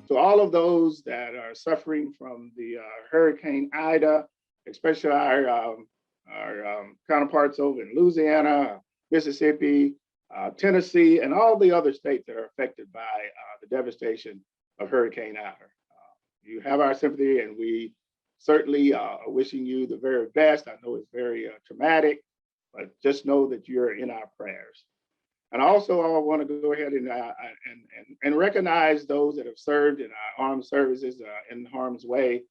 To all of those that are suffering from the Hurricane Ida, especially our counterparts over in Louisiana, Mississippi, Tennessee, and all the other states that are affected by the devastation of Hurricane Ida. You have our sympathy, and we certainly are wishing you the very best. I know it's very traumatic, but just know that you're in our prayers. And also, I want to go ahead and recognize those that have served in our armed services in harm's way.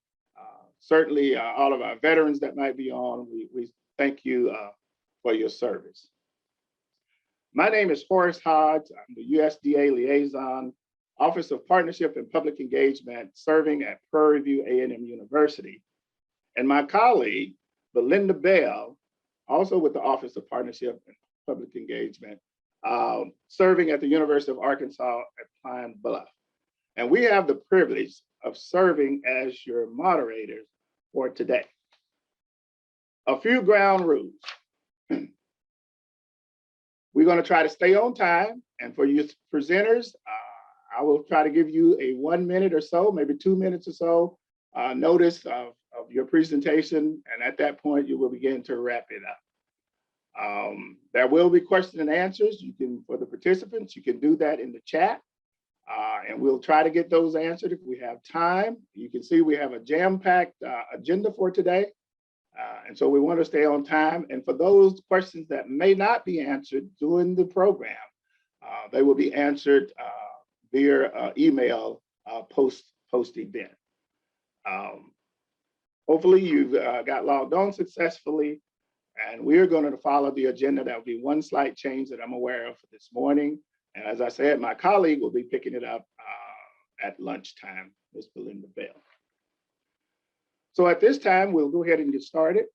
Certainly, all of our veterans that might be on, we thank you for your service. My name is Forrest Hodge. I'm the USDA Liaison, Office of Partnership and Public Engagement, serving at Prairie View A&M University. And my colleague, Belinda Bell, also with the Office of Partnership and Public Engagement, serving at the University of Arkansas at Pine Bluff. And we have the privilege of serving as your moderators for today. A few ground rules. We're going to try to stay on time. And for you presenters, I will try to give you a 1 minute or so, maybe 2 minutes or so, notice of your presentation. And at that point, you will begin to wrap it up. There will be question and answers. You can, for the participants, you can do that in the chat, and we'll try to get those answered if we have time. You can see we have a jam-packed agenda for today, and so we want to stay on time. And for those questions that may not be answered during the program, they will be answered via email post-event. Hopefully you've got logged on successfully. And we're going to follow the agenda. That will be one slight change that I'm aware of for this morning. And as I said, my colleague will be picking it up at lunchtime, Ms. Belinda Bell. So at this time, we'll go ahead and get started.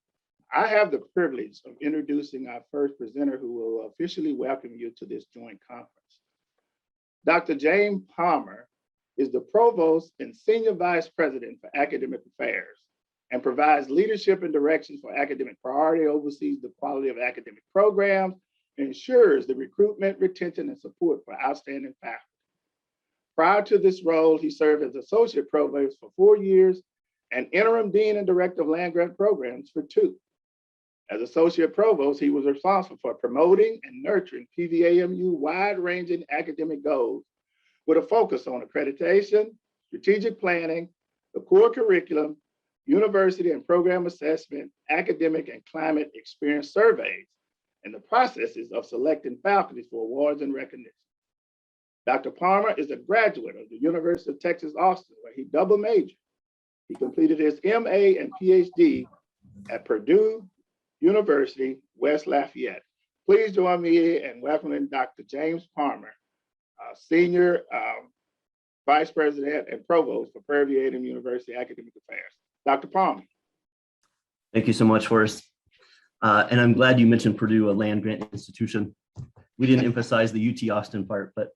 I have the privilege of introducing our first presenter who will officially welcome you to this joint conference. Dr. James Palmer is the Provost and Senior Vice President for Academic Affairs, and provides leadership and directions for academic priority, oversees the quality of academic programs, and ensures the recruitment, retention, and support for outstanding faculty. Prior to this role, he served as Associate Provost for 4 years and Interim Dean and Director of Land Grant Programs for 2. As Associate Provost, he was responsible for promoting and nurturing PVAMU wide-ranging academic goals with a focus on accreditation, strategic planning, the core curriculum, university and program assessment, academic and climate experience surveys, and the processes of selecting faculty for awards and recognition. Dr. Palmer is a graduate of the University of Texas, Austin, where he double majored. He completed his MA and Ph.D. at Purdue University, West Lafayette. Please join me in welcoming Dr. James Palmer, Senior Vice President and Provost for Prairie View A&M University Academic Affairs. Dr. Palmer. Thank you so much, Forrest. And I'm glad you mentioned Purdue, a land grant institution. We didn't emphasize the UT Austin part, but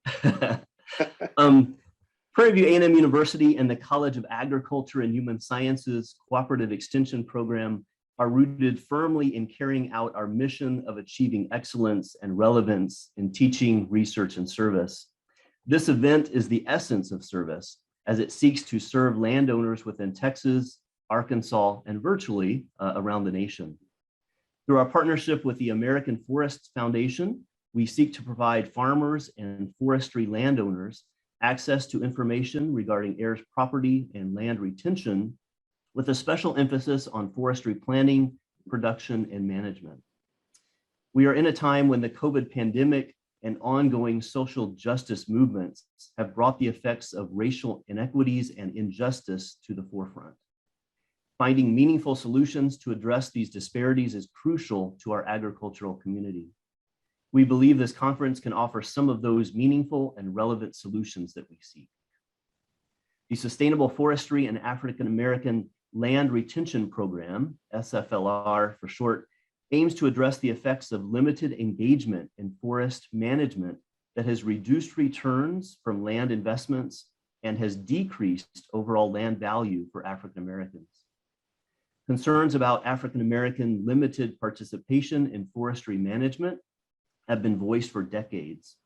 Prairie View A&M University and the College of Agriculture and Human Sciences Cooperative Extension Program are rooted firmly in carrying out our mission of achieving excellence and relevance in teaching, research, and service. This event is the essence of service, as it seeks to serve landowners within Texas, Arkansas, and virtually around the nation. Through our partnership with the American Forest Foundation, we seek to provide farmers and forestry landowners access to information regarding heirs property and land retention, with a special emphasis on forestry planning, production, and management. We are in a time when the COVID pandemic and ongoing social justice movements have brought the effects of racial inequities and injustice to the forefront. Finding meaningful solutions to address these disparities is crucial to our agricultural community. We believe this conference can offer some of those meaningful and relevant solutions that we seek. The Sustainable Forestry and African American Land Retention Program, SFLR for short, aims to address the effects of limited engagement in forest management that has reduced returns from land investments and has decreased overall land value for African Americans. Concerns about African-American limited participation in forestry management have been voiced for decades.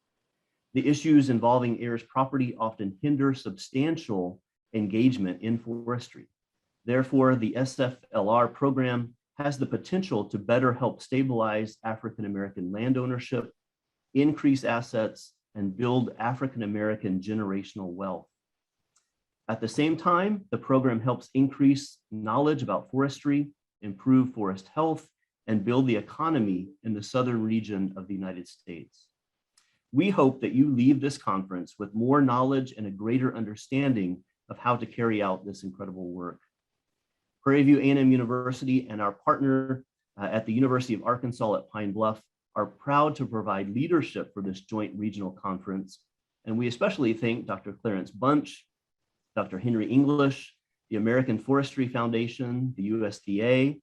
The issues involving heirs' property often hinder substantial engagement in forestry. Therefore, the SFLR program has the potential to better help stabilize African-American land ownership, increase assets, and build African-American generational wealth. At the same time, the program helps increase knowledge about forestry, improve forest health, and build the economy in the southern region of the United States. We hope that you leave this conference with more knowledge and a greater understanding of how to carry out this incredible work. Prairie View A&M University and our partner at the University of Arkansas at Pine Bluff are proud to provide leadership for this joint regional conference. And we especially thank Dr. Clarence Bunch, Dr. Henry English, the American Forestry Foundation, the USDA,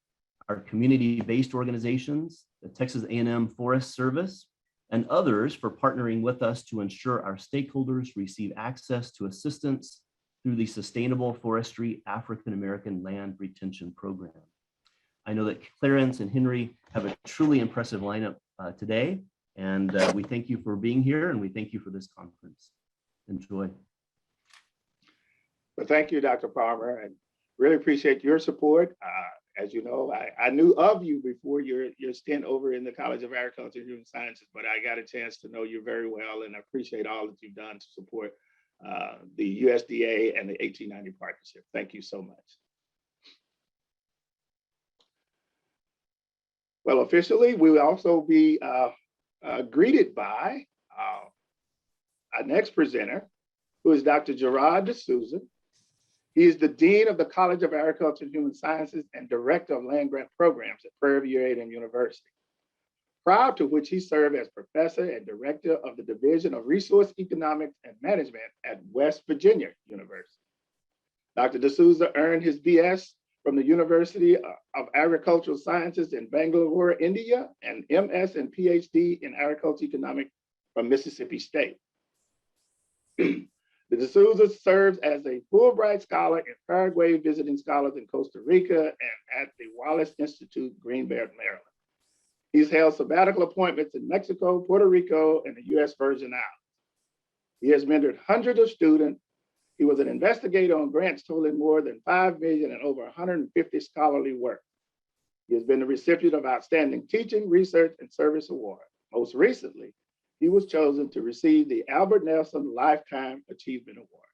our community-based organizations, the Texas A&M Forest Service, and others for partnering with us to ensure our stakeholders receive access to assistance through the Sustainable Forestry African-American Land Retention Program. I know that Clarence and Henry have a truly impressive lineup today, and we thank you for being here, and we thank you for this conference. Enjoy. Well, thank you, Dr. Palmer, and really appreciate your support. As you know, I knew of you before your stint over in the College of Agriculture and Human Sciences, but I got a chance to know you very well, and I appreciate all that you've done to support the USDA and the 1890 partnership. Thank you so much. Well, officially, we will also be greeted by our next presenter, who is Dr. Gerard D'Souza. He is the Dean of the College of Agriculture and Human Sciences and Director of Land Grant Programs at Prairie View A&M University, prior to which he served as Professor and Director of the Division of Resource Economics and Management at West Virginia University. Dr. D'Souza earned his BS from the University of Agricultural Sciences in Bangalore, India, and MS and Ph.D. in Agricultural Economics from Mississippi State. The D'Souza serves as a Fulbright Scholar in Paraguay, visiting scholars in Costa Rica and at the Wallace Institute, Greenbelt, Maryland. He's held sabbatical appointments in Mexico, Puerto Rico, and the U.S. Virgin Islands. He has mentored hundreds of students. He was an investigator on grants totaling more than $5 million and over 150 scholarly work. He has been the recipient of Outstanding Teaching, Research, and Service Award. Most recently, he was chosen to receive the Albert Nelson Lifetime Achievement Award.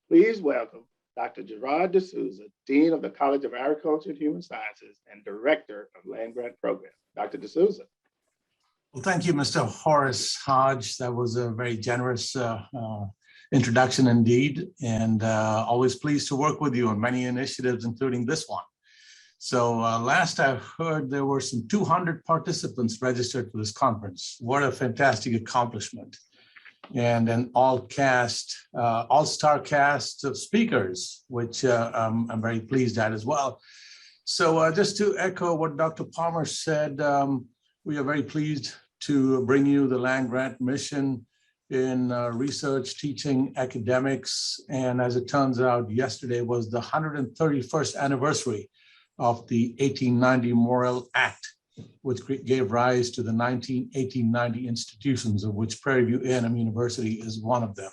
Please welcome Dr. Gerard D'Souza, Dean of the College of Agriculture and Human Sciences and Director of Land Grant Program. Dr. D'Souza. Well, thank you, Mr. Horace Hodge. That was a very generous introduction indeed, and always pleased to work with you on many initiatives, including this one. So last I heard, there were some 200 participants registered for this conference. What a fantastic accomplishment. And an all-star cast of speakers, which I'm very pleased at as well. So just to echo what Dr. Palmer said, we are very pleased to bring you the land grant mission in research, teaching, academics. And as it turns out, yesterday was the 131st anniversary of the 1890 Morrill Act, which gave rise to the 1890 institutions, of which Prairie View A&M University is one of them.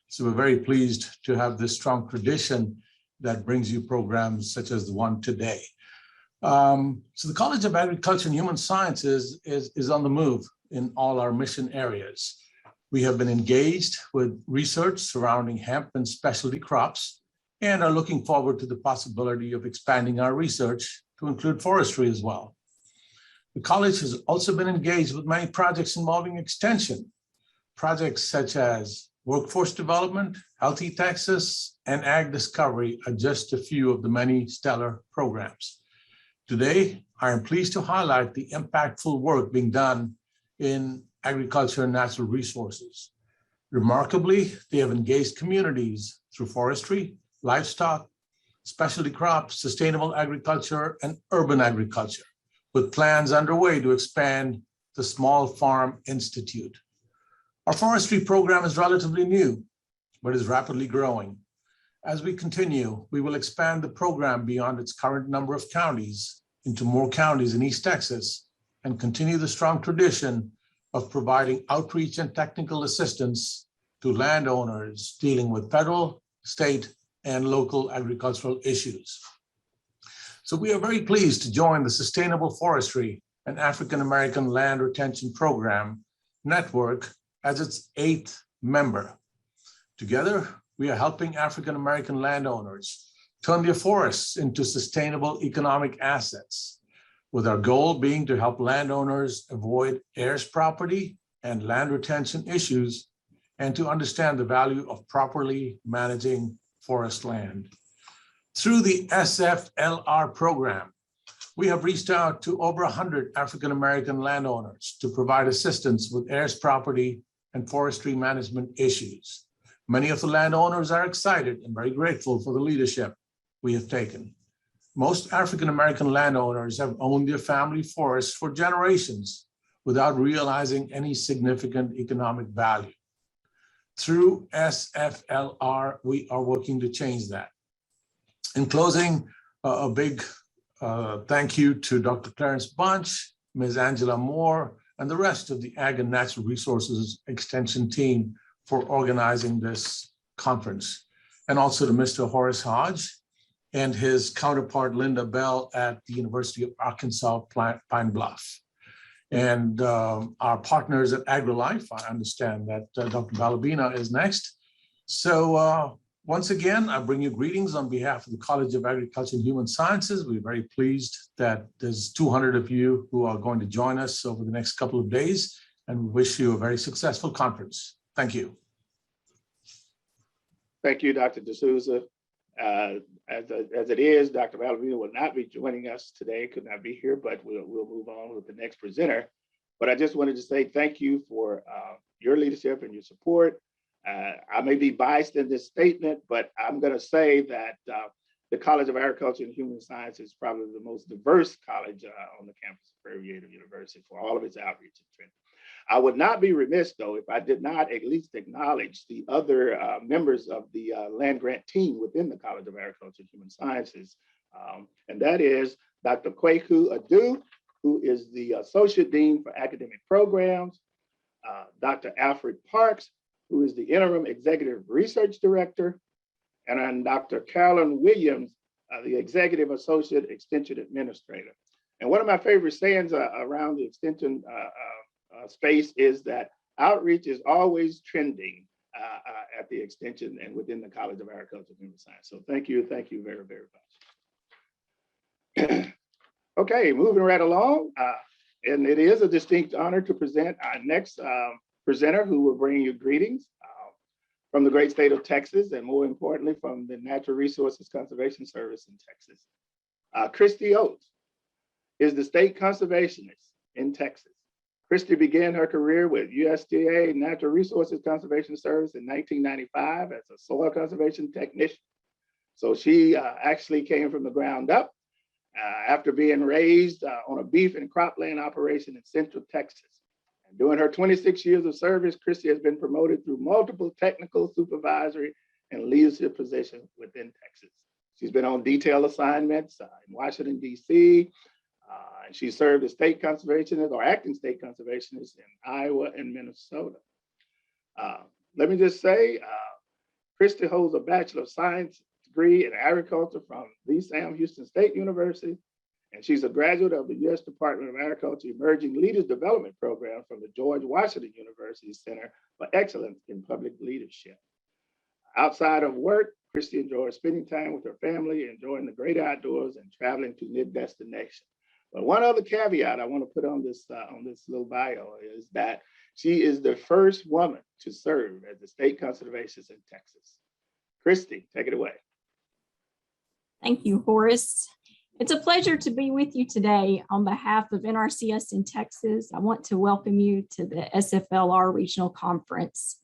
So we're very pleased to have this strong tradition that brings you programs such as the one today. So the College of Agriculture and Human Sciences is on the move in all our mission areas. We have been engaged with research surrounding hemp and specialty crops, and are looking forward to the possibility of expanding our research to include forestry as well. The college has also been engaged with many projects involving extension. Projects such as workforce development, Healthy Texas, and Ag Discovery are just a few of the many stellar programs. Today, I am pleased to highlight the impactful work being done in agriculture and natural resources. Remarkably, they have engaged communities through forestry, livestock, specialty crops, sustainable agriculture, and urban agriculture, with plans underway to expand the Small Farm Institute. Our forestry program is relatively new, but is rapidly growing. As we continue, we will expand the program beyond its current number of counties into more counties in East Texas and continue the strong tradition of providing outreach and technical assistance to landowners dealing with federal, state, and local agricultural issues. So we are very pleased to join the Sustainable Forestry and African American Land Retention Program network as its 8th member. Together, we are helping African American landowners turn their forests into sustainable economic assets, with our goal being to help landowners avoid heirs property and land retention issues and to understand the value of properly managing forest land. Through the SFLR program, we have reached out to over 100 African American landowners to provide assistance with heirs property and forestry management issues. Many of the landowners are excited and very grateful for the leadership we have taken. Most African American landowners have owned their family forests for generations without realizing any significant economic value. Through SFLR, we are working to change that. In closing, a big thank you to Dr. Clarence Bunch, Ms. Angela Moore, and the rest of the Ag and Natural Resources Extension team for organizing this conference, and also to Mr. Horace Hodge and his counterpart, Linda Bell, at the University of Arkansas, Pine Bluff. And our partners at AgriLife, I understand that Dr. Balabina is next. So once again, I bring you greetings on behalf of the College of Agriculture and Human Sciences. We're very pleased that there's 200 of you who are going to join us over the next couple of days, and we wish you a very successful conference. Thank you. Thank you, Dr. D'Souza. As it is, Dr. Balabina will not be joining us today, could not be here, but we'll move on with the next presenter. But I just wanted to say thank you for your leadership and your support. I may be biased in this statement, but I'm going to say that the College of Agriculture and Human Sciences is probably the most diverse college on the campus of Prairie University for all of its outreach and training. I would not be remiss, though, if I did not at least acknowledge the other members of the land grant team within the College of Agriculture and Human Sciences. And that is Dr. Kwaku Adu, who is the Associate Dean for Academic Programs, Dr. Alfred Parks, who is the Interim Executive Research Director, and then Dr. Carolyn Williams, the Executive Associate Extension Administrator. And one of my favorite sayings around the extension space is that outreach is always trending at the extension and within the College of Agriculture and Human Science. So thank you very, very much. Okay, moving right along. And it is a distinct honor to present our next presenter, who will bring you greetings from the great state of Texas, and more importantly, from the Natural Resources Conservation Service in Texas. Kristy Oats is the state conservationist in Texas. Kristy began her career with USDA Natural Resources Conservation Service in 1995 as a soil conservation technician. So she actually came from the ground up after being raised on a beef and cropland operation in Central Texas. And during her 26 years of service, Kristy has been promoted through multiple technical, supervisory, and leadership positions within Texas. She's been on detail assignments in Washington, D.C., and she served as state conservationist or acting state conservationist in Iowa and Minnesota. Let me just say, Kristy holds a Bachelor of Science degree in agriculture from the Sam Houston State University, and she's a graduate of the U.S. Department of Agriculture Emerging Leaders Development Program from the George Washington University Center for Excellence in Public Leadership. Outside of work, Kristy enjoys spending time with her family, enjoying the great outdoors, and traveling to mid-destination. But one other caveat I want to put on this little bio is that she is the first woman to serve as the state conservationist in Texas. Kristy, take it away. Thank you, Horace. It's a pleasure to be with you today. On behalf of NRCS in Texas, I want to welcome you to the SFLR Regional Conference.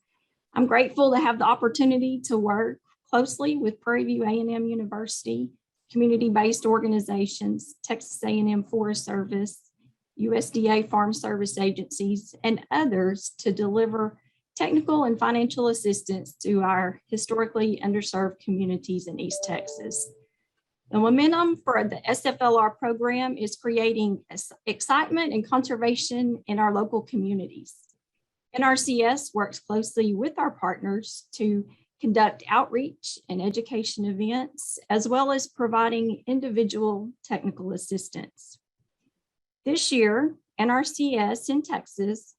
I'm grateful to have the opportunity to work closely with Prairie View A&M University, community-based organizations, Texas A&M Forest Service, USDA Farm Service agencies, and others to deliver technical and financial assistance to our historically underserved communities in East Texas. The momentum for the SFLR program is creating excitement and conservation in our local communities. NRCS works closely with our partners to conduct outreach and education events, as well as providing individual technical assistance. This year, NRCS in Texas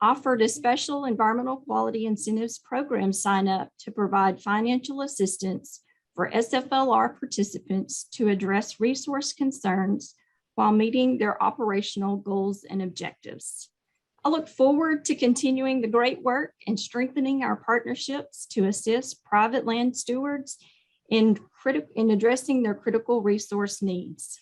offered a special environmental quality incentives program sign up to provide financial assistance for SFLR participants to address resource concerns while meeting their operational goals and objectives. I look forward to continuing the great work and strengthening our partnerships to assist private land stewards in addressing their critical resource needs.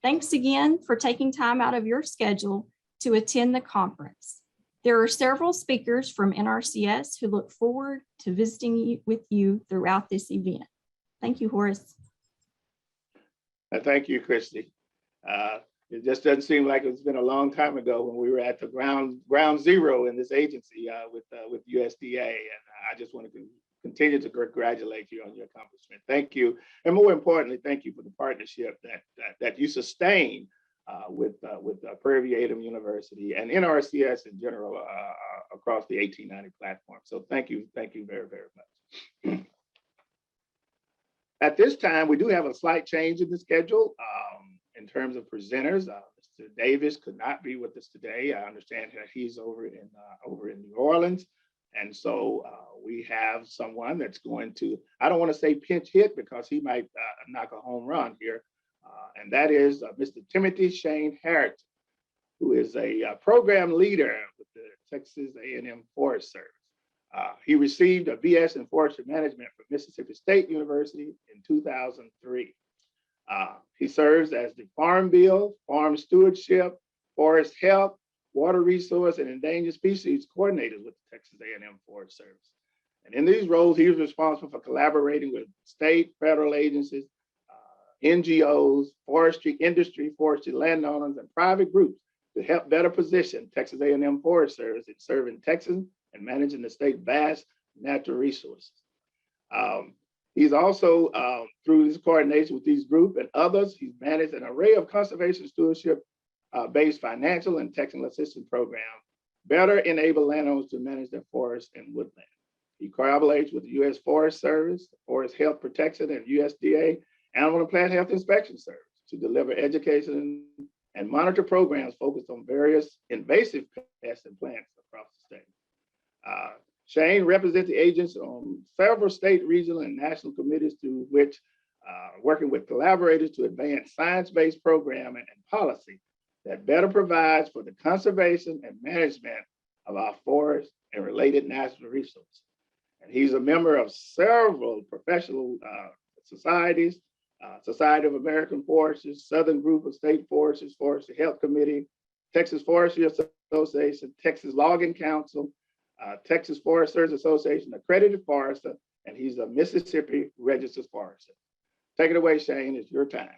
Thanks again for taking time out of your schedule to attend the conference. There are several speakers from NRCS who look forward to visiting with you throughout this event. Thank you, Horace. Thank you, Kristy. It just doesn't seem like it's been a long time ago when we were at the ground zero in this agency with USDA, and I just want to continue to congratulate you on your accomplishment. Thank you, and more importantly, thank you for the partnership that you sustain with Prairie University and NRCS in general across the 1890 platform. So thank you very, very much. At this time, we do have a slight change in the schedule in terms of presenters. Mr. Davis could not be with us today. I understand that he's over in New Orleans. And so we have someone that's going to, I don't want to say pinch hit because he might knock a home run here. And that is Mr. Timothy Shane Harrington, who is a program leader with the Texas A&M Forest Service. He received a BS in Forestry Management from Mississippi State University in 2003. He serves as the Farm Bill, Farm Stewardship, Forest Health, Water Resource, and Endangered Species Coordinator with the Texas A&M Forest Service. And in these roles, he was responsible for collaborating with state, federal agencies, NGOs, forestry industry, forestry landowners, and private groups to help better position Texas A&M Forest Service in serving Texans and managing the state's vast natural resources. He's also, through his coordination with these groups and others, he's managed an array of conservation stewardship based financial and technical assistance programs, better enable landowners to manage their forests and woodland. He collaborates with the U.S. Forest Service, Forest Health Protection, and USDA Animal and Plant Health Inspection Service to deliver education and monitor programs focused on various invasive pests and plants across the state. Shane represents the agents on several state, regional, and national committees through which working with collaborators to advance science-based programming and policy that better provides for the conservation and management of our forests and related natural resources. And he's a member of several professional societies, Society of American Foresters, Southern Group of State Foresters, Forestry Health Committee, Texas Forestry Association, Texas Logging Council, Texas Foresters Association, Accredited Forester, and he's a Mississippi Registered Forester. Take it away, Shane, it's your time.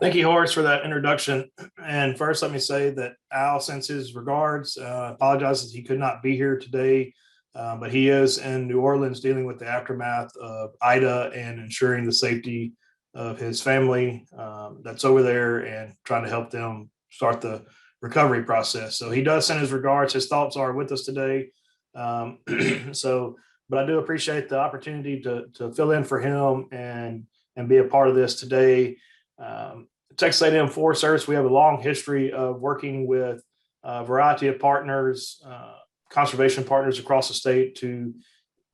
Thank you, Horace, for that introduction. And first, let me say that Al sends his regards, apologizes he could not be here today, but he is in New Orleans dealing with the aftermath of Ida and ensuring the safety of his family that's over there and trying to help them start the recovery process. So he does send his regards. His thoughts are with us today. But I do appreciate the opportunity to fill in for him and be a part of this today. Texas A&M Forest Service, we have a long history of working with a variety of partners, conservation partners across the state to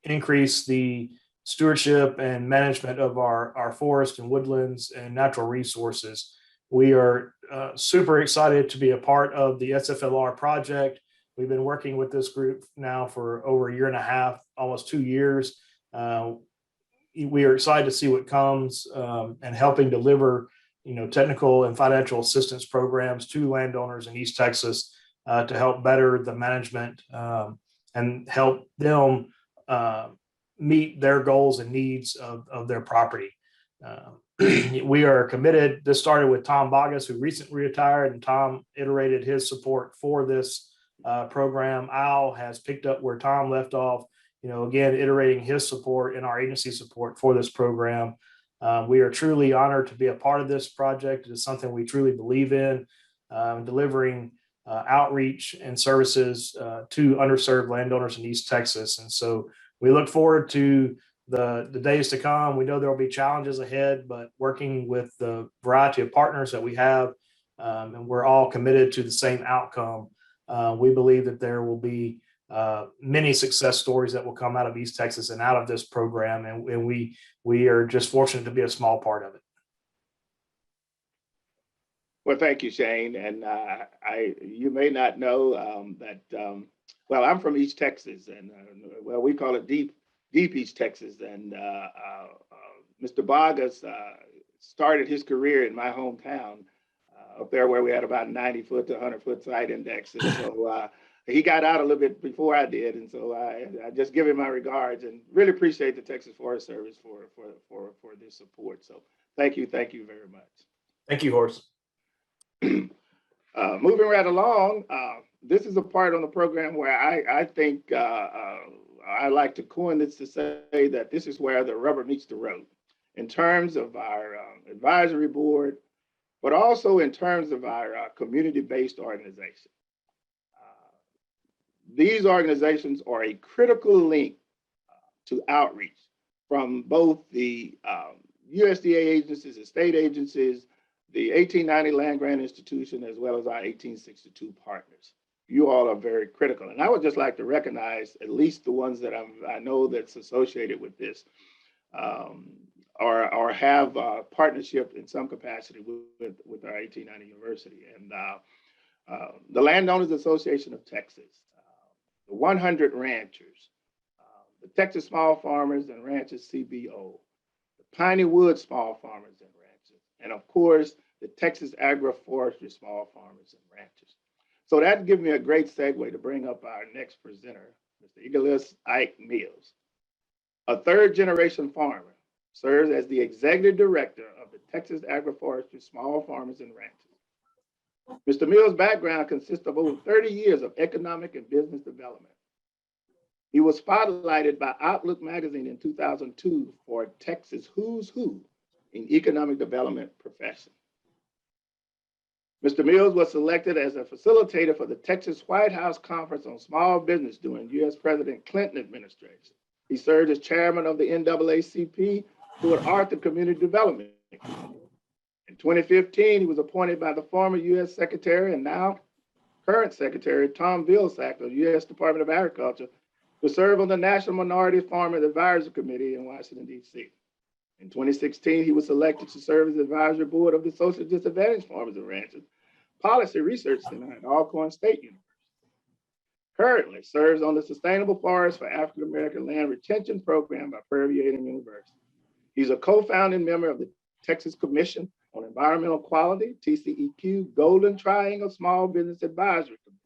increase the stewardship and management of our forests and woodlands and natural resources. We are super excited to be a part of the SFLR project. We've been working with this group now for over a year and a half, almost 2 years. We are excited to see what comes and helping deliver, technical and financial assistance programs to landowners in East Texas to help better the management and help them meet their goals and needs of their property. We are committed. This started with Tom Boggess, who recently retired, and Tom iterated his support for this program. Al has picked up where Tom left off, again, iterating his support and our agency support for this program. We are truly honored to be a part of this project. It is something we truly believe in, delivering outreach and services to underserved landowners in East Texas. And so we look forward to the days to come. We know there will be challenges ahead, but working with the variety of partners that we have, and we're all committed to the same outcome. We believe that there will be many success stories that will come out of East Texas and out of this program. And we are just fortunate to be a small part of it. Well, thank you, Shane. And you may not know well, I'm from East Texas, and we call it deep East Texas. And Mr. Vargas started his career in my hometown up there where we had about 90 foot to 100 foot site index. And so he got out a little bit before I did. And so I just give him my regards and really appreciate the Texas Forest Service for this support. So thank you very much. Thank you, Horace. Moving right along, this is a part on the program where I think I like to coin this to say that this is where the rubber meets the road in terms of our advisory board, but also in terms of our community-based organization. These organizations are a critical link to outreach from both the USDA agencies, the state agencies, the 1890 Land Grant Institution, as well as our 1862 partners. You all are very critical. And I would just like to recognize at least the ones that I know that's associated with this or have partnership in some capacity with our 1890 University. And the Landowners Association of Texas, the 100 Ranchers, the Texas Small Farmers and Ranchers CBO, the Piney Woods Small Farmers and Ranchers, and of course, the Texas Agroforestry Small Farmers and Ranchers. So that gives me a great segue to bring up our next presenter, Mr. Eagleus Ike Mills. A third generation farmer, serves as the executive director of the Texas Agroforestry Small Farmers and Ranchers. Mr. Mills' background consists of over 30 years of economic and business development. He was spotlighted by Outlook magazine in 2002 for Texas Who's Who in economic development profession. Mr. Mills was selected as a facilitator for the Texas White House Conference on Small Business during U.S. President Clinton administration. He served as chairman of the NAACP Stewart Arthur Community Development. In 2015, he was appointed by the former U.S. Secretary and now current Secretary Tom Vilsack of the U.S. Department of Agriculture to serve on the National Minority Farmers Advisory Committee in Washington, D.C. In 2016, he was selected to serve as advisory board of the Social Disadvantaged Farmers and Ranchers Policy Research Center at Alcorn State University. Currently serves on the Sustainable Forest for African American Land Retention Program by Prairie University. He's a co-founding member of the Texas Commission on Environmental Quality, TCEQ Golden Triangle Small Business Advisory Committee.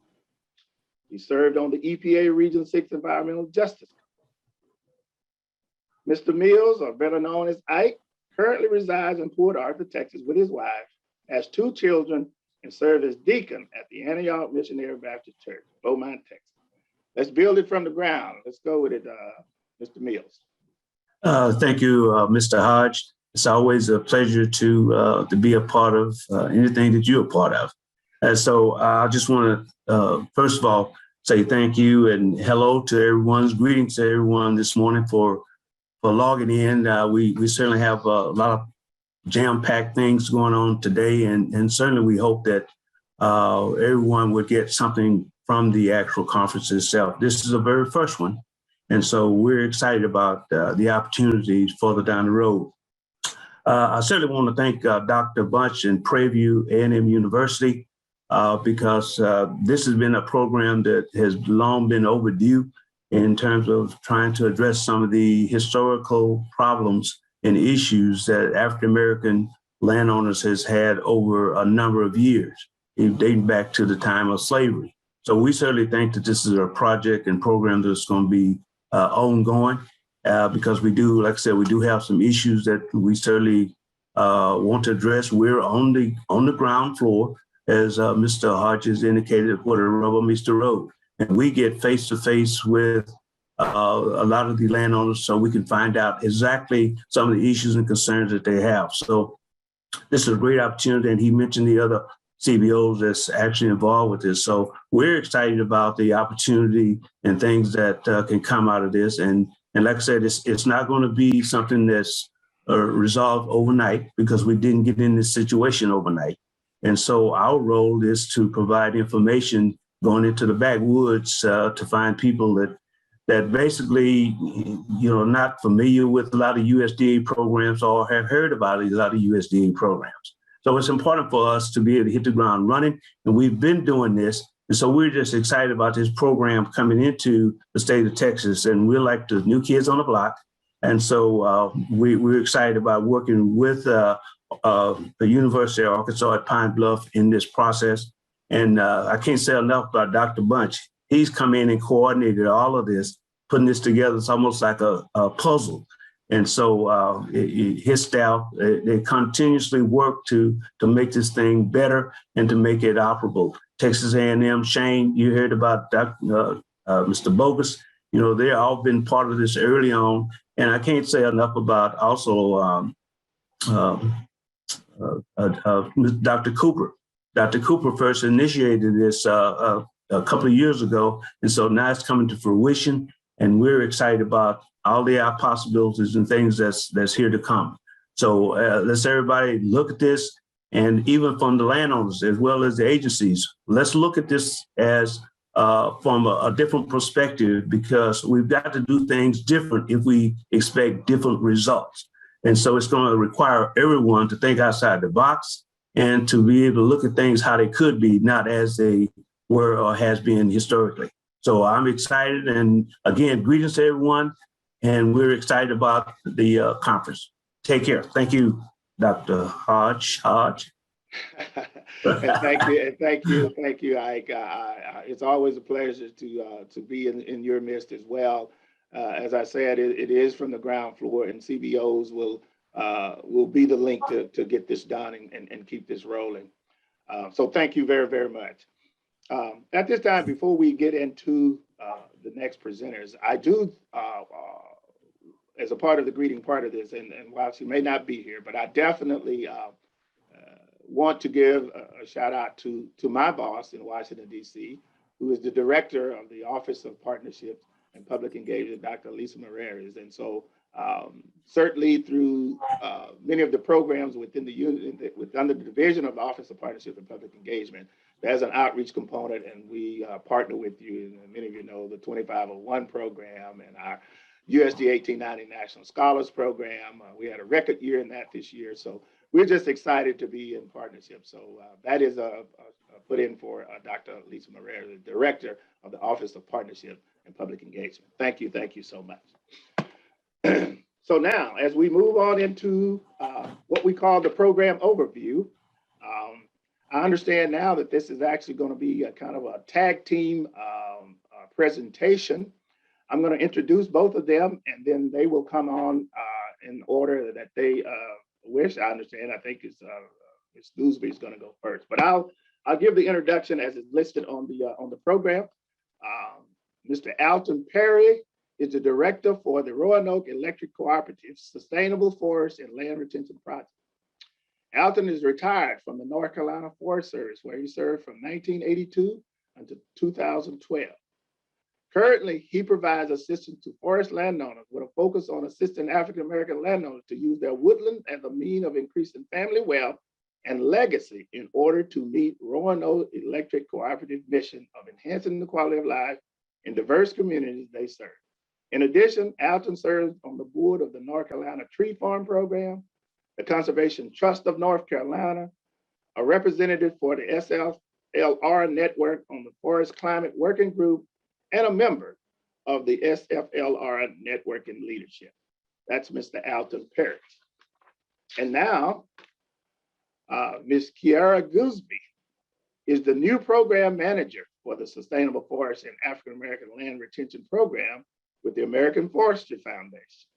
He served on the EPA Region 6 Environmental Justice Committee. Mr. Mills, or better known as Ike, currently resides in Port Arthur, Texas with his wife, has 2 children, and served as deacon at the Antioch Missionary Baptist Church, Beaumont, Texas. Let's build it from the ground. Let's go with it, Mr. Mills. Thank you, Mr. Hodge. It's always a pleasure to be a part of anything that you're a part of. And so I just want to, first of all, say thank you and hello to everyone's greetings to everyone this morning for logging in. We certainly have a lot of jam-packed things going on today, and certainly we hope that everyone would get something from the actual conference itself. This is the very first one, and so we're excited about the opportunities further down the road. I certainly want to thank Dr. Bunch and Prairie A&M University because this has been a program that has long been overdue in terms of trying to address some of the historical problems and issues that African-American landowners has had over a number of years, dating back to the time of slavery. So we certainly think that this is a project and program that's going to be ongoing because we do, like I said, we do have some issues that we certainly want to address. We're on the ground floor. as Mr. Hodges indicated, where the rubber meets the road. And we get face to face with a lot of the landowners so we can find out exactly some of the issues and concerns that they have. So this is a great opportunity. And he mentioned the other CBOs that's actually involved with this. So we're excited about the opportunity and things that can come out of this. And like I said, it's not going to be something that's resolved overnight because we didn't get in this situation overnight. And so our role is to provide information going into the backwoods to find people that basically, not familiar with a lot of USDA programs or have heard about a lot of USDA programs. So it's important for us to be able to hit the ground running. And we've been doing this. And so we're just excited about this program coming into the state of Texas. And we're like the new kids on the block. And so we're excited about working with the University of Arkansas at Pine Bluff in this process. And I can't say enough about Dr. Bunch. He's come in and coordinated all of this, putting this together. It's almost like a puzzle. And so his staff, they continuously work to make this thing better and to make it operable. Texas A&M, Shane, you heard about Mr. Bogus. They all been part of this early on. And I can't say enough about also Dr. Cooper. Dr. Cooper first initiated this a couple of years ago. And so now it's coming to fruition. And we're excited about all the possibilities and things that's here to come. So let's everybody look at this. And even from the landowners as well as the agencies, let's look at this as from a different perspective, because we've got to do things different if we expect different results. And so it's going to require everyone to think outside the box and to be able to look at things how they could be, not as they were or has been historically. So I'm excited. And again, greetings to everyone. And we're excited about the conference. Take care. Thank you, Dr. Hodge. And thank you, Ike. It's always a pleasure to be in your midst as well. As I said, it is from the ground floor, and CBOs will be the link to get this done and keep this rolling. So thank you very, very much. At this time, before we get into the next presenters, I do, as a part of the greeting part of this, and while she may not be here, but I definitely want to give a shout out to my boss in Washington, D.C., who is the director of the Office of Partnerships and Public Engagement, Dr. Lisa Moreras. And so certainly through many of the programs within the unit, under the division of the Office of Partnership and Public Engagement, there's an outreach component, and we partner with you. And many of you know the 2501 program and our USDA-NRCS National Scholars Program. We had a record year in that this year. So we're just excited to be in partnership. So that is a put in for Dr. Lisa Moreira, the director of the Office of Partnership and Public Engagement. Thank you so much. So now, as we move on into what we call the program overview, I understand now that this is actually going to be a kind of a tag team presentation. I'm going to introduce both of them, and then they will come on in order that they wish. I understand. I think it's Ms. Dewsbury is going to go first, but I'll give the introduction as it's listed on the program. Mr. Alton Prairie is the director for the Roanoke Electric Cooperative Sustainable Forest and Land Retention Project. Alton is retired from the North Carolina Forest Service, where he served from 1982 until 2012. Currently, he provides assistance to forest landowners with a focus on assisting African-American landowners to use their woodland as a means of increasing family wealth and legacy in order to meet Roanoke Electric Cooperative mission of enhancing the quality of life in diverse communities they serve. In addition, Alton serves on the board of the North Carolina Tree Farm Program, the Conservation Trust of North Carolina, a representative for the SFLR network on the Forest Climate Working Group, and a member of the SFLR network and leadership. That's Mr. Alton Prairie. And now, Ms. Kiara Gooseby is the new program manager for the Sustainable Forest and African American Land Retention Program with the American Forestry Foundation.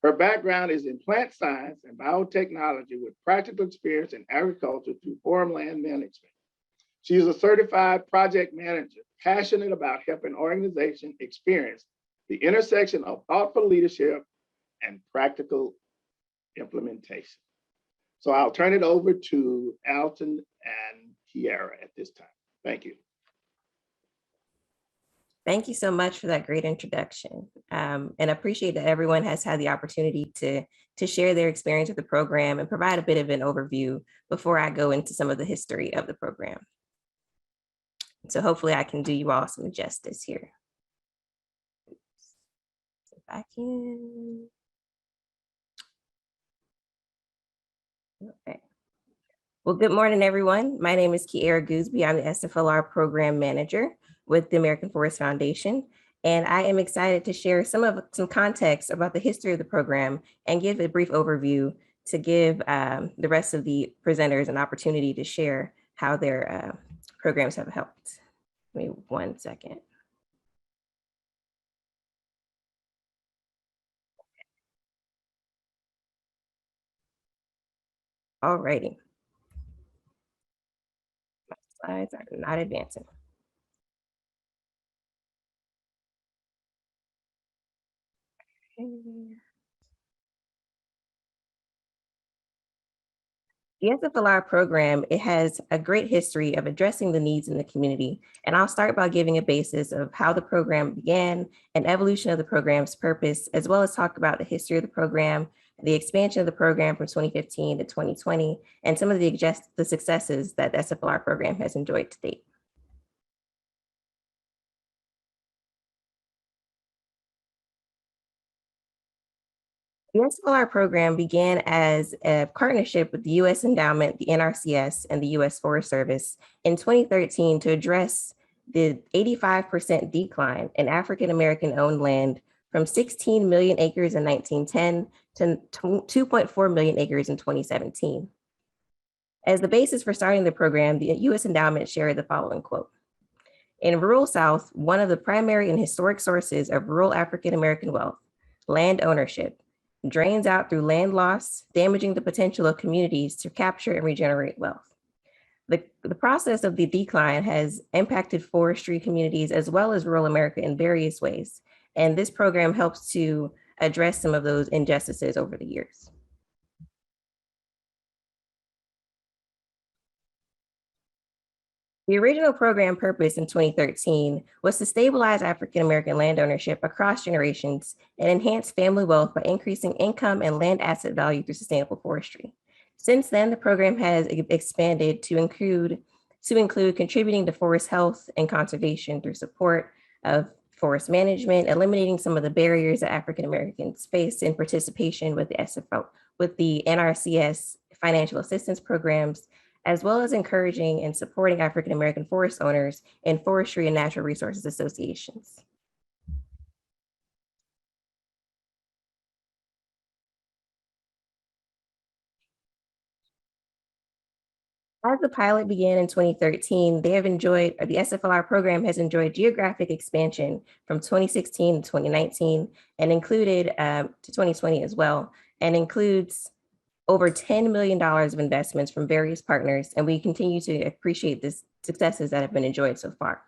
Her background is in plant science and biotechnology with practical experience in agriculture through farmland management. She is a certified project manager, passionate about helping organizations experience the intersection of thoughtful leadership and practical implementation. So I'll turn it over to Alton and Kiara at this time. Thank you. Thank you so much for that great introduction. And I appreciate that everyone has had the opportunity to share their experience with the program and provide a bit of an overview before I go into some of the history of the program. So hopefully I can do you all some justice here. If I can. Okay. Well, good morning, everyone. My name is Kiara Gooseby. I'm the SFLR Program Manager with the American Forest Foundation, and I am excited to share some context about the history of the program and give a brief overview to give the rest of the presenters an opportunity to share how their programs have helped. Give me 1 second. All righty. My slides are not advancing. The SFLR program, it has a great history of addressing the needs in the community. And I'll start by giving a basis of how the program began and evolution of the program's purpose, as well as talk about the history of the program, the expansion of the program from 2015 to 2020, and some of the successes that the SFLR program has enjoyed to date. The SFLR program began as a partnership with the U.S. Endowment, the NRCS, and the U.S. Forest Service in 2013 to address the 85% decline in African-American owned land from 16 million acres in 1910 to 2.4 million acres in 2017. As the basis for starting the program, the U.S. Endowment shared the following quote: "In rural South, one of the primary and historic sources of rural African-American wealth, land ownership, drains out through land loss, damaging the potential of communities to capture and regenerate wealth. The process of the decline has impacted forestry communities as well as rural America in various ways, and this program helps to address some of those injustices over the years." The original program purpose in 2013 was to stabilize African-American land ownership across generations and enhance family wealth by increasing income and land asset value through sustainable forestry. Since then, the program has expanded to include contributing to forest health and conservation through support of forest management, eliminating some of the barriers that African-Americans face in participation with the NRCS financial assistance programs, as well as encouraging and supporting African-American forest owners in forestry and natural resources associations. As the pilot began in 2013, the SFLR program has enjoyed geographic expansion from 2016 to 2019 and included to 2020 as well, and includes over $10 million of investments from various partners, and we continue to appreciate the successes that have been enjoyed so far.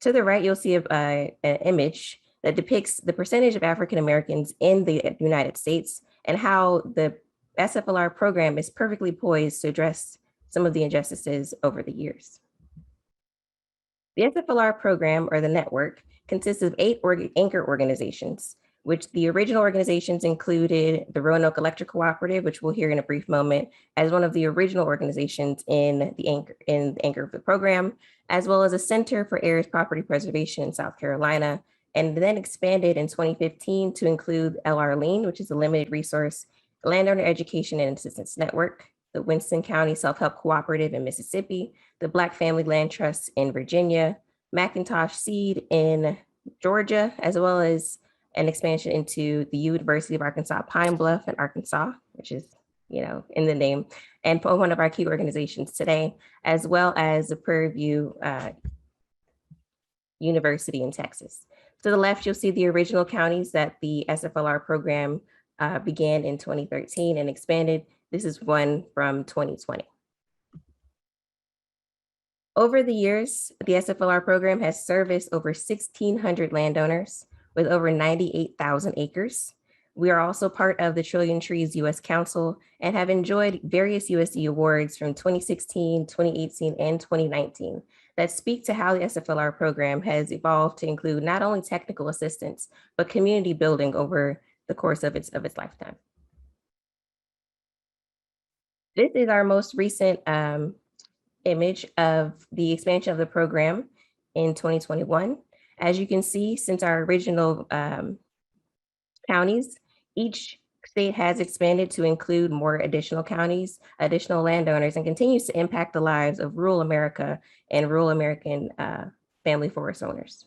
To the right, you'll see an image that depicts the percentage of African Americans in the United States and how the SFLR program is perfectly poised to address some of the injustices over the years. The SFLR program, or the network, consists of 8 anchor organizations, which the original organizations included the Roanoke Electric Cooperative, which we'll hear in a brief moment, as one of the original organizations in the anchor of the program, as well as a Center for Areas Property Preservation in South Carolina, and then expanded in 2015 to include LR-LEAN, which is a limited resource landowner education and assistance network, the Winston County Self-Help Cooperative in Mississippi, the Black Family Land Trust in Virginia, McIntosh Seed in Georgia, as well as an expansion into the University of Arkansas Pine Bluff in Arkansas, which is, in the name, and one of our key organizations today, as well as the Prairie View University in Texas. To the left, you'll see the original counties that the SFLR program began in 2013 and expanded. This is one from 2020. Over the years, the SFLR program has serviced over 1,600 landowners with over 98,000 acres. We are also part of the Trillion Trees U.S. Council and have enjoyed various USD awards from 2016, 2018, and 2019 that speak to how the SFLR program has evolved to include not only technical assistance, but community building over the course of its lifetime. This is our most recent image of the expansion of the program in 2021. As you can see, since our original counties, each state has expanded to include more additional counties, additional landowners, and continues to impact the lives of rural America and rural American family forest owners.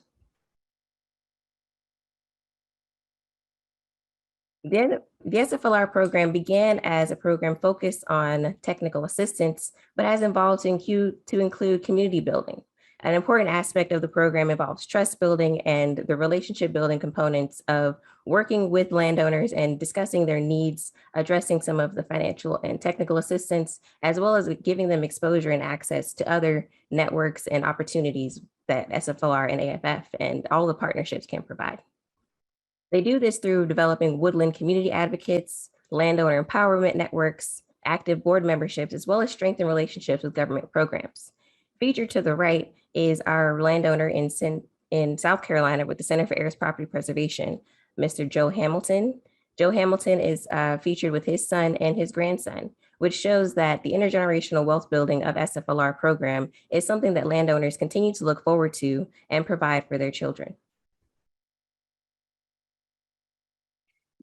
The SFLR program began as a program focused on technical assistance, but has evolved to include community building. An important aspect of the program involves trust building and the relationship building components of working with landowners and discussing their needs, addressing some of the financial and technical assistance, as well as giving them exposure and access to other networks and opportunities that SFLR and AFF and all the partnerships can provide. They do this through developing woodland community advocates, landowner empowerment networks, active board memberships, as well as strengthen relationships with government programs. Featured to the right is our landowner in South Carolina with the Center for Air Property Preservation, Mr. Joe Hamilton. Joe Hamilton is featured with his son and his grandson, which shows that the intergenerational wealth building of SFLR program is something that landowners continue to look forward to and provide for their children.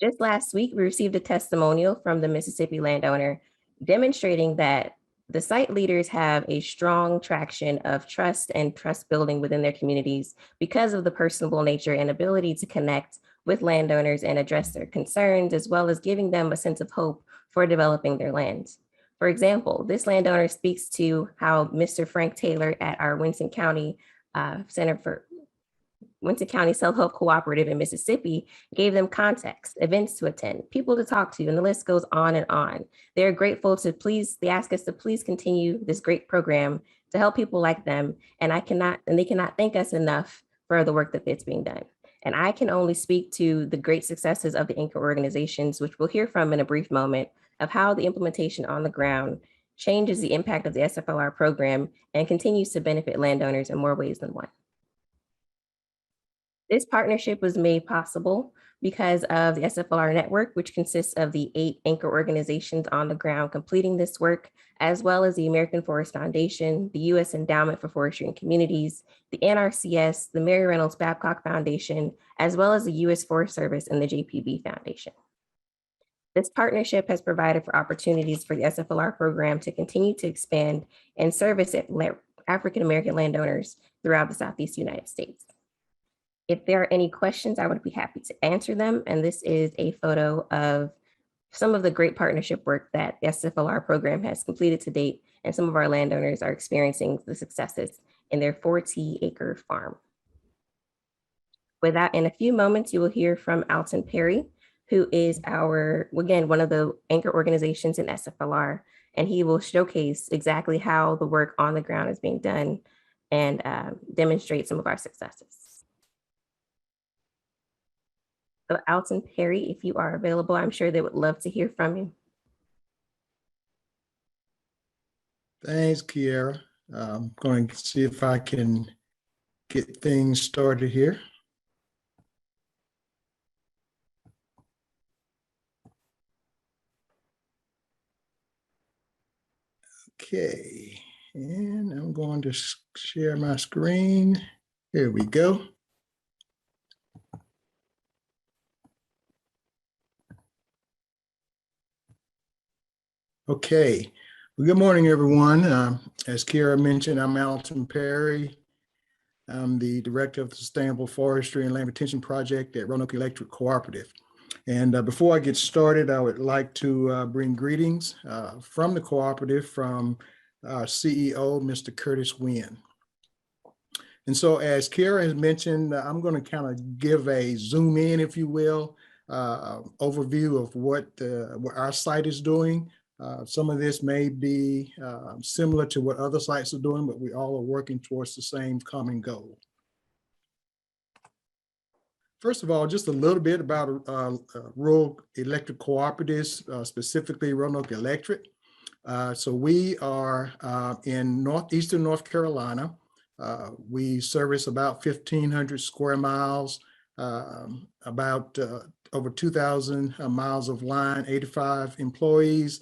Just last week, we received a testimonial from the Mississippi landowner demonstrating that the site leaders have a strong traction of trust and trust building within their communities because of the personable nature and ability to connect with landowners and address their concerns, as well as giving them a sense of hope for developing their lands. For example, this landowner speaks to how Mr. Frank Taylor at our Winston County Self-Help Cooperative in Mississippi gave them context, events to attend, people to talk to, and the list goes on and on. They're grateful they ask us to please continue this great program to help people like them. And they cannot thank us enough for the work that's being done. And I can only speak to the great successes of the anchor organizations, which we'll hear from in a brief moment, of how the implementation on the ground changes the impact of the SFLR program and continues to benefit landowners in more ways than one. This partnership was made possible because of the SFLR network, which consists of the 8 anchor organizations on the ground completing this work, as well as the American Forest Foundation, the U.S. Endowment for Forestry and Communities, the NRCS, the Mary Reynolds Babcock Foundation, as well as the U.S. Forest Service and the JPB Foundation. This partnership has provided for opportunities for the SFLR program to continue to expand and service African American landowners throughout the Southeast United States. If there are any questions, I would be happy to answer them. And this is a photo of some of the great partnership work that the SFLR program has completed to date, and some of our landowners are experiencing the successes in their 40-acre farm. With that, in a few moments, you will hear from Alton Perry, who is one of the anchor organizations in SFLR, and he will showcase exactly how the work on the ground is being done and demonstrate some of our successes. So Alton Perry, if you are available, I'm sure they would love to hear from you. Thanks, Kiara. I'm going to see if I can get things started here. Okay, and I'm going to share my screen. Here we go. Okay, well, good morning, everyone. As Kiara mentioned, I'm Alton Perry. I'm the Director of the Sustainable Forestry and Land Retention Project at Roanoke Electric Cooperative. And before I get started, I would like to bring greetings from the cooperative from our CEO, Mr. Curtis Wynn. And so as Kiara has mentioned, I'm going to kind of give a zoom in, if you will, overview of what our site is doing Some of this may be similar to what other sites are doing, but we all are working towards the same common goal. First of all, just a little bit about rural electric cooperatives, specifically Roanoke Electric. So we are in northeastern North Carolina. We service about 1,500 square miles, about over 2,000 miles of line, 85 employees.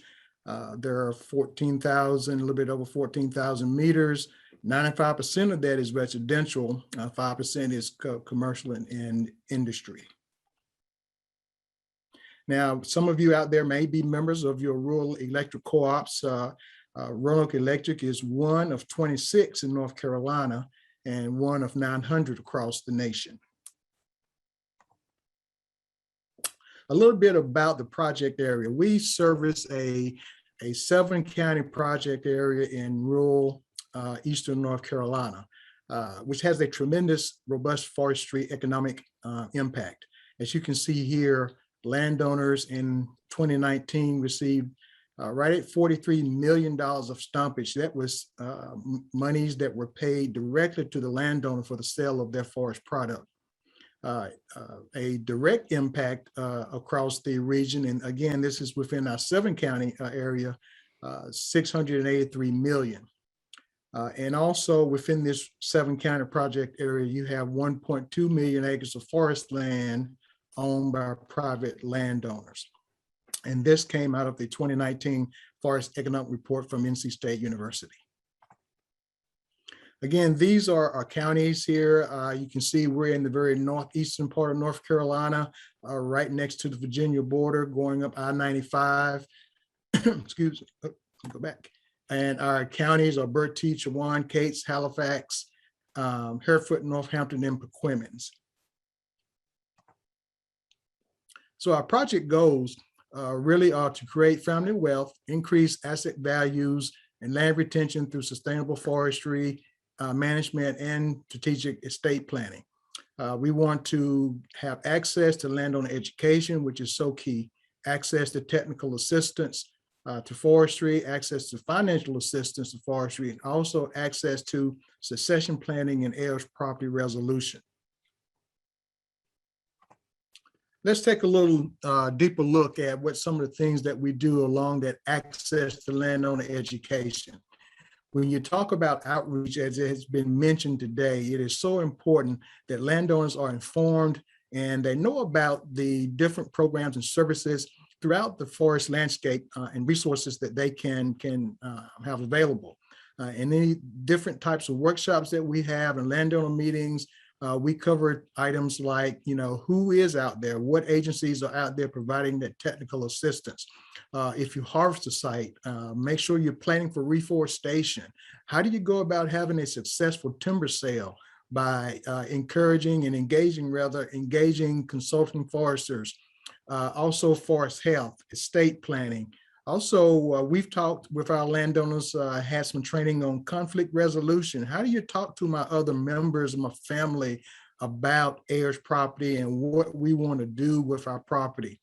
There are 14,000, a little bit over 14,000 meters. 95% of that is residential, 5% is commercial and industry. Now, some of you out there may be members of your rural electric co-ops. Roanoke Electric is one of 26 in North Carolina and one of 900 across the nation. A little bit about the project area. We service a 7-county project area in rural eastern North Carolina, which has a tremendous, robust forestry economic impact. As you can see here, landowners in 2019 received right at $43 million of stumpage. That was monies that were paid directly to the landowner for the sale of their forest product. A direct impact across the region, and again, this is within our 7-county area, 683 million. And also within this 7-county project area, you have 1.2 million acres of forest land owned by private landowners. And this came out of the 2019 Forest Economic Report from NC State University. Again, these are our counties here. You can see we're in the very northeastern part of North Carolina, right next to the Virginia border, going up I-95. Excuse me, go back. And our counties are Bertie, Chewan, Cates, Halifax, Hereford, Northampton, and Paquemmons. So our project goals really are to create family wealth, increase asset values, and land retention through sustainable forestry management and strategic estate planning. We want to have access to landowner education, which is so key, access to technical assistance to forestry, access to financial assistance to forestry, and also access to succession planning and heirs property resolution. Let's take a little deeper look at what some of the things that we do along that access to landowner education. When you talk about outreach, as it has been mentioned today, it is so important that landowners are informed and they know about the different programs and services throughout the forest landscape and resources that they can have available. And any different types of workshops that we have and landowner meetings, we cover items like, who is out there, what agencies are out there providing that technical assistance. If you harvest a site, make sure you're planning for reforestation. How do you go about having a successful timber sale? By encouraging and engaging consulting foresters, also forest health, estate planning. Also, we've talked with our landowners, had some training on conflict resolution. How do you talk to my other members of my family about heirs property and what we want to do with our property?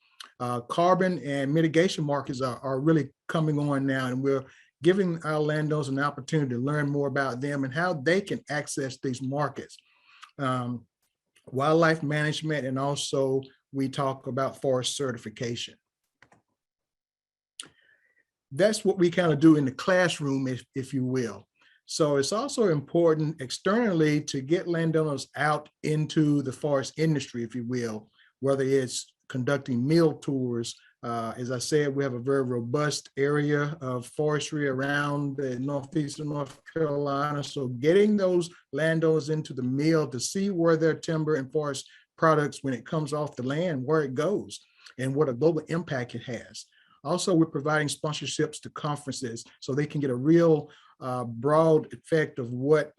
Carbon and mitigation markets are really coming on now, and we're giving our landowners an opportunity to learn more about them and how they can access these markets. Wildlife management, and also we talk about forest certification. That's what we kind of do in the classroom, if you will. So it's also important externally to get landowners out into the forest industry, if you will, whether it's conducting mill tours. As I said, we have a very robust area of forestry around the northeastern North Carolina. So getting those landowners into the mill to see where their timber and forest products, when it comes off the land, where it goes and what a global impact it has. Also, we're providing sponsorships to conferences so they can get a real broad effect of what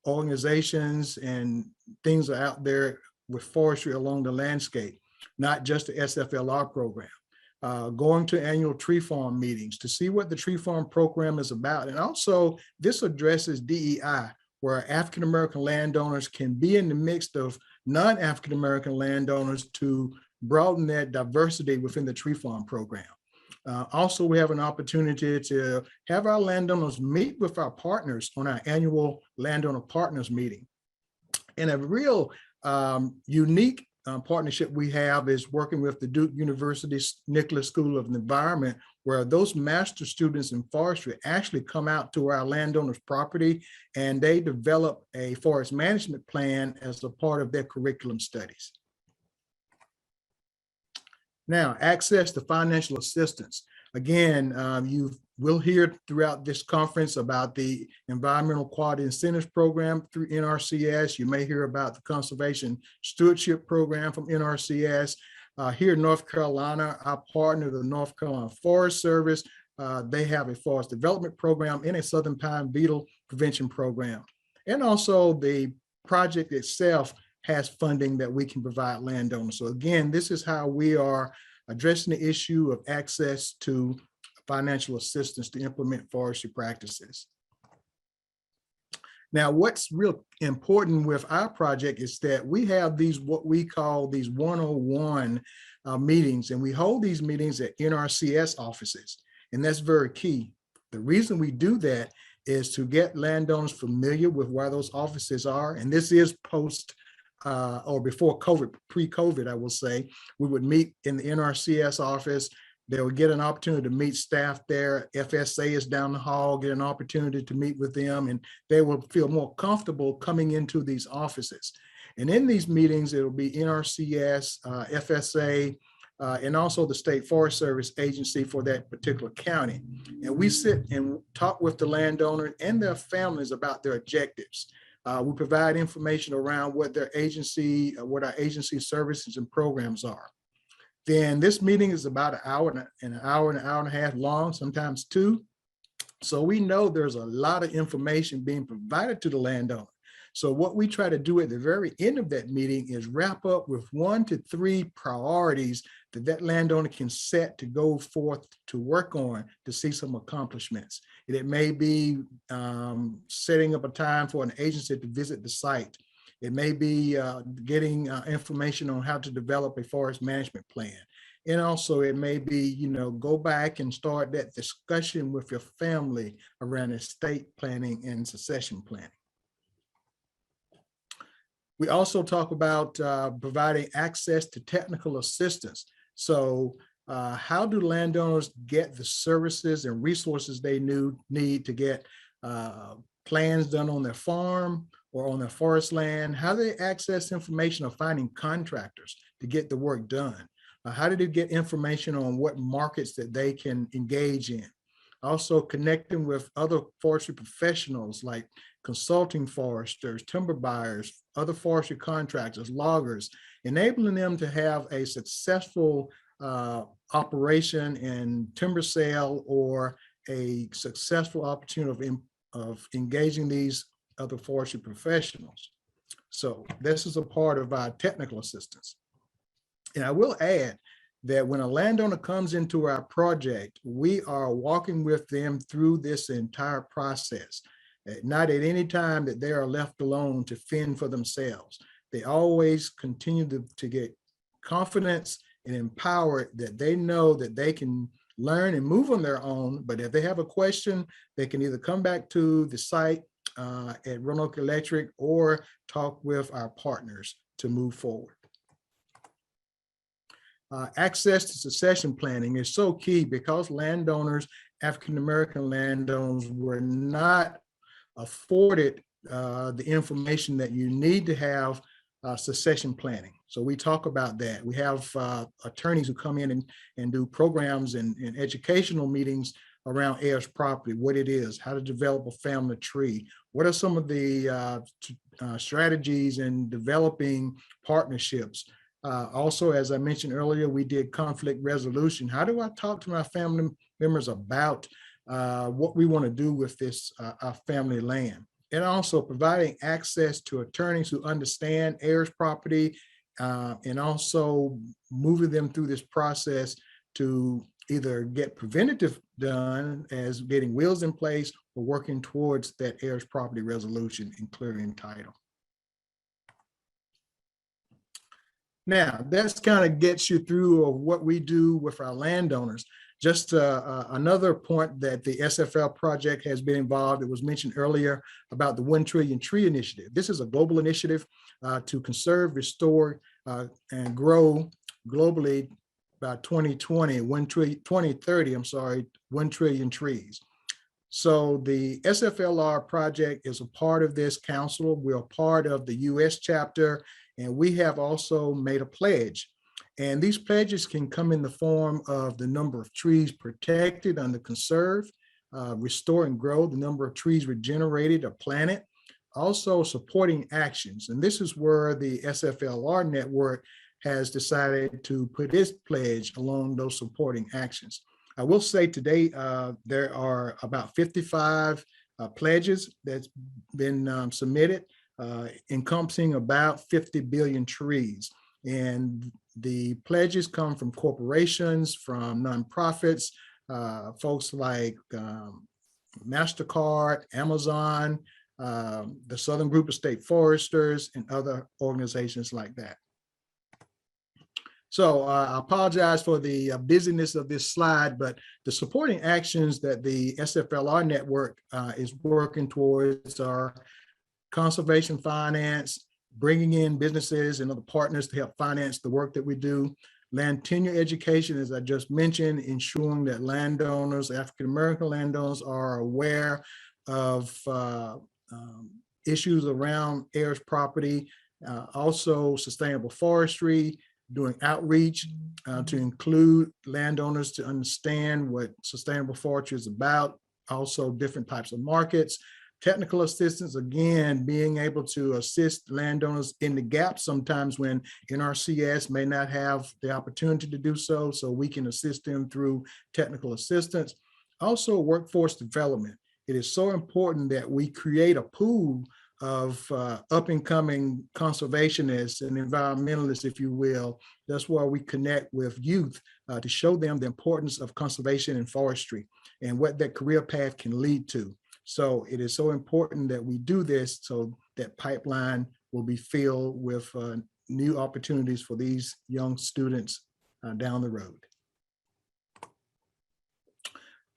organizations and things are out there with forestry along the landscape, not just the SFLR program. Going to annual tree farm meetings to see what the tree farm program is about. And also, this addresses DEI, where African-American landowners can be in the mix of non-African-American landowners to broaden that diversity within the tree farm program. Also, we have an opportunity to have our landowners meet with our partners on our annual landowner partners meeting. And a real unique partnership we have is working with the Duke University Nicholas School of Environment, where those master students in forestry actually come out to our landowners' property and they develop a forest management plan as a part of their curriculum studies. Now, access to financial assistance. Again, you will hear throughout this conference about the Environmental Quality Incentives Program through NRCS. You may hear about the Conservation Stewardship Program from NRCS. Here in North Carolina, our partner, the North Carolina Forest Service, they have a forest development program and a Southern Pine Beetle Prevention Program. And also the project itself has funding that we can provide landowners. So again, this is how we are addressing the issue of access to financial assistance to implement forestry practices. Now, what's real important with our project is that we have these, what we call these 101 meetings, and we hold these meetings at NRCS offices, and that's very key. The reason we do that is to get landowners familiar with where those offices are, and this is post or before COVID, pre-COVID, I will say. We would meet in the NRCS office. They would get an opportunity to meet staff there. FSA is down the hall, get an opportunity to meet with them, and they will feel more comfortable coming into these offices. And in these meetings, it'll be NRCS, FSA, and also the State Forest Service agency for that particular county. And we sit and talk with the landowner and their families about their objectives. We provide information around what their agency, what our agency services and programs are. Then this meeting is about an hour and a half long, sometimes two. So we know there's a lot of information being provided to the landowner. So what we try to do at the very end of that meeting is wrap up with 1 to 3 priorities that landowner can set to go forth to work on to see some accomplishments. And it may be setting up a time for an agency to visit the site. It may be getting information on how to develop a forest management plan. And also it may be, go back and start that discussion with your family around estate planning and succession planning. We also talk about providing access to technical assistance. So how do landowners get the services and resources they need to get plans done on their farm or on their forest land? How do they access information of finding contractors to get the work done? How do they get information on what markets that they can engage in? Also connecting with other forestry professionals like consulting foresters, timber buyers, other forestry contractors, loggers, enabling them to have a successful operation in timber sale or a successful opportunity of engaging these other forestry professionals. So this is a part of our technical assistance. And I will add that when a landowner comes into our project, we are walking with them through this entire process. Not at any time that they are left alone to fend for themselves. They always continue to get confidence and empowered that they know that they can learn and move on their own. But if they have a question, they can either come back to the site at Roanoke Electric or talk with our partners to move forward. Access to succession planning is so key because landowners, African-American landowners, were not afforded the information that you need to have succession planning. So we talk about that. We have attorneys who come in and do programs and educational meetings around heirs property, what it is, how to develop a family tree. What are some of the strategies in developing partnerships? Also, as I mentioned earlier, we did conflict resolution. How do I talk to my family members about what we want to do with this our family land? And also providing access to attorneys who understand heirs property and also moving them through this process to either get preventative done as getting wills in place or working towards that heirs property resolution and clearing title. Now, that's kind of gets you through of what we do with our landowners. Just another point that the SFL project has been involved, it was mentioned earlier about the 1 trillion tree initiative. This is a global initiative to conserve, restore, and grow globally by 2030, 1 trillion trees. So the SFLR project is a part of this council. We're a part of the US chapter, and we have also made a pledge. And these pledges can come in the form of the number of trees protected under conserve, restore and grow, the number of trees regenerated or planted, also supporting actions. And this is where the SFLR network has decided to put its pledge along those supporting actions. I will say today, there are about 55 pledges that's been submitted, encompassing about 50 billion trees. And the pledges come from corporations, from nonprofits, folks like MasterCard, Amazon, the Southern Group of State Foresters, and other organizations like that. So I apologize for the busyness of this slide, but the supporting actions that the SFLR network is working towards are conservation finance, bringing in businesses and other partners to help finance the work that we do, land tenure education, as I just mentioned, ensuring that landowners, African-American landowners, are aware of issues around heirs property, also sustainable forestry, doing outreach to include landowners to understand what sustainable forestry is about, also different types of markets, technical assistance, again, being able to assist landowners in the gaps sometimes when NRCS may not have the opportunity to do so, so we can assist them through technical assistance. Also, workforce development. It is so important that we create a pool of up-and-coming conservationists and environmentalists, if you will. That's why we connect with youth to show them the importance of conservation and forestry and what that career path can lead to. So it is so important that we do this so that pipeline will be filled with new opportunities for these young students down the road.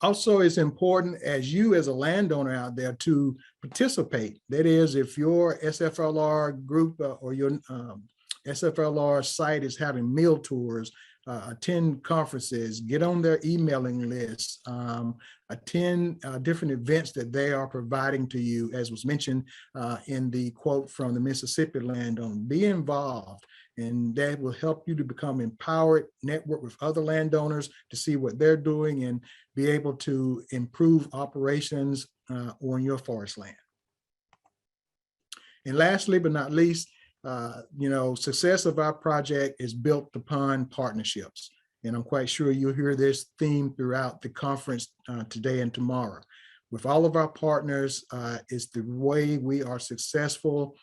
Also, it's important as you as a landowner out there to participate. That is, if your SFLR group or your SFLR site is having meal tours, attend conferences, get on their emailing list, attend different events that they are providing to you, as was mentioned in the quote from the Mississippi landowner. Be involved, and that will help you to become empowered, network with other landowners to see what they're doing and be able to improve operations on your forest land. And lastly, but not least, success of our project is built upon partnerships. And I'm quite sure you'll hear this theme throughout the conference today and tomorrow. With all of our partners, it's the way we are successful,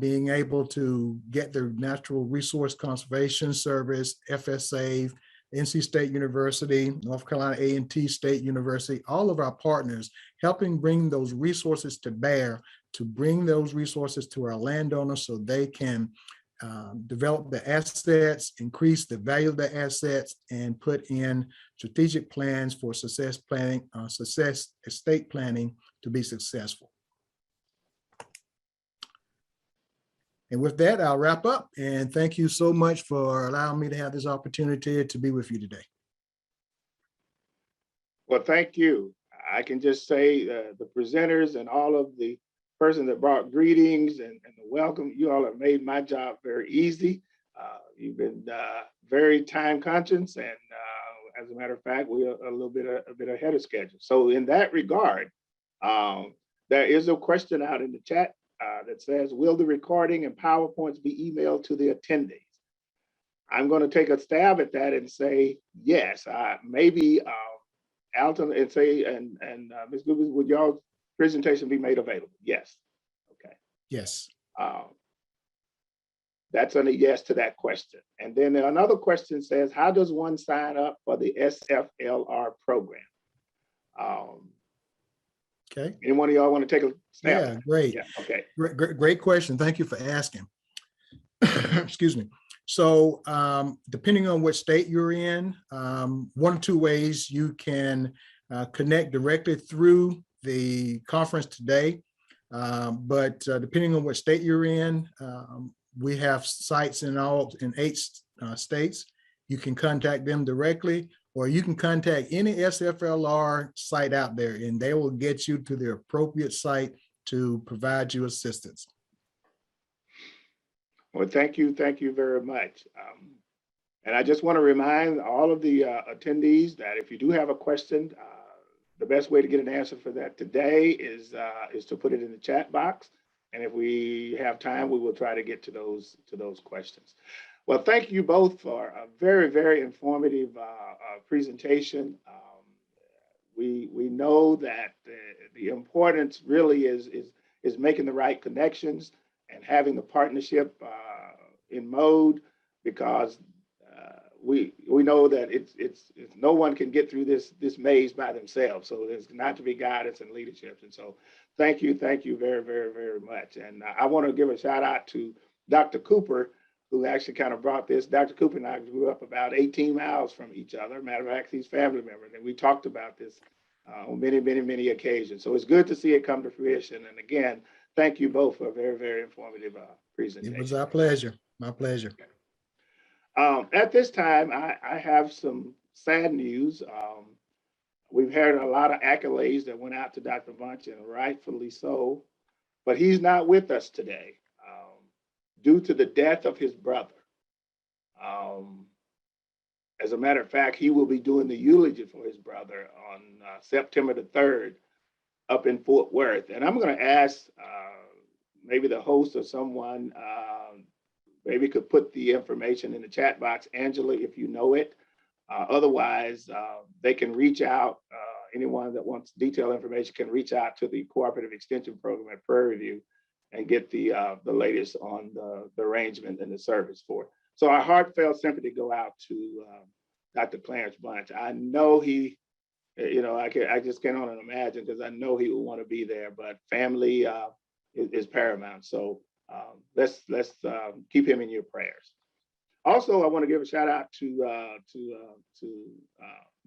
being able to get the Natural Resource Conservation Service, FSA, NC State University, North Carolina A&T State University, all of our partners helping bring those resources to bear, to bring those resources to our landowners so they can develop the assets, increase the value of the assets, and put in strategic plans for success planning, estate planning to be successful. And with that, I'll wrap up, and thank you so much for allowing me to have this opportunity to be with you today. Well, thank you. I can just say the presenters and all of the persons that brought greetings and the welcome, you all have made my job very easy. You've been very time conscious, and as a matter of fact, we are a bit ahead of schedule. So in that regard, there is a question out in the chat that says, will the recording and PowerPoints be emailed to the attendees? I'm going to take a stab at that and say yes. Maybe Alton and say, and Ms. Goobers, would y'all presentation be made available? Yes. Okay. Yes. That's a yes to that question. And then another question says, how does one sign up for the SFLR program? Okay. Anyone of y'all want to take a stab? Yeah, great. Yeah, okay. Great question. Thank you for asking. Excuse me. So depending on what state you're in, one or two ways you can connect directly through the conference today. But depending on what state you're in, we have sites in 8 states. You can contact them directly, or you can contact any SFLR site out there, and they will get you to the appropriate site to provide you assistance. Well, thank you very much. And I just want to remind all of the attendees that if you do have a question, the best way to get an answer for that today is to put it in the chat box. And if we have time, we will try to get to those questions. Well, thank you both for a very, very informative presentation. We know that the importance really is making the right connections and having the partnership in mode, because we know that it's no one can get through this maze by themselves. So there's got to be guidance and leadership. And so thank you very, very, very much. And I want to give a shout out to Dr. Cooper, who actually kind of brought this. Dr. Cooper and I grew up about 18 miles from each other. Matter of fact, he's family members, and we talked about this on many occasions. So it's good to see it come to fruition. And again, thank you both for a very, very informative presentation. It was our pleasure. My pleasure. At this time, I have some sad news. We've heard a lot of accolades that went out to Dr. Bunch, and rightfully so, but he's not with us today due to the death of his brother. As a matter of fact, he will be doing the eulogy for his brother on September the 3rd up in Fort Worth. And I'm going to ask maybe the host or someone maybe could put the information in the chat box. Angela, if you know it. Otherwise, they can reach out. Anyone that wants detailed information can reach out to the Cooperative Extension Program at Prairie View and get the latest on the arrangement and the service for it. So our heartfelt sympathy go out to Dr. Clarence Bunch. I know he, I just cannot imagine, because I know he will want to be there, but family is paramount. So let's keep him in your prayers. Also, I want to give a shout out to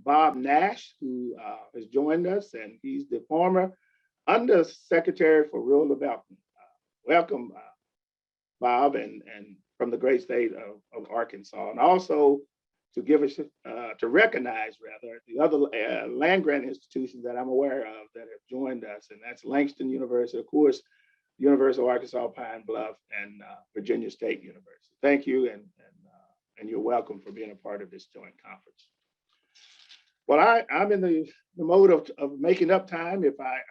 Bob Nash, who has joined us, and he's the former Undersecretary for Rural Development. Welcome, Bob, and from the great state of Arkansas, and also to give us to recognize rather the other land grant institutions that I'm aware of that have joined us, and that's Langston University, of course, University of Arkansas Pine Bluff, and Virginia State University. Thank you, and you're welcome for being a part of this joint conference. Well, I'm in the mode of making up time if our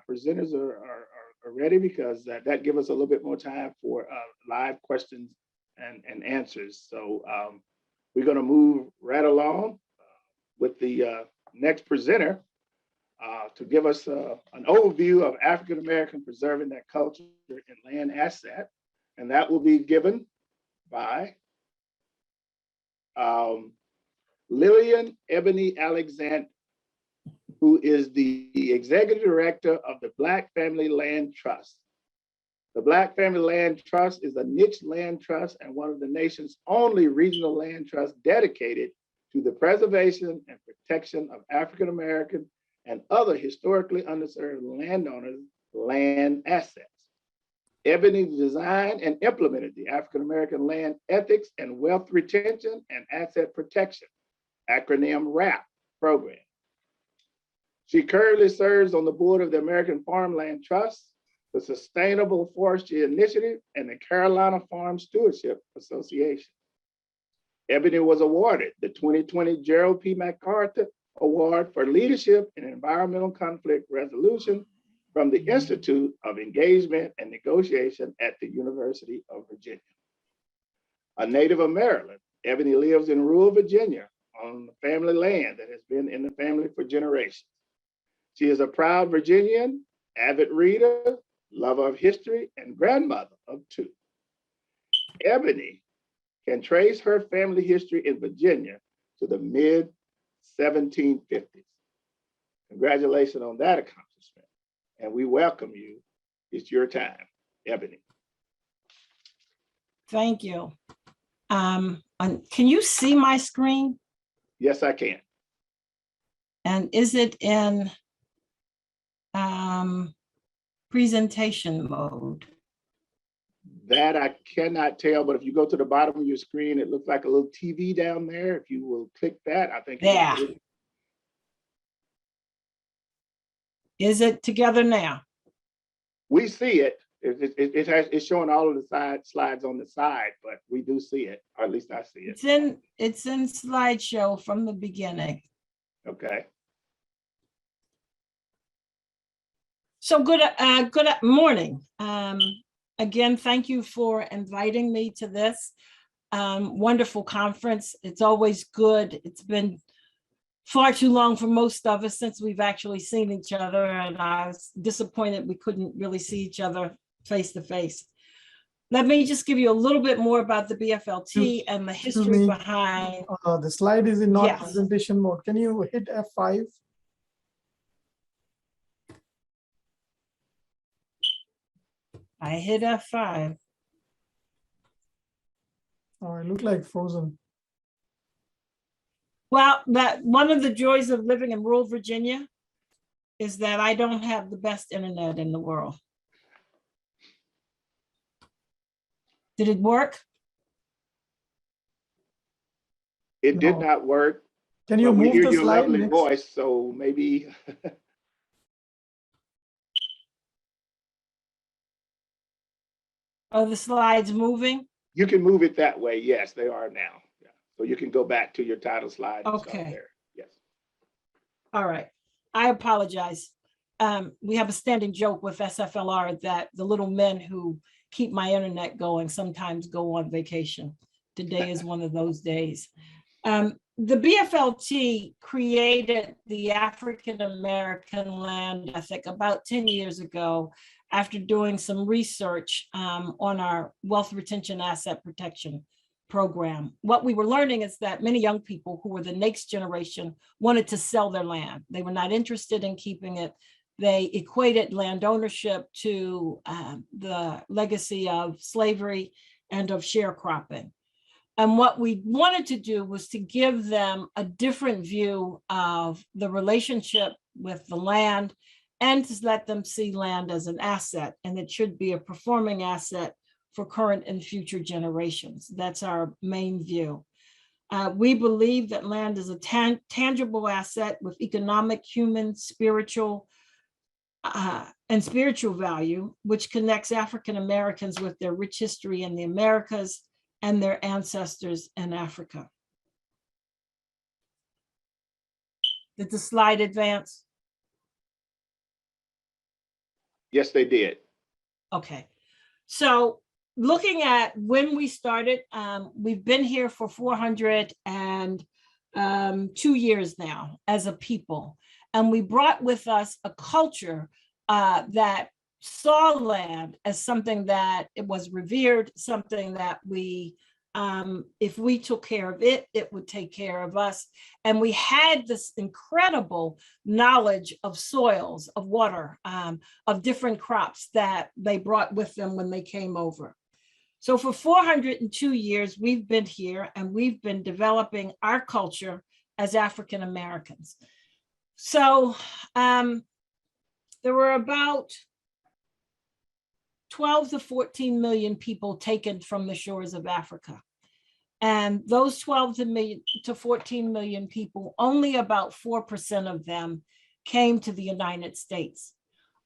presenters are ready, because that gives us a little bit more time for live questions and answers. So we're going to move right along with the next presenter to give us an overview of African American preserving their culture and land asset, and that will be given by Lillian Ebony Alexander, who is the Executive Director of the Black Family Land Trust. The Black Family Land Trust is a niche land trust and one of the nation's only regional land trusts dedicated to the preservation and protection of African American and other historically underserved landowners' land assets. Ebony designed and implemented the African American Land Ethics and Wealth Retention and Asset Protection, acronym WRAP, program. She currently serves on the board of the American Farmland Trust, the Sustainable Forestry Initiative, and the Carolina Farm Stewardship Association. Ebony was awarded the 2020 Gerald P. MacArthur Award for Leadership in Environmental Conflict Resolution from the Institute of Engagement and Negotiation at the University of Virginia. A native of Maryland, Ebony lives in rural Virginia on the family land that has been in the family for generations. She is a proud Virginian, avid reader, lover of history, and grandmother of 2. Ebony can trace her family history in Virginia to the mid-1750s. Congratulations on that accomplishment, and we welcome you. It's your time, Ebony. Thank you. Can you see my screen? Yes, I can. And is it in presentation mode? That I cannot tell, but if you go to the bottom of your screen, it looks like a little TV down there. If you will click that, I think. There. Is it together now? We see it. It's showing all of the slides on the side, but we do see it, or at least I see it. It's in slideshow from the beginning. Okay. So good morning. Again, thank you for inviting me to this wonderful conference. It's always good. It's been far too long for most of us since we've actually seen each other, and I was disappointed we couldn't really see each other face to face. Let me just give you a little bit more about the BFLT and the history behind. The slide is in not Yes. presentation mode. Can you hit F5? I hit F5. Oh, it looked like frozen. Well, that one of the joys of living in rural Virginia is that I don't have the best internet in the world. Did it work? It did No. not work. Can you but we move hear the your slide lovely next? voice, so maybe. Are the slides moving? You can move it that way. Yes, they are now. Yeah. So you can go back to your title slide. And start Okay. there. Yes. All right. I apologize. We have a standing joke with SFLR that the little men who keep my internet going sometimes go on vacation. Today is one of those days. The BFLT created the African American land ethic about 10 years ago after doing some research on our wealth retention asset protection program. What we were learning is that many young people who were the next generation wanted to sell their land. They were not interested in keeping it. They equated land ownership to the legacy of slavery and of sharecropping. And what we wanted to do was to give them a different view of the relationship with the land and to let them see land as an asset, and it should be a performing asset for current and future generations. That's our main view. We believe that land is a tangible asset with economic, human, spiritual, and spiritual value, which connects African Americans with their rich history in the Americas and their ancestors in Africa. Did the slide advance? Yes, they did. Okay. So looking at when we started, we've been here for 402 years now as a people. And we brought with us a culture that saw land as something that it was revered, something that we, if we took care of it, it would take care of us. And we had this incredible knowledge of soils, of water, of different crops that they brought with them when they came over. So for 402 years, we've been here and we've been developing our culture as African Americans. So there were about 12 to 14 million people taken from the shores of Africa. And those 12 to 14 million people, only about 4% of them came to the United States.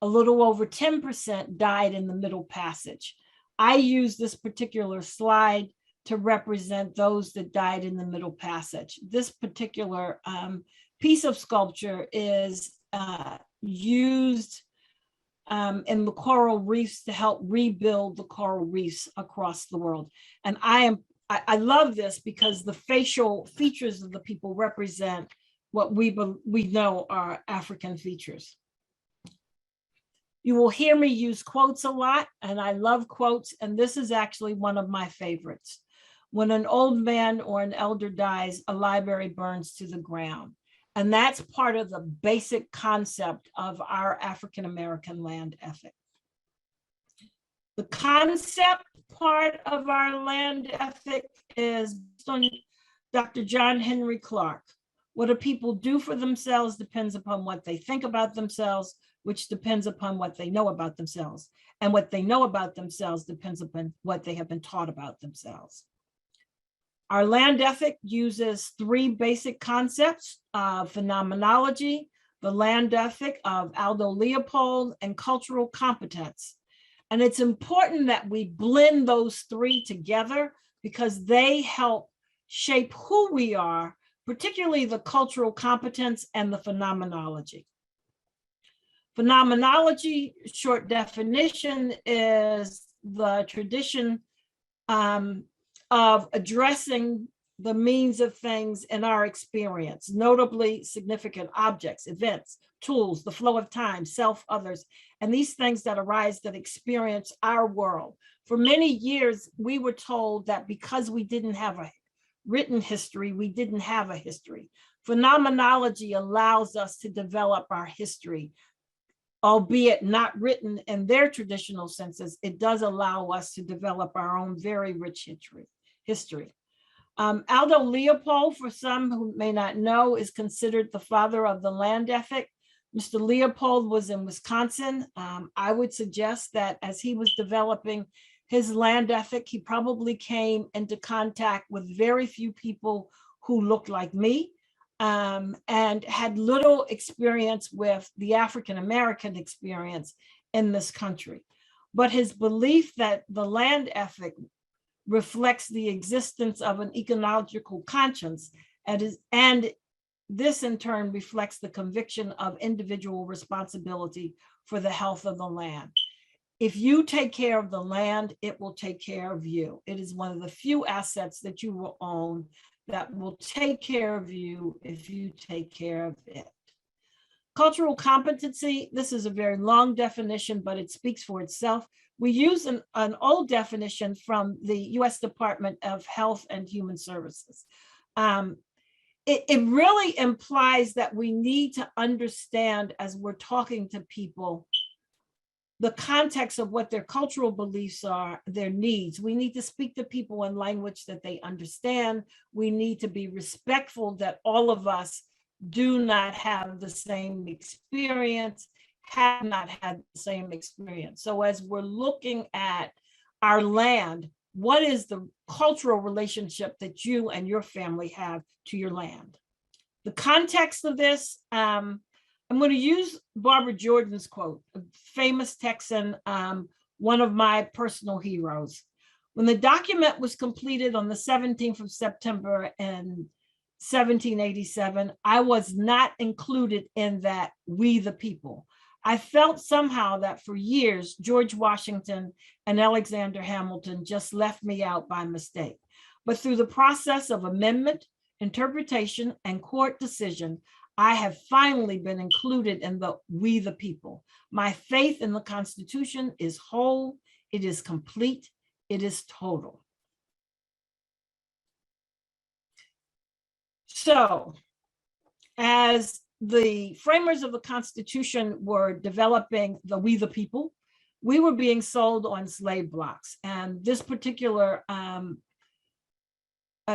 A little over 10% died in the Middle Passage. I use this particular slide to represent those that died in the Middle Passage. This particular piece of sculpture is used in the coral reefs to help rebuild the coral reefs across the world. And I love this because the facial features of the people represent what we know are African features. You will hear me use quotes a lot, and I love quotes, and this is actually one of my favorites. When an old man or an elder dies, a library burns to the ground. And that's part of the basic concept of our African American land ethic. The concept part of our land ethic is based on Dr. John Henry Clark. What a people do for themselves depends upon what they think about themselves, which depends upon what they know about themselves. And what they know about themselves depends upon what they have been taught about themselves. Our land ethic uses three basic concepts of phenomenology, the land ethic of Aldo Leopold, and cultural competence. And it's important that we blend those three together because they help shape who we are, particularly the cultural competence and the phenomenology. Phenomenology, short definition, is the tradition of addressing the means of things in our experience, notably significant objects, events, tools, the flow of time, self, others, and these things that arise that experience our world. For many years, we were told that because we didn't have a written history, we didn't have a history. Phenomenology allows us to develop our history, albeit not written in their traditional senses. It does allow us to develop our own very rich history. Aldo Leopold, for some who may not know, is considered the father of the land ethic. Mr. Leopold was in Wisconsin. I would suggest that as he was developing his land ethic, he probably came into contact with very few people who looked like me and had little experience with the African-American experience in this country. But his belief that the land ethic reflects the existence of an ecological conscience, and this in turn reflects the conviction of individual responsibility for the health of the land. If you take care of the land, it will take care of you. It is one of the few assets that you will own that will take care of you if you take care of it. Cultural competency, this is a very long definition, but it speaks for itself. We use an old definition from the US Department of Health and Human Services. It really implies that we need to understand, as we're talking to people, the context of what their cultural beliefs are, their needs. We need to speak to people in language that they understand. We need to be respectful that all of us do not have the same experience, have not had the same experience. So as we're looking at our land, what is the cultural relationship that you and your family have to your land? The context of this, I'm going to use Barbara Jordan's quote, a famous Texan, one of my personal heroes. When the document was completed on the 17th of September in 1787, I was not included in that we the people. I felt somehow that for years, George Washington and Alexander Hamilton just left me out by mistake. But through the process of amendment, interpretation, and court decision, I have finally been included in the we the people. My faith in the Constitution is whole, it is complete, it is total. So, as the framers of the Constitution were developing the we the people, we were being sold on slave blocks. And this particular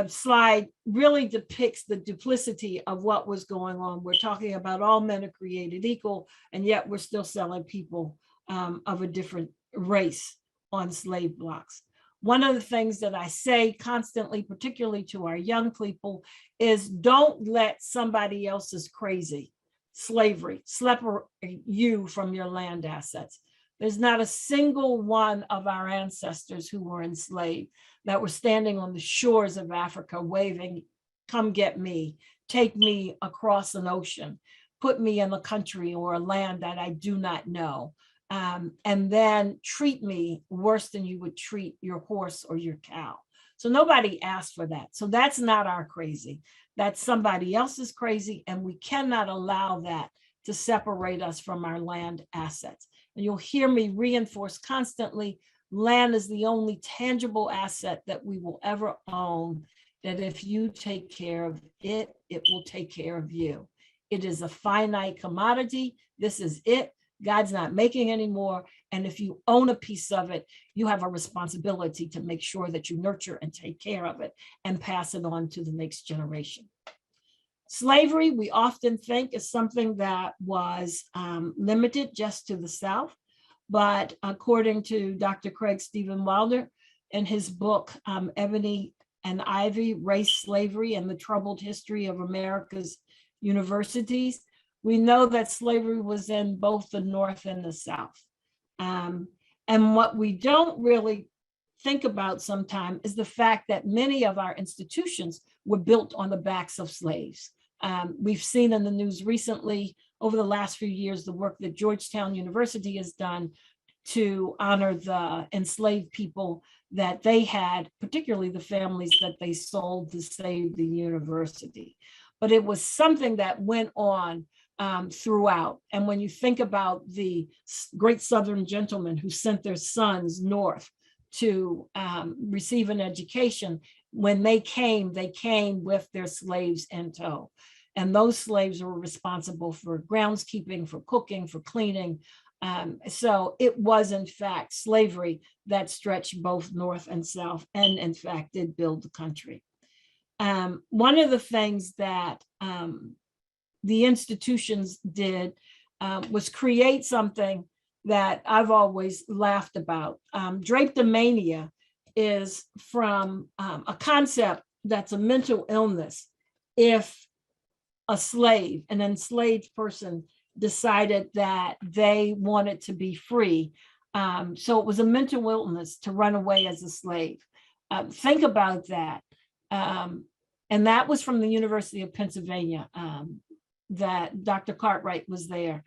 slide really depicts the duplicity of what was going on. We're talking about all men are created equal, and yet we're still selling people of a different race on slave blocks. One of the things that I say constantly, particularly to our young people, is don't let somebody else's crazy slavery separate you from your land assets. There's not a single one of our ancestors who were enslaved that were standing on the shores of Africa waving, come get me, take me across an ocean, put me in a country or a land that I do not know, and then treat me worse than you would treat your horse or your cow. So nobody asked for that. So that's not our crazy. That's somebody else's crazy, and we cannot allow that to separate us from our land assets. And you'll hear me reinforce constantly, land is the only tangible asset that we will ever own, that if you take care of it, it will take care of you. It is a finite commodity. This is it. God's not making anymore. And if you own a piece of it, you have a responsibility to make sure that you nurture and take care of it and pass it on to the next generation. Slavery, we often think, is something that was limited just to the South. But according to Dr. Craig Stephen Wilder, in his book, Ebony and Ivy, Race, Slavery, and the Troubled History of America's Universities, we know that slavery was in both the North and the South. And what we don't really think about sometimes is the fact that many of our institutions were built on the backs of slaves. We've seen in the news recently, over the last few years, the work that Georgetown University has done to honor the enslaved people that they had, particularly the families that they sold to save the university. But it was something that went on throughout. And when you think about the great Southern gentlemen who sent their sons north to receive an education, when they came with their slaves in tow. And those slaves were responsible for groundskeeping, for cooking, for cleaning. So it was, in fact, slavery that stretched both North and South, and in fact, did build the country. One of the things that the institutions did was create something that I've always laughed about. Drapetomania is from a concept that's a mental illness. If a slave, an enslaved person, decided that they wanted to be free. So it was a mental illness to run away as a slave. Think about that. And that was from the University of Pennsylvania, that Dr. Cartwright was there,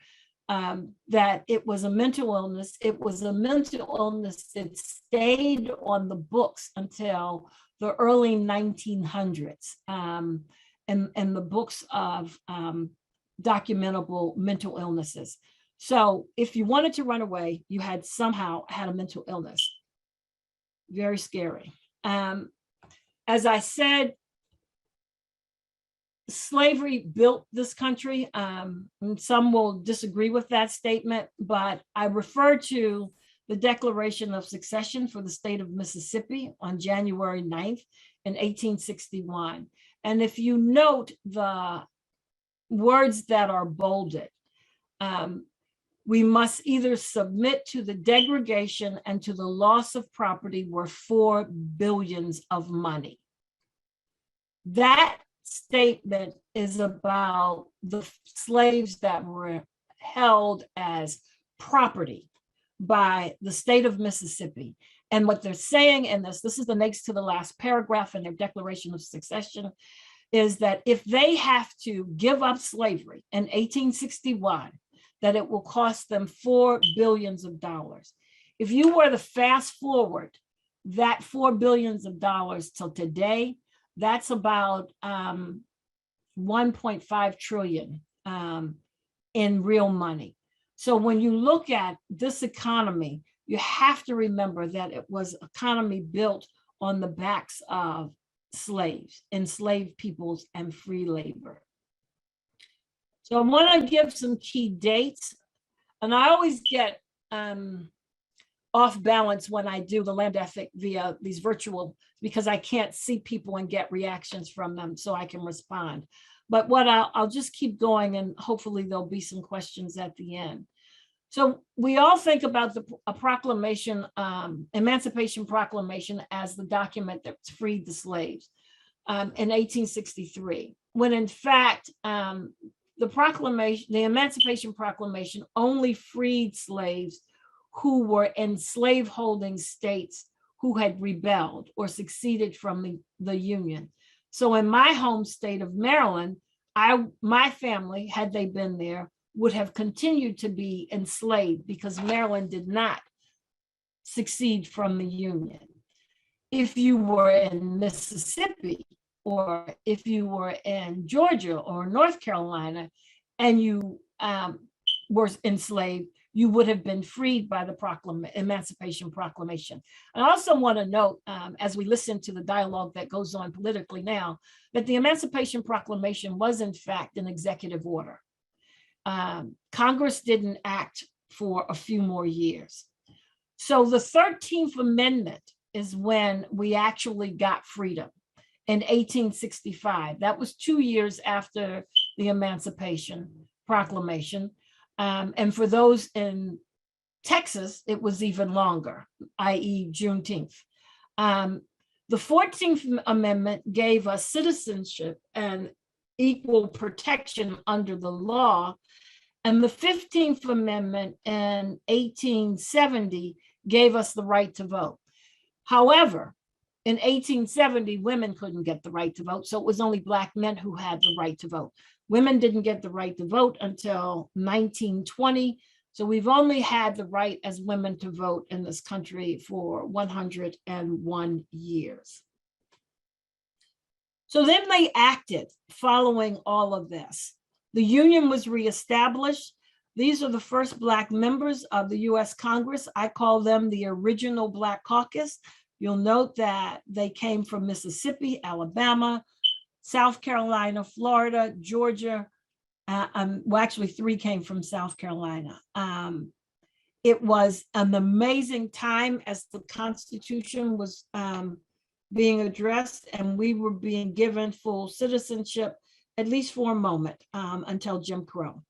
that it was a mental illness. It was a mental illness that stayed on the books until the early 1900s. And the books of documentable mental illnesses. So if you wanted to run away, you had somehow had a mental illness. Very scary. As I said, slavery built this country. And some will disagree with that statement, but I refer to the Declaration of Succession for the state of Mississippi on January 9th in 1861. And if you note the words that are bolded, we must either submit to the degradation and to the loss of property worth 4 billions of money. That statement is about the slaves that were held as property by the state of Mississippi. And what they're saying in this is the next to the last paragraph in their Declaration of Succession, is that if they have to give up slavery in 1861, that it will cost them $4 billion. If you were to fast forward that $4 billion till today, that's about 1.5 trillion in real money. So when you look at this economy, you have to remember that it was an economy built on the backs of slaves, enslaved peoples, and free labor. So I want to give some key dates, and I always get off balance when I do the land ethic via these virtual, because I can't see people and get reactions from them so I can respond. But what I'll just keep going, and hopefully there'll be some questions at the end. So we all think about a proclamation, Emancipation Proclamation, as the document that freed the slaves in 1863, when in fact, the Emancipation Proclamation only freed slaves who were in slaveholding states who had rebelled or seceded from the Union. So in my home state of Maryland, my family, had they been there, would have continued to be enslaved because Maryland did not secede from the Union. If you were in Mississippi, or if you were in Georgia or North Carolina and you were enslaved, you would have been freed by the Emancipation Proclamation. I also want to note, as we listen to the dialogue that goes on politically now, that the Emancipation Proclamation was in fact an executive order. Congress didn't act for a few more years. So the 13th Amendment is when we actually got freedom in 1865. That was 2 years after the Emancipation Proclamation. And for those in Texas, it was even longer, i.e. Juneteenth. The 14th Amendment gave us citizenship and equal protection under the law. And the 15th Amendment in 1870 gave us the right to vote. However, in 1870, women couldn't get the right to vote. So it was only Black men who had the right to vote. Women didn't get the right to vote until 1920. So we've only had the right as women to vote in this country for 101 years. So then they acted following all of this. The Union was reestablished. These are the first Black members of the US Congress. I call them the original Black Caucus. You'll note that they came from Mississippi, Alabama, South Carolina, Florida, Georgia. Well, actually 3 came from South Carolina. It was an amazing time as the Constitution was being addressed, and we were being given full citizenship, at least for a moment, until Jim Crow.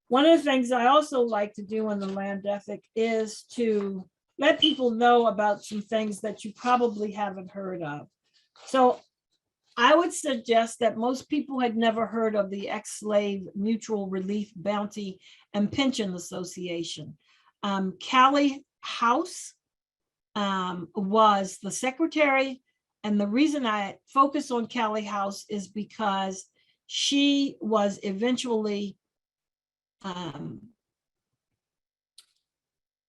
One of the things I also like to do in the land ethic is to let people know about some things that you probably haven't heard of. So I would suggest that most people had never heard of the Ex-Slave Mutual Relief Bounty and Pension Association. Callie House was the secretary. And the reason I focus on Callie House is because she was eventually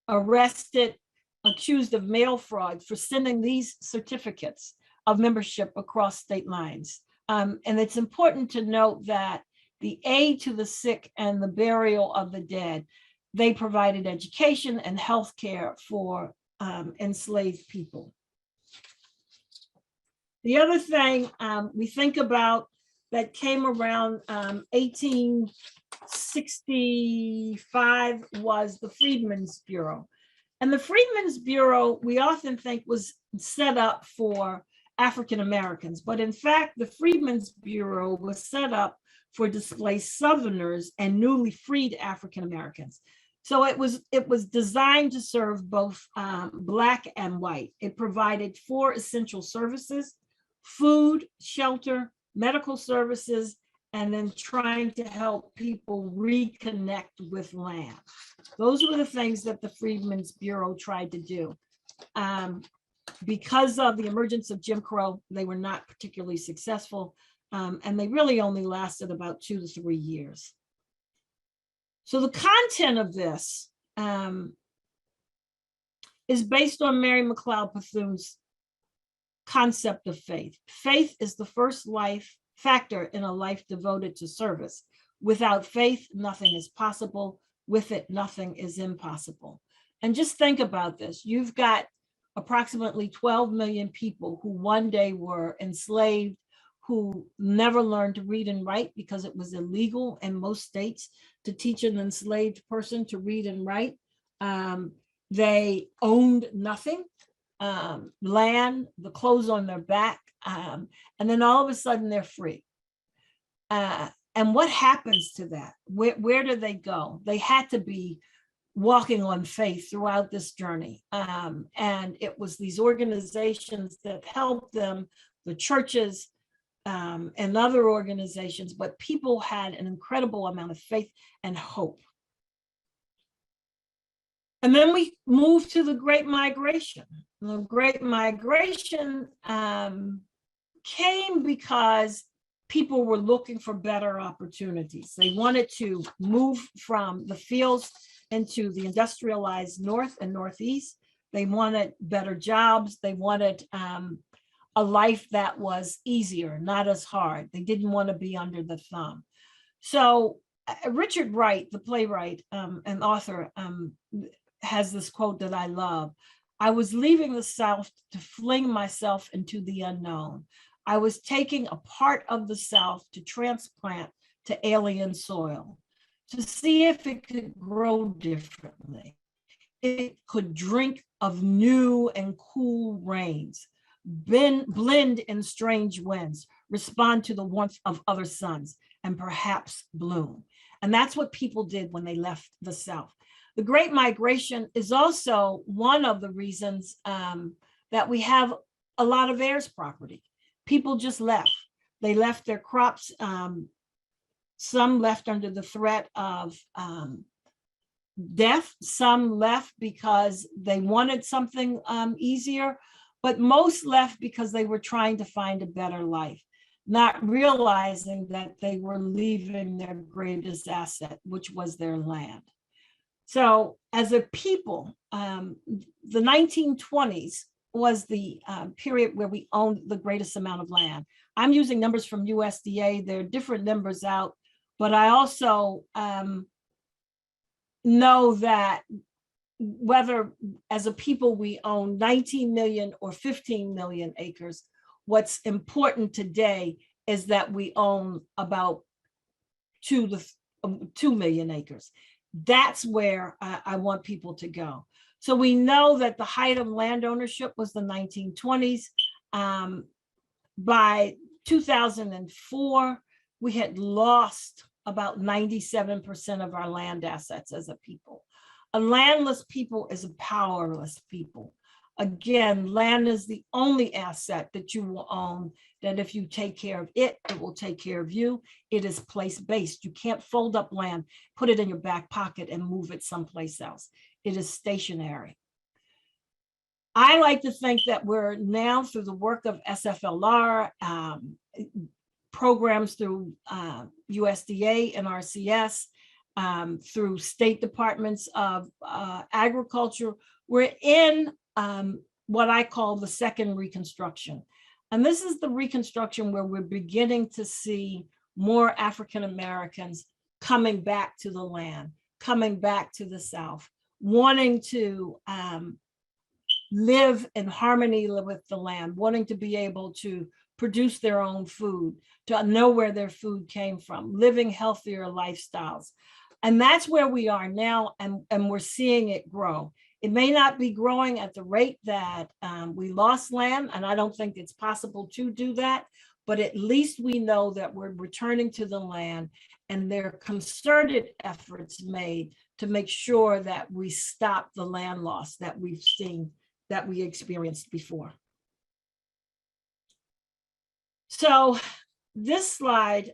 arrested, accused of mail fraud for sending these certificates of membership across state lines. And it's important to note that the aid to the sick and the burial of the dead, they provided education and health care for enslaved people. The other thing we think about that came around 1865 was the Freedmen's Bureau. And the Freedmen's Bureau, we often think was set up for African Americans, but in fact, the Freedmen's Bureau was set up for displaced Southerners and newly freed African Americans. So it was designed to serve both Black and white. It provided 4 essential services: food, shelter, medical services, and then trying to help people reconnect with land. Those were the things that the Freedmen's Bureau tried to do. Because of the emergence of Jim Crow, they were not particularly successful, and they really only lasted about 2 to 3 years. So the content of this is based on Mary McLeod Bethune's concept of faith. Faith is the first life factor in a life devoted to service. Without faith, nothing is possible. With it, nothing is impossible. And just think about this. You've got approximately 12 million people who one day were enslaved, who never learned to read and write because it was illegal in most states to teach an enslaved person to read and write. They owned nothing, land, the clothes on their back, and then all of a sudden they're free. And what happens to that? Where do they go? They had to be walking on faith throughout this journey. And it was these organizations that helped them, the churches and other organizations, but people had an incredible amount of faith and hope. And then we moved to the Great Migration. The Great Migration came because people were looking for better opportunities. They wanted to move from the fields into the industrialized North and Northeast. They wanted better jobs. They wanted a life that was easier, not as hard. They didn't want to be under the thumb. So Richard Wright, the playwright and author, has this quote that I love. "I was leaving the South to fling myself into the unknown. I was taking a part of the South to transplant to alien soil to see if it could grow differently. It could drink of new and cool rains, blend in strange winds, respond to the warmth of other suns, and perhaps bloom. And that's what people did when they left the South. The Great Migration is also one of the reasons that we have a lot of heirs property. People just left. They left their crops. Some left under the threat of death. Some left because they wanted something easier, but most left because they were trying to find a better life, not realizing that they were leaving their greatest asset, which was their land. So as a people, the 1920s was the period where we owned the greatest amount of land. I'm using numbers from USDA. There are different numbers out, but I also know that whether as a people we own 19 million or 15 million acres, what's important today is that we own about 2 million acres. That's where I want people to go. So we know that the height of land ownership was the 1920s. By 2004, we had lost about 97% of our land assets as a people. A landless people is a powerless people. Again, land is the only asset that you will own, that if you take care of it, it will take care of you. It is place-based. You can't fold up land, put it in your back pocket and move it someplace else. It is stationary. I like to think that we're now, through the work of SFLR, programs through USDA-NRCS, through state departments of agriculture, we're in what I call the second Reconstruction. And this is the Reconstruction where we're beginning to see more African Americans coming back to the land, coming back to the South, wanting to live in harmony with the land, wanting to be able to produce their own food, to know where their food came from, living healthier lifestyles. And that's where we are now, and we're seeing it grow. It may not be growing at the rate that we lost land, and I don't think it's possible to do that, but at least we know that we're returning to the land, and there are concerted efforts made to make sure that we stop the land loss that we've seen, that we experienced before. So this slide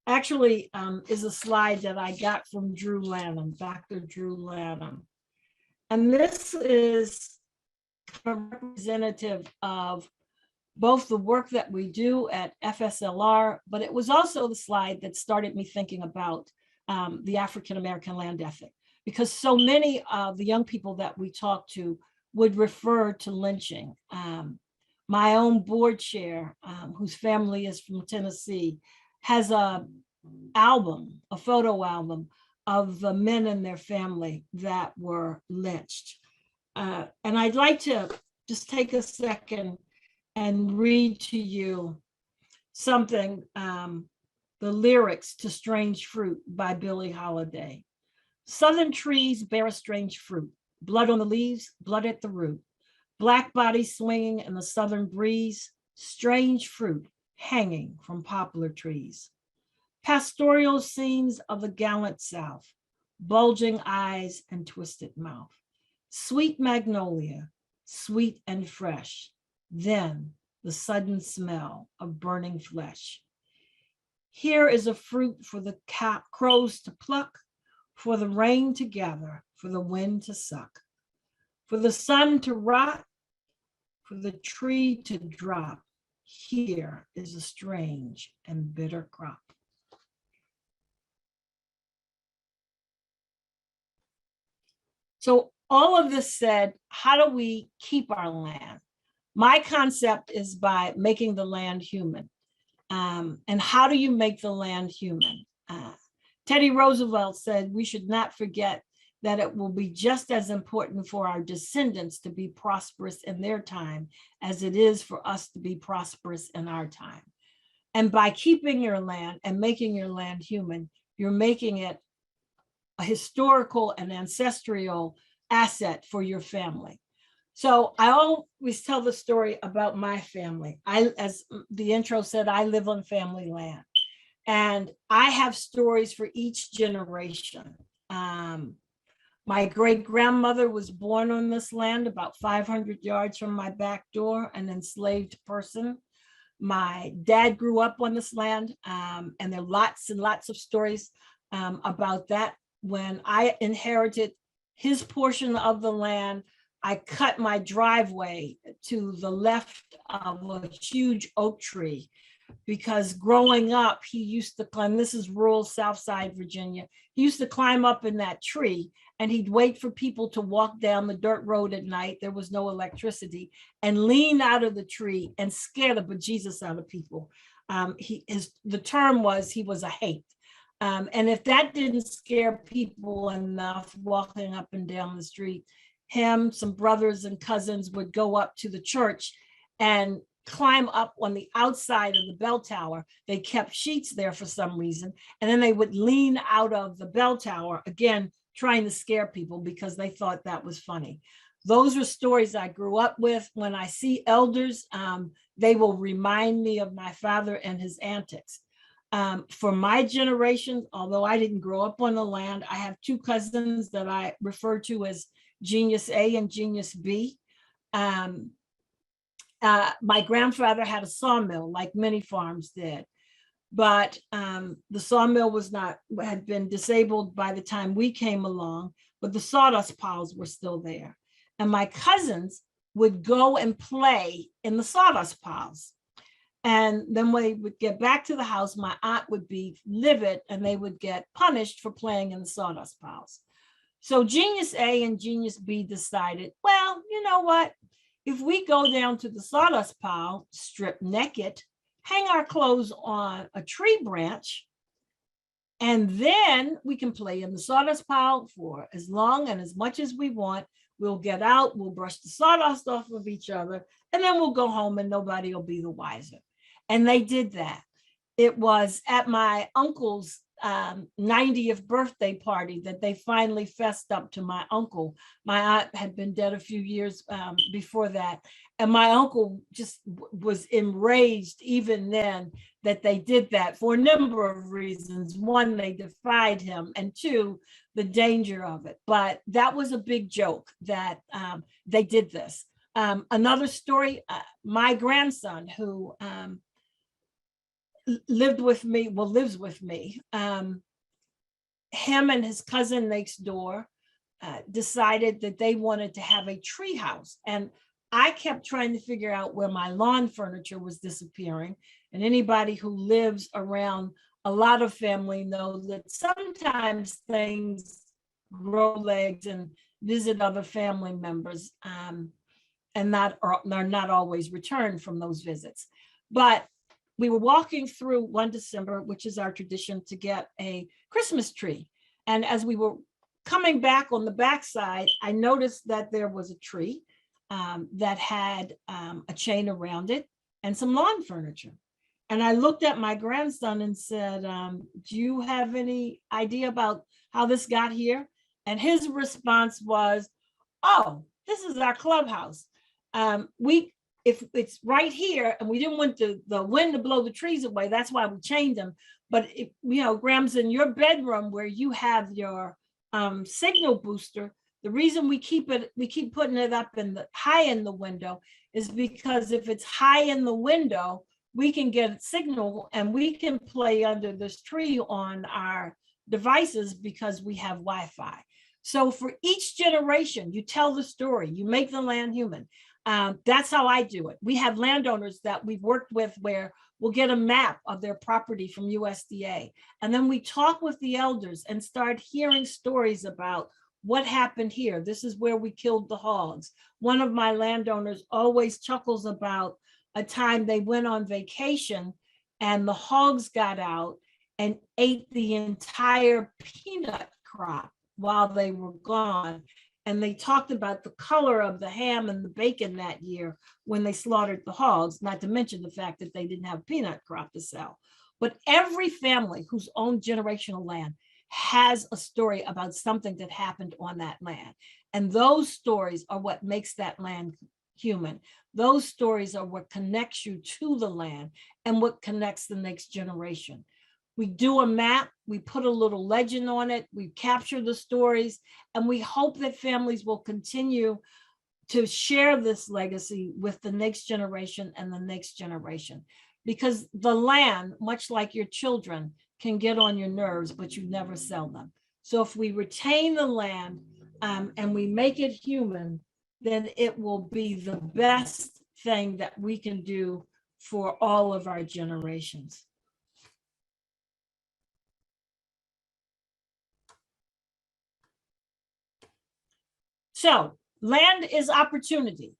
actually is a slide that I got from Drew Lanham, Dr. Drew Lanham. And this is representative of both the work that we do at FSLR, but it was also the slide that started me thinking about the African American land ethic, because so many of the young people that we talk to would refer to lynching. My own board chair, whose family is from Tennessee, has a photo album of the men in their family that were lynched. And I'd like to just take a second and read to you something, the lyrics to Strange Fruit by Billie Holiday. Southern trees bear a strange fruit, blood on the leaves, blood at the root, black bodies swinging in the southern breeze, strange fruit hanging from poplar trees. Pastoral scenes of the gallant South, bulging eyes and twisted mouth. Sweet magnolia, sweet and fresh, then the sudden smell of burning flesh. Here is a fruit for the crows to pluck, for the rain to gather, for the wind to suck, for the sun to rot, for the tree to drop. Here is a strange and bitter crop. So all of this said, how do we keep our land? My concept is by making the land human. And how do you make the land human? Teddy Roosevelt said we should not forget that it will be just as important for our descendants to be prosperous in their time as it is for us to be prosperous in our time. And by keeping your land and making your land human, you're making it a historical and ancestral asset for your family. So I always tell the story about my family. As the intro said, I live on family land. And I have stories for each generation. My great-grandmother was born on this land about 500 yards from my back door, an enslaved person. My dad grew up on this land, and there are lots and lots of stories about that. When I inherited his portion of the land, I cut my driveway to the left of a huge oak tree, because growing up, he used to climb, this is rural Southside Virginia, he used to climb up in that tree and he'd wait for people to walk down the dirt road at night. There was no electricity, and lean out of the tree and scare the bejesus out of people. The term was, he was a hate. And if that didn't scare people enough walking up and down the street, him, some brothers and cousins would go up to the church and climb up on the outside of the bell tower. They kept sheets there for some reason. And then they would lean out of the bell tower, again, trying to scare people because they thought that was funny. Those are stories I grew up with. When I see elders, they will remind me of my father and his antics. For my generation, although I didn't grow up on the land, I have two cousins that I refer to as Genius A and Genius B. My grandfather had a sawmill, like many farms did, but the sawmill had been disabled by the time we came along, but the sawdust piles were still there. And my cousins would go and play in the sawdust piles. And then when they would get back to the house, my aunt would be livid and they would get punished for playing in the sawdust piles. So Genius A and Genius B decided, well, you know what? If we go down to the sawdust pile, strip naked, hang our clothes on a tree branch, and then we can play in the sawdust pile for as long and as much as we want. We'll get out, we'll brush the sawdust off of each other, and then we'll go home and nobody will be the wiser. And they did that. It was at my uncle's 90th birthday party that they finally fessed up to my uncle. My aunt had been dead a few years before that. And my uncle just was enraged even then that they did that for a number of reasons. One, they defied him, and two, the danger of it. But that was a big joke that they did this. Another story, my grandson who lives with me, him and his cousin next door decided that they wanted to have a tree house. And I kept trying to figure out where my lawn furniture was disappearing. And anybody who lives around a lot of family knows that sometimes things grow legs and visit other family members and are not always returned from those visits. But we were walking through one December, which is our tradition, to get a Christmas tree. And as we were coming back on the backside, I noticed that there was a tree that had a chain around it and some lawn furniture. And I looked at my grandson and said, do you have any idea about how this got here? And his response was, oh, this is our clubhouse. If it's right here and we didn't want the wind to blow the trees away, that's why we chained them. But if, Grams, in your bedroom where you have your signal booster, the reason we keep putting it up high in the window is because if it's high in the window, we can get signal and we can play under this tree on our devices because we have Wi-Fi. So for each generation, you tell the story, you make the land human. That's how I do it. We have landowners that we've worked with where we'll get a map of their property from USDA. And then we talk with the elders and start hearing stories about what happened here. This is where we killed the hogs. One of my landowners always chuckles about a time they went on vacation and the hogs got out and ate the entire peanut crop while they were gone. And they talked about the color of the ham and the bacon that year when they slaughtered the hogs, not to mention the fact that they didn't have a peanut crop to sell. But every family who's owned generational land has a story about something that happened on that land. And those stories are what makes that land human. Those stories are what connects you to the land and what connects the next generation. We do a map, we put a little legend on it, we capture the stories, and we hope that families will continue to share this legacy with the next generation and the next generation. Because the land, much like your children, can get on your nerves, but you never sell them. So if we retain the land and we make it human, then it will be the best thing that we can do for all of our generations. So land is opportunity,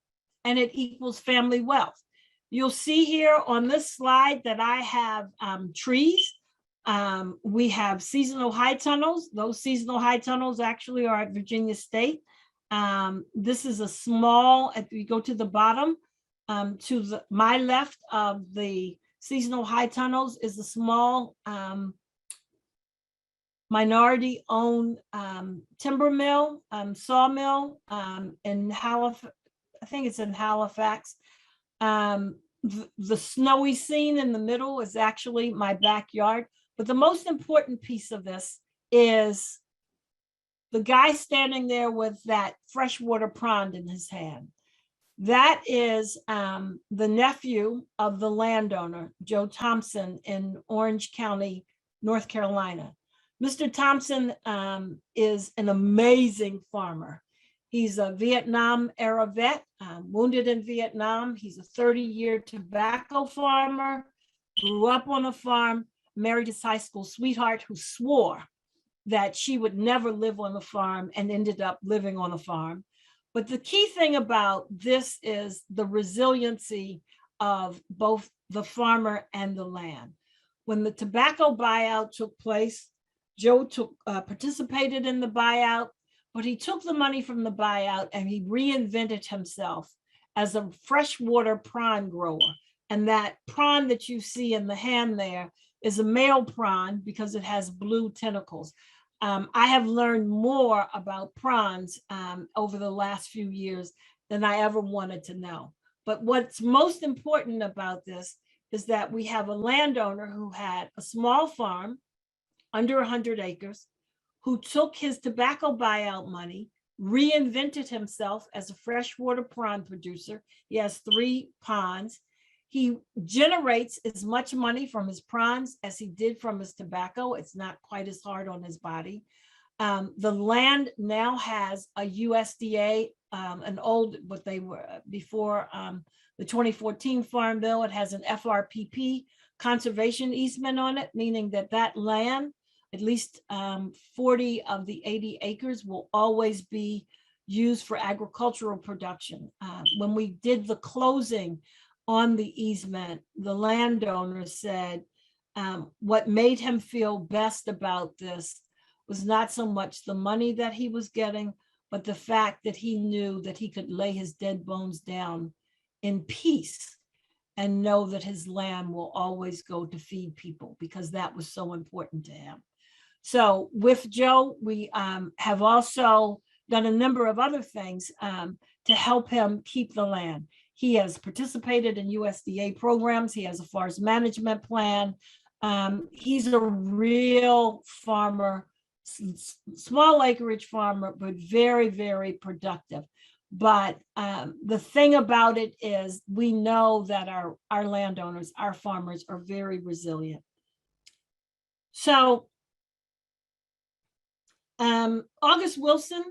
and it equals family wealth. You'll see here on this slide that I have trees. We have seasonal high tunnels. Those seasonal high tunnels actually are at Virginia State. This is a small, if you go to the bottom, to my left of the seasonal high tunnels is a small minority-owned timber mill, sawmill in Halifax. I think it's in Halifax. The snowy scene in the middle is actually my backyard. But the most important piece of this is the guy standing there with that freshwater pond in his hand. That is the nephew of the landowner, Joe Thompson, in Orange County, North Carolina. Mr. Thompson is an amazing farmer. He's a Vietnam era vet, wounded in Vietnam. He's a 30-year tobacco farmer, grew up on a farm, married his high school sweetheart who swore that she would never live on the farm and ended up living on the farm. But the key thing about this is the resiliency of both the farmer and the land. When the tobacco buyout took place, Joe participated in the buyout, but he took the money from the buyout and he reinvented himself as a freshwater prawn grower. And that prawn that you see in the hand there is a male prawn because it has blue tentacles. I have learned more about prawns over the last few years than I ever wanted to know. But what's most important about this is that we have a landowner who had a small farm, under 100 acres, who took his tobacco buyout money, reinvented himself as a freshwater prawn producer. He has 3 ponds. He generates as much money from his prawns as he did from his tobacco. It's not quite as hard on his body. The land now has a USDA, an old, what they were before the 2014 Farm Bill, it has an FRPP conservation easement on it, meaning that that land, at least 40 of the 80 acres will always be used for agricultural production. When we did the closing on the easement, the landowner said what made him feel best about this was not so much the money that he was getting, but the fact that he knew that he could lay his dead bones down in peace and know that his land will always go to feed people, because that was so important to him. So with Joe, we have also done a number of other things to help him keep the land. He has participated in USDA programs. He has a forest management plan. He's a real farmer, small acreage farmer, but very, very productive. But the thing about it is we know that our landowners, our farmers are very resilient. So August Wilson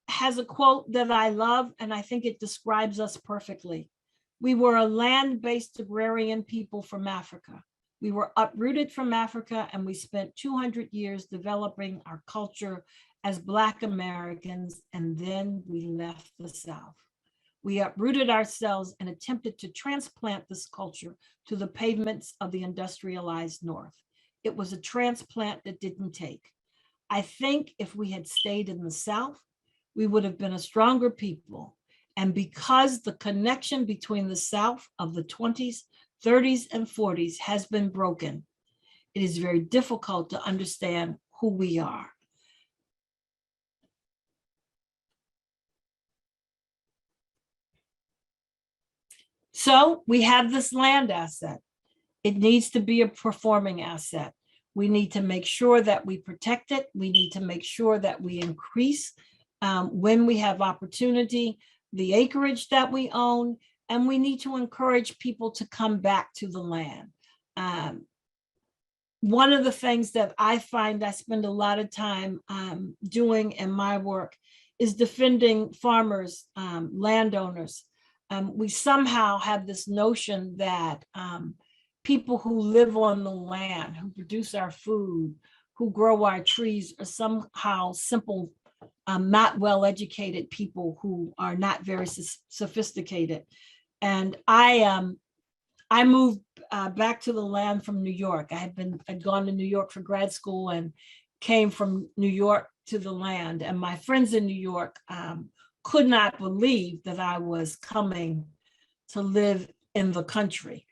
has a quote that I love, and I think it describes us perfectly. We were a land-based agrarian people from Africa. We were uprooted from Africa, and we spent 200 years developing our culture as Black Americans, and then we left the South. We uprooted ourselves and attempted to transplant this culture to the pavements of the industrialized North. It was a transplant that didn't take. I think if we had stayed in the South, we would have been a stronger people. And because the connection between the South of the 20s, 30s, and 40s has been broken, it is very difficult to understand who we are. So we have this land asset. It needs to be a performing asset. We need to make sure that we protect it. We need to make sure that we increase when we have opportunity, the acreage that we own, and we need to encourage people to come back to the land. One of the things that I find I spend a lot of time doing in my work is defending farmers, landowners. We somehow have this notion that people who live on the land, who produce our food, who grow our trees are somehow simple, not well-educated people who are not very sophisticated. And I moved back to the land from New York. I'd gone to New York for grad school and came from New York to the land. And my friends in New York could not believe that I was coming to live in the country.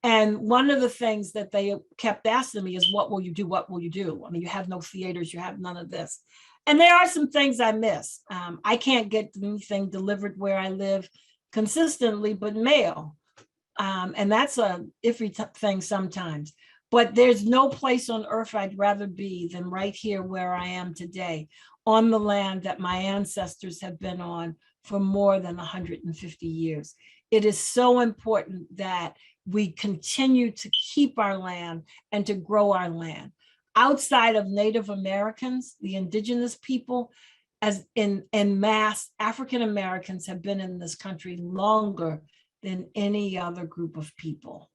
And one of the things that they kept asking me is, what will you do? What will you do? I mean, you have no theaters, you have none of this. And there are some things I miss. I can't get anything delivered where I live consistently, but mail. And that's a iffy thing sometimes. But there's no place on earth I'd rather be than right here where I am today, on the land that my ancestors have been on for more than 150 years. It is so important that we continue to keep our land and to grow our land. Outside of Native Americans, the indigenous people, as in mass, African Americans have been in this country longer than any other group of people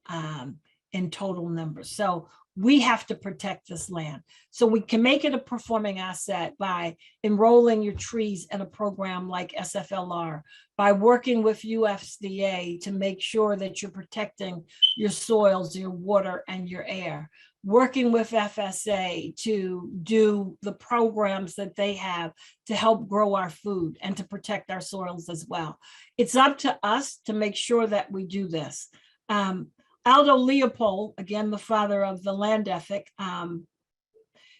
in total numbers. So we have to protect this land. So we can make it a performing asset by enrolling your trees in a program like SFLR, by working with USDA to make sure that you're protecting your soils, your water, and your air, working with FSA to do the programs that they have to help grow our food and to protect our soils as well. It's up to us to make sure that we do this. Aldo Leopold, again, the father of the land ethic,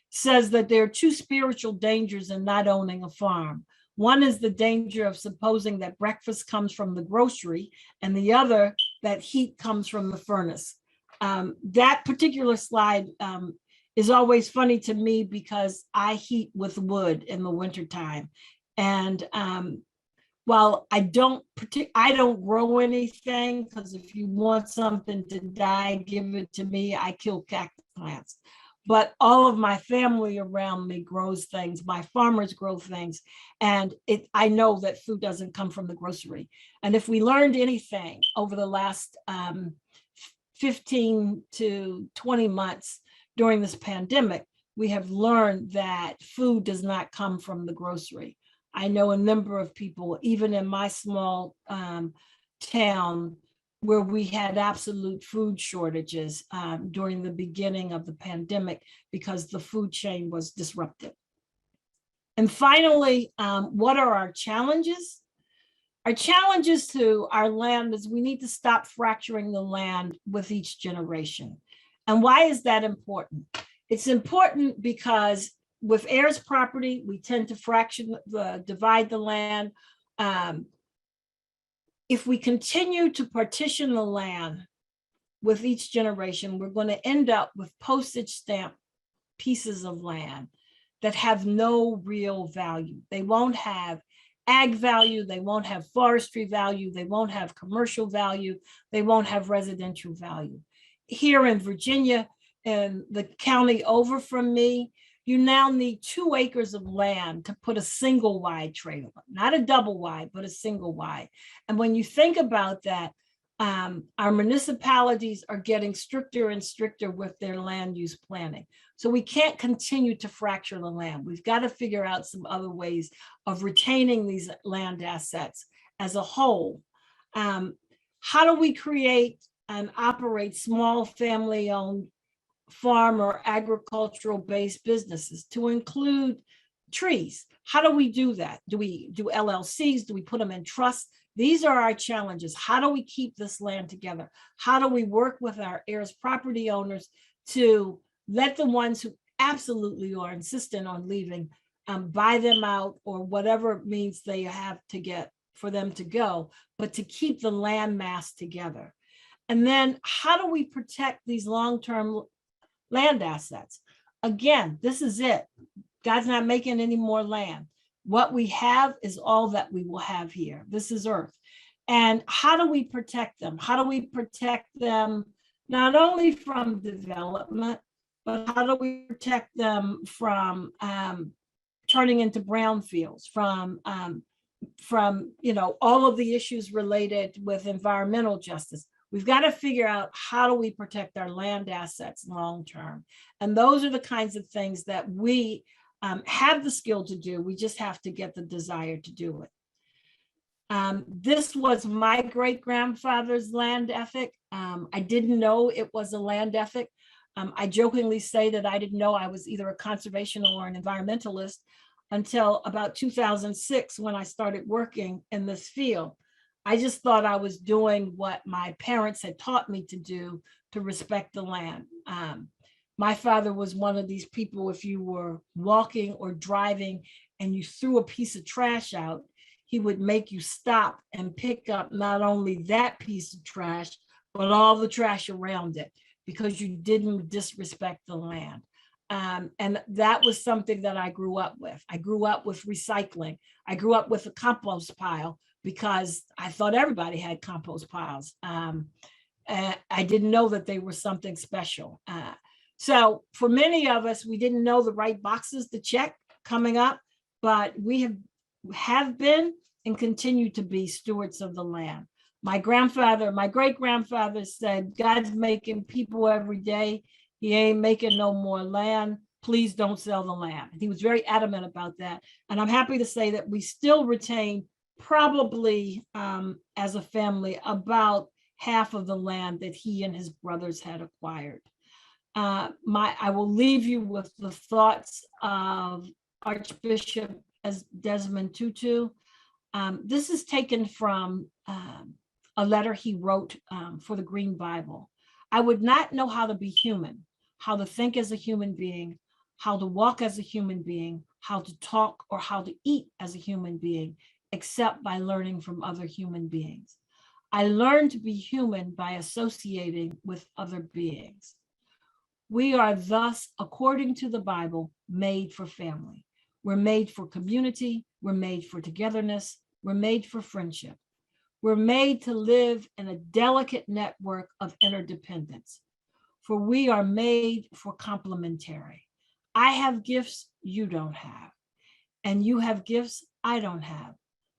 says that there are two spiritual dangers in not owning a farm. One is the danger of supposing that breakfast comes from the grocery, and the other that heat comes from the furnace. That particular slide is always funny to me because I heat with wood in the wintertime. And while I don't grow anything, because if you want something to die, give it to me. I kill cactus plants. But all of my family around me grows things. My farmers grow things. And I know that food doesn't come from the grocery. And if we learned anything over the last 15 to 20 months during this pandemic, we have learned that food does not come from the grocery. I know a number of people, even in my small town, where we had absolute food shortages during the beginning of the pandemic because the food chain was disrupted. And finally, what are our challenges? Our challenges to our land is we need to stop fracturing the land with each generation. And why is that important? It's important because with heirs property, we tend to divide the land. If we continue to partition the land with each generation, we're going to end up with postage stamp pieces of land that have no real value. They won't have ag value, they won't have forestry value, they won't have commercial value, they won't have residential value. Here in Virginia, in the county over from me, you now need 2 acres of land to put a single wide trailer, not a double wide, but a single wide. And when you think about that, our municipalities are getting stricter and stricter with their land use planning. So we can't continue to fracture the land. We've got to figure out some other ways of retaining these land assets as a whole. How do we create and operate small family-owned farm or agricultural based businesses, to include trees. How do we do that? Do we do LLCs? Do we put them in trust? These are our challenges. How do we keep this land together? How do we work with our heirs, property owners, to let the ones who absolutely are insistent on leaving buy them out, or whatever means they have to get for them to go, but to keep the land mass together? And then how do we protect these long-term land assets? Again, this is it. God's not making any more land. What we have is all that we will have here. This is Earth. And how do we protect them? How do we protect them not only from development, but how do we protect them from turning into brownfields, from all of the issues related with environmental justice? We've got to figure out, how do we protect our land assets long term? And those are the kinds of things that we have the skill to do. We just have to get the desire to do it. This was my great-grandfather's land ethic. I didn't know it was a land ethic. I jokingly say that I didn't know I was either a conservational or an environmentalist until about 2006, when I started working in this field. I just thought I was doing what my parents had taught me to do, to respect the land. My father was one of these people, if you were walking or driving and you threw a piece of trash out, he would make you stop and pick up not only that piece of trash, but all the trash around it, because you didn't disrespect the land. And that was something that I grew up with. I grew up with recycling. I grew up with a compost pile, because I thought everybody had compost piles. I didn't know that they were something special. So for many of us, we didn't know the right boxes to check coming up, but we have been and continue to be stewards of the land. My great-grandfather said, God's making people every day. He ain't making no more land. Please don't sell the land. He was very adamant about that. And I'm happy to say that we still retain, probably as a family, about half of the land that he and his brothers had acquired. I will leave you with the thoughts of Archbishop Desmond Tutu. This is taken from a letter he wrote for the Green Bible. I would not know how to be human, how to think as a human being, how to walk as a human being, how to talk or how to eat as a human being, except by learning from other human beings. I learned to be human by associating with other beings. We are thus, according to the Bible, made for family. We're made for community. We're made for togetherness. We're made for friendship. We're made to live in a delicate network of interdependence, for we are made for complementary. I have gifts you don't have, and you have gifts I don't have.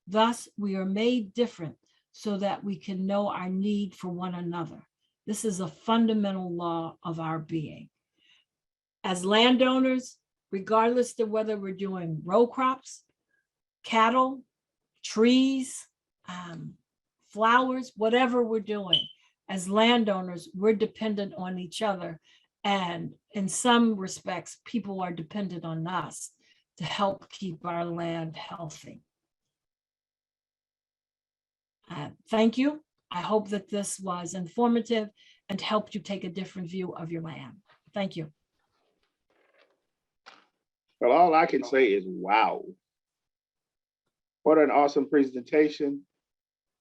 Thus, we are made different so that we can know our need for one another. This is a fundamental law of our being. As landowners, regardless of whether we're doing row crops, cattle, trees, flowers, whatever we're doing, as landowners, we're dependent on each other. And in some respects, people are dependent on us to help keep our land healthy. Thank you. I hope that this was informative and helped you take a different view of your land. Thank you. Well, all I can say is, wow. What an awesome presentation.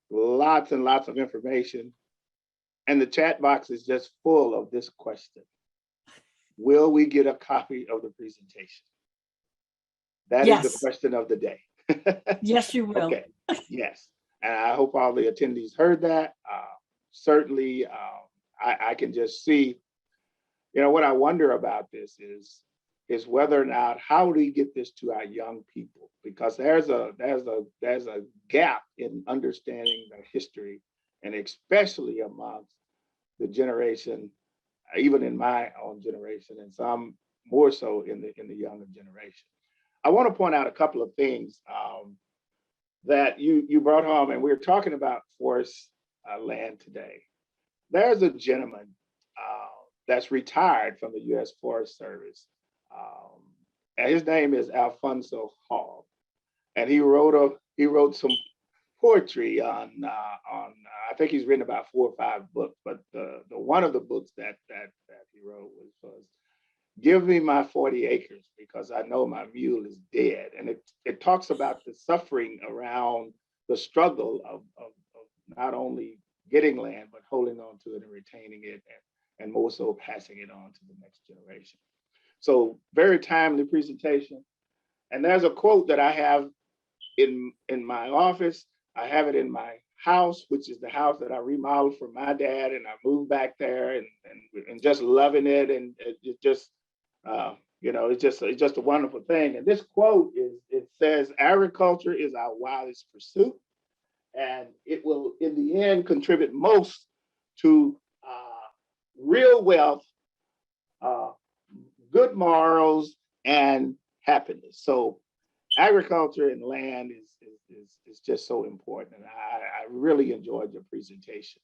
Lots and lots of information. And the chat box is just full of this question. Will we get a copy of the presentation? That is the question of the day. Yes, you will. Okay, yes. And I hope all the attendees heard that. Certainly, I can just see, what I wonder about this is whether or not, how do we get this to our young people? Because there's a gap in understanding the history, and especially amongst the generation, even in my own generation, and some more so in the younger generation. I want to point out a couple of things that you brought home, and we're talking about forest land today. There's a gentleman that's retired from the U.S. Forest Service. And his name is Alfonso Hall. And he wrote some poetry on I think he's written about 4 or 5 books, but the one of the books that he wrote was Give Me My 40 Acres Because I Know My Mule Is Dead. And it talks about the suffering around the struggle of not only getting land, but holding on to it and retaining it, and more so passing it on to the next generation. So very timely presentation. And there's a quote that I have in my office. I have it in my house, which is the house that I remodeled for my dad, and I moved back there and just loving it. And it just, it's just a wonderful thing. And this quote it says, agriculture is our wildest pursuit, and it will in the end contribute most to real wealth, good morals, and happiness. So agriculture and land is just so important. And I really enjoyed your presentation.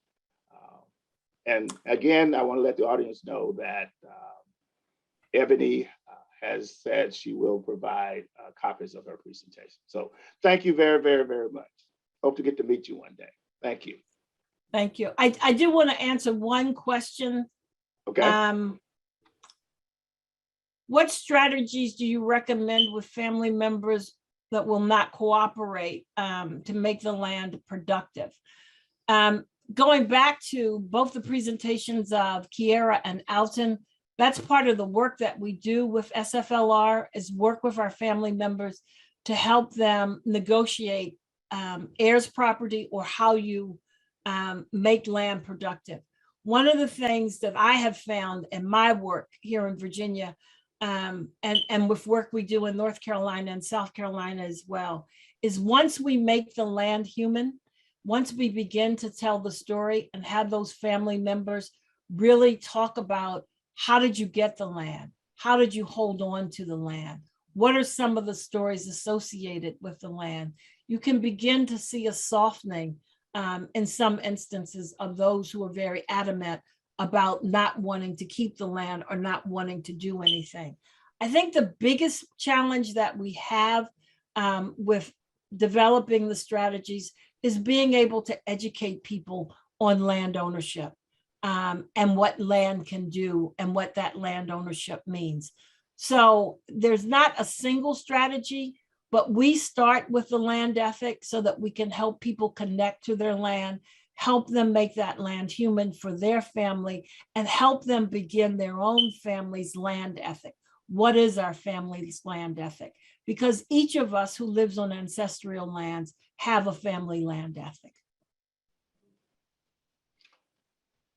And again, I want to let the audience know that Ebony has said she will provide copies of her presentation. So thank you very, very, very much. Hope to get to meet you one day. Thank you. Thank you. I do want to answer one question. Okay. What strategies do you recommend with family members that will not cooperate to make the land productive? Going back to both the presentations of Kiera and Alton, that's part of the work that we do with SFLR, is work with our family members to help them negotiate heirs property or how you make land productive. One of the things that I have found in my work here in Virginia, and with work we do in North Carolina and South Carolina as well, is once we make the land human, once we begin to tell the story and have those family members really talk about, how did you get the land? How did you hold on to the land? What are some of the stories associated with the land? You can begin to see a softening in some instances of those who are very adamant about not wanting to keep the land or not wanting to do anything. I think the biggest challenge that we have with developing the strategies is being able to educate people on land ownership and what land can do and what that land ownership means. So there's not a single strategy, but we start with the land ethic so that we can help people connect to their land, help them make that land human for their family, and help them begin their own family's land ethic. What is our family's land ethic? Because each of us who lives on ancestral lands have a family land ethic.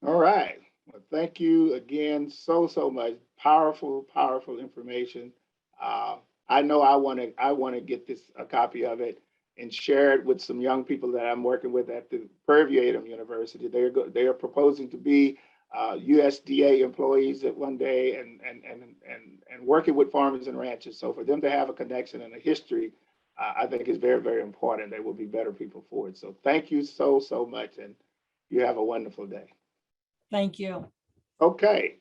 All right. Well, thank you again so much. Powerful, powerful information. I know I want to get a copy of it and share it with some young people that I'm working with at the Prairie University. They are proposing to be USDA employees at one day and working with farmers and ranchers. So for them to have a connection and a history, I think is very, very important. They will be better people for it. So thank you so much, and you have a wonderful day. Thank you. Okay,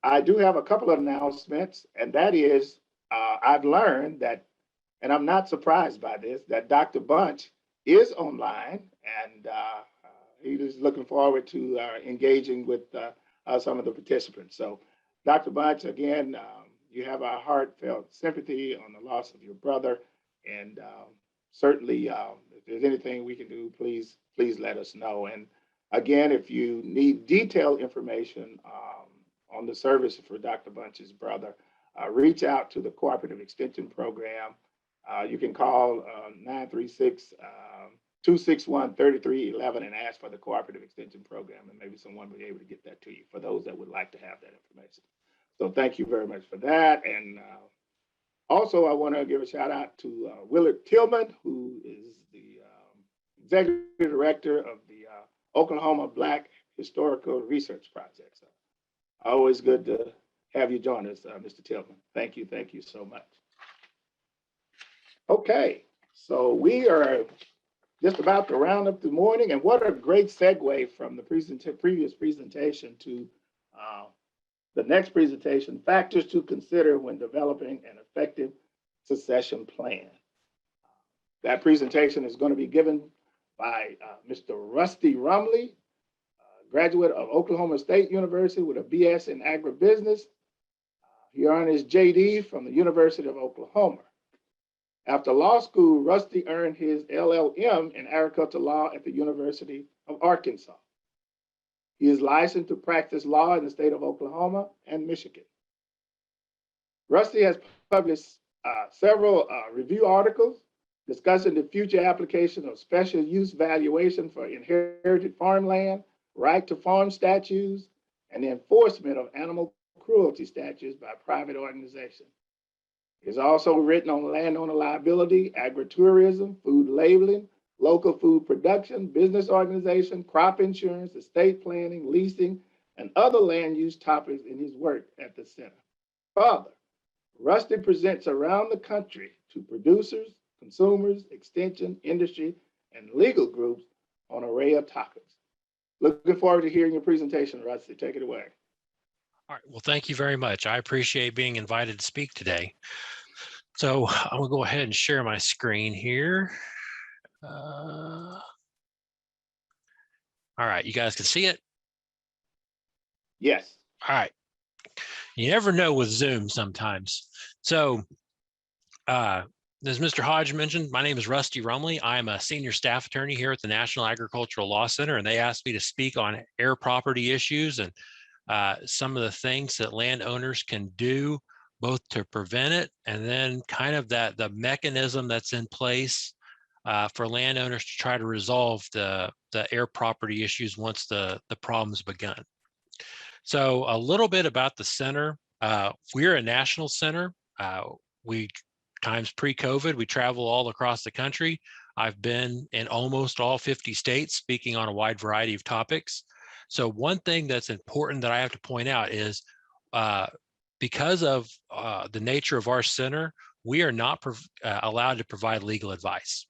I do have a couple of announcements, and that is I've learned that, and I'm not surprised by this, that Dr. Bunch is online, and he is looking forward to engaging with some of the participants. So Dr. Bunch, again, you have our heartfelt sympathy on the loss of your brother, and certainly if there's anything we can do, please let us know. And again, if you need detailed information on the service for Dr. Bunch's brother, reach out to the Cooperative Extension Program. You can call 936-261-3311 and ask for the Cooperative Extension Program, and maybe someone will be able to get that to you for those that would like to have that information. So thank you very much for that. And also, I want to give a shout out to Willard Tillman, who is the Executive Director of the Oklahoma Black Historical Research Project. So always good to have you join us, Mr. Tillman. Thank you so much. Okay, so we are just about to round up the morning, and what a great segue from the previous presentation to the next presentation, Factors to Consider when Developing an Effective Succession Plan. That presentation is going to be given by Mr. Rusty Rumley, graduate of Oklahoma State University with a BS in agribusiness. He earned his JD from the University of Oklahoma. After law school, Rusty earned his LLM in agricultural law at the University of Arkansas. He is licensed to practice law in the state of Oklahoma and Michigan. Rusty has published several review articles discussing the future application of special use valuation for inherited farmland, right to farm statutes, and the enforcement of animal cruelty statutes by private organizations. He's also written on landowner liability, agritourism, food labeling, local food production, business organization, crop insurance, estate planning, leasing, and other land use topics in his work at the center. Further, Rusty presents around the country to producers, consumers, extension, industry, and legal groups on an array of topics. Looking forward to hearing your presentation, Rusty. Take it away. All right, well, thank you very much. I appreciate being invited to speak today. So I'm gonna go ahead and share my screen here. All right, you guys can see it? Yes. All right. You never know with Zoom sometimes. So as Mr. Hodge mentioned, my name is Rusty Rumley. I am a senior staff attorney here at the National Agricultural Law Center, and they asked me to speak on air property issues and some of the things that landowners can do both to prevent it and then kind of the mechanism that's in place for landowners to try to resolve the air property issues once the problem's begun. So a little bit about the center. We're a national center. Times pre-COVID, we travel all across the country. I've been in almost all 50 states speaking on a wide variety of topics. So one thing that's important that I have to point out is because of the nature of our center, we are not allowed to provide legal advice.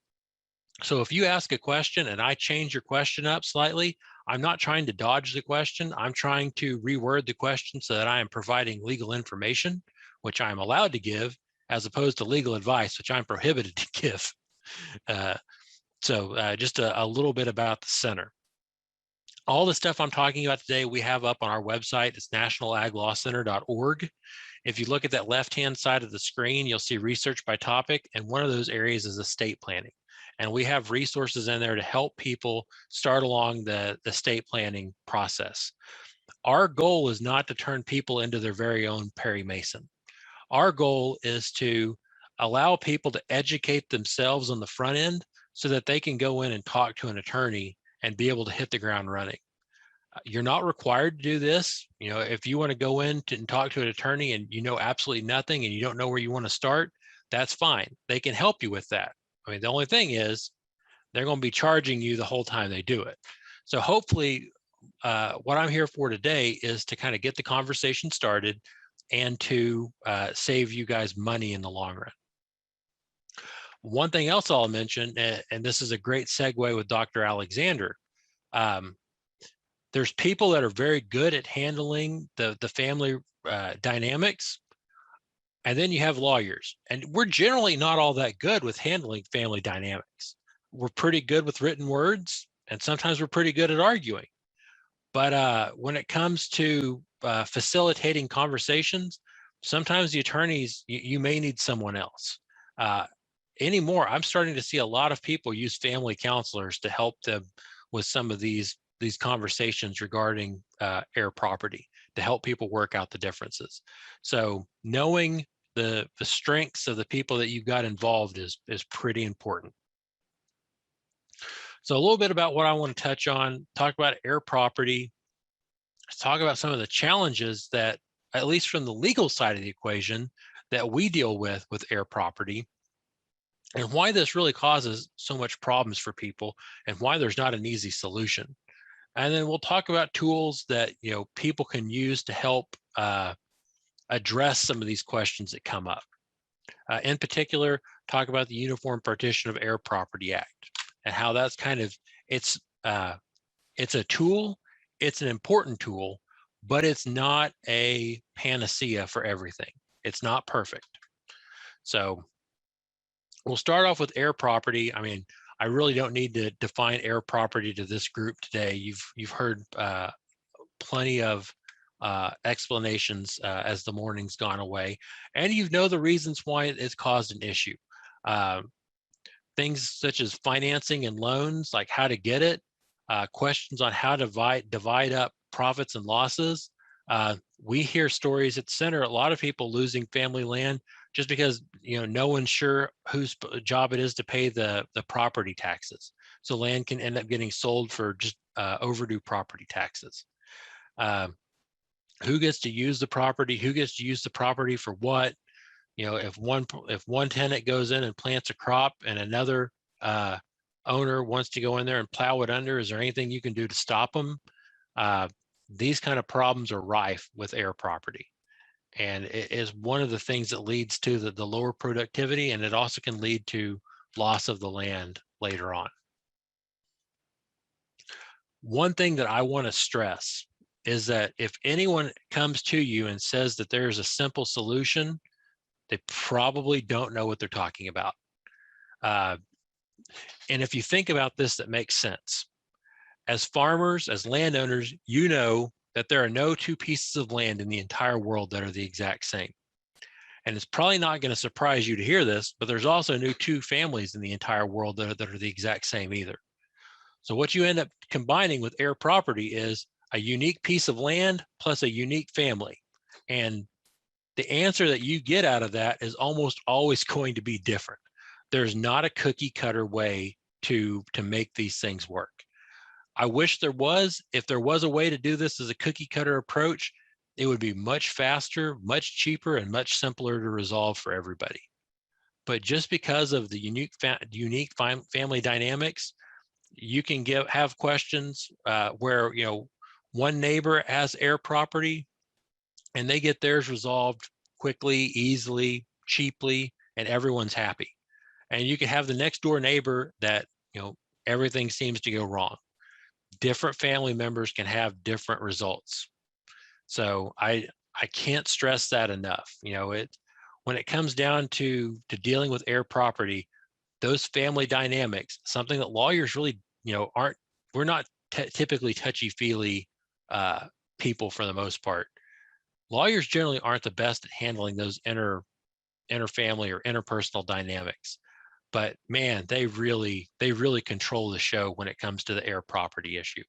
So if you ask a question and I change your question up slightly, I'm not trying to dodge the question. I'm trying to reword the question so that I am providing legal information, which I'm allowed to give, as opposed to legal advice, which I'm prohibited to give. So just a little bit about the center. All the stuff I'm talking about today, we have up on our website. It's nationalaglawcenter.org. If you look at that left-hand side of the screen, you'll see research by topic, and one of those areas is estate planning. And we have resources in there to help people start along the estate planning process. Our goal is not to turn people into their very own Perry Mason. Our goal is to allow people to educate themselves on the front end so that they can go in and talk to an attorney and be able to hit the ground running. You're not required to do this. You know, if you want to go in and talk to an attorney and you know absolutely nothing and you don't know where you want to start, that's fine. They can help you with that. I mean, the only thing is they're going to be charging you the whole time they do it. So hopefully what I'm here for today is to kind of get the conversation started and to save you guys money in the long run. One thing else I'll mention, and this is a great segue with Dr. Alexander, there's people that are very good at handling the family dynamics, and then you have lawyers. And we're generally not all that good with handling family dynamics. We're pretty good with written words, and sometimes we're pretty good at arguing. But when it comes to facilitating conversations, sometimes the attorneys, you may need someone else. Anymore, I'm starting to see a lot of people use family counselors to help them with some of these conversations regarding air property, to help people work out the differences. So knowing the strengths of the people that you've got involved is pretty important. So a little bit about what I want to touch on, talk about air property, talk about some of the challenges that, at least from the legal side of the equation, that we deal with air property, and why this really causes so much problems for people and why there's not an easy solution. And then we'll talk about tools that people can use to help address some of these questions that come up. In particular, talk about the Uniform Partition of Air Property Act and how that's kind of, it's a tool, it's an important tool, but it's not a panacea for everything. It's not perfect. So we'll start off with air property. I mean, I really don't need to define air property to this group today. You've heard plenty of explanations as the morning's gone away, and you know the reasons why it's caused an issue. Things such as financing and loans, like how to get it, questions on how to divide up profits and losses. We hear stories at the center, a lot of people losing family land just because no one's sure whose job it is to pay the property taxes. So land can end up getting sold for just overdue property taxes. Who gets to use the property? Who gets to use the property for what? If one tenant goes in and plants a crop and another owner wants to go in there and plow it under, is there anything you can do to stop them? These kind of problems are rife with air property. And it is one of the things that leads to the lower productivity, and it also can lead to loss of the land later on. One thing that I want to stress is that if anyone comes to you and says that there's a simple solution, they probably don't know what they're talking about. And if you think about this, that makes sense. As farmers, as landowners, you know that there are no two pieces of land in the entire world that are the exact same. And it's probably not going to surprise you to hear this, but there's also no two families in the entire world that are the exact same either. So what you end up combining with air property is a unique piece of land plus a unique family. And the answer that you get out of that is almost always going to be different. There's not a cookie cutter way to make these things work. I wish there was. If there was a way to do this as a cookie cutter approach, it would be much faster, much cheaper, and much simpler to resolve for everybody. But just because of the unique family dynamics, you can have questions where one neighbor has air property and they get theirs resolved quickly, easily, cheaply, and everyone's happy. And you can have the next door neighbor that everything seems to go wrong. Different family members can have different results. So I can't stress that enough. When it comes down to dealing with air property, those family dynamics, something that lawyers really aren't. We're not typically touchy-feely people for the most part. Lawyers generally aren't the best at handling those inter-family or interpersonal dynamics. But man, they really control the show when it comes to the air property issue.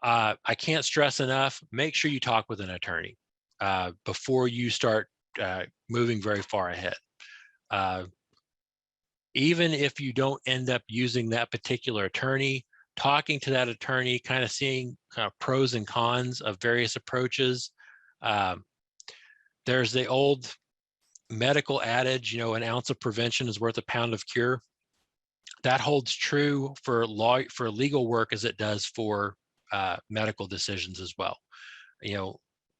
I can't stress enough, make sure you talk with an attorney before you start moving very far ahead. Even if you don't end up using that particular attorney, talking to that attorney, kind of seeing pros and cons of various approaches. There's the old medical adage, an ounce of prevention is worth a pound of cure. That holds true for legal work as it does for medical decisions as well.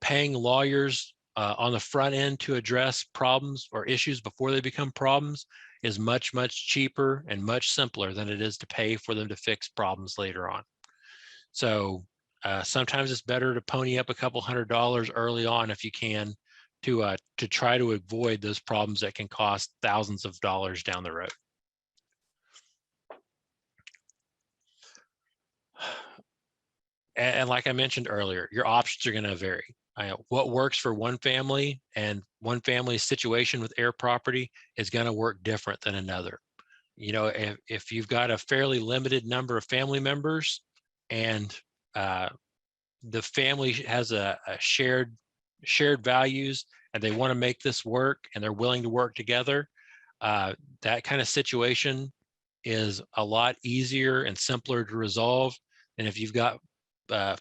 Paying lawyers on the front end to address problems or issues before they become problems is much, much cheaper and much simpler than it is to pay for them to fix problems later on. So sometimes it's better to pony up a couple $100 early on if you can, to try to avoid those problems that can cost thousands of dollars down the road. And like I mentioned earlier, your options are going to vary. What works for one family and one family's situation with air property is going to work different than another. If you've got a fairly limited number of family members and the family has a shared values and they want to make this work and they're willing to work together, that kind of situation is a lot easier and simpler to resolve than if you've got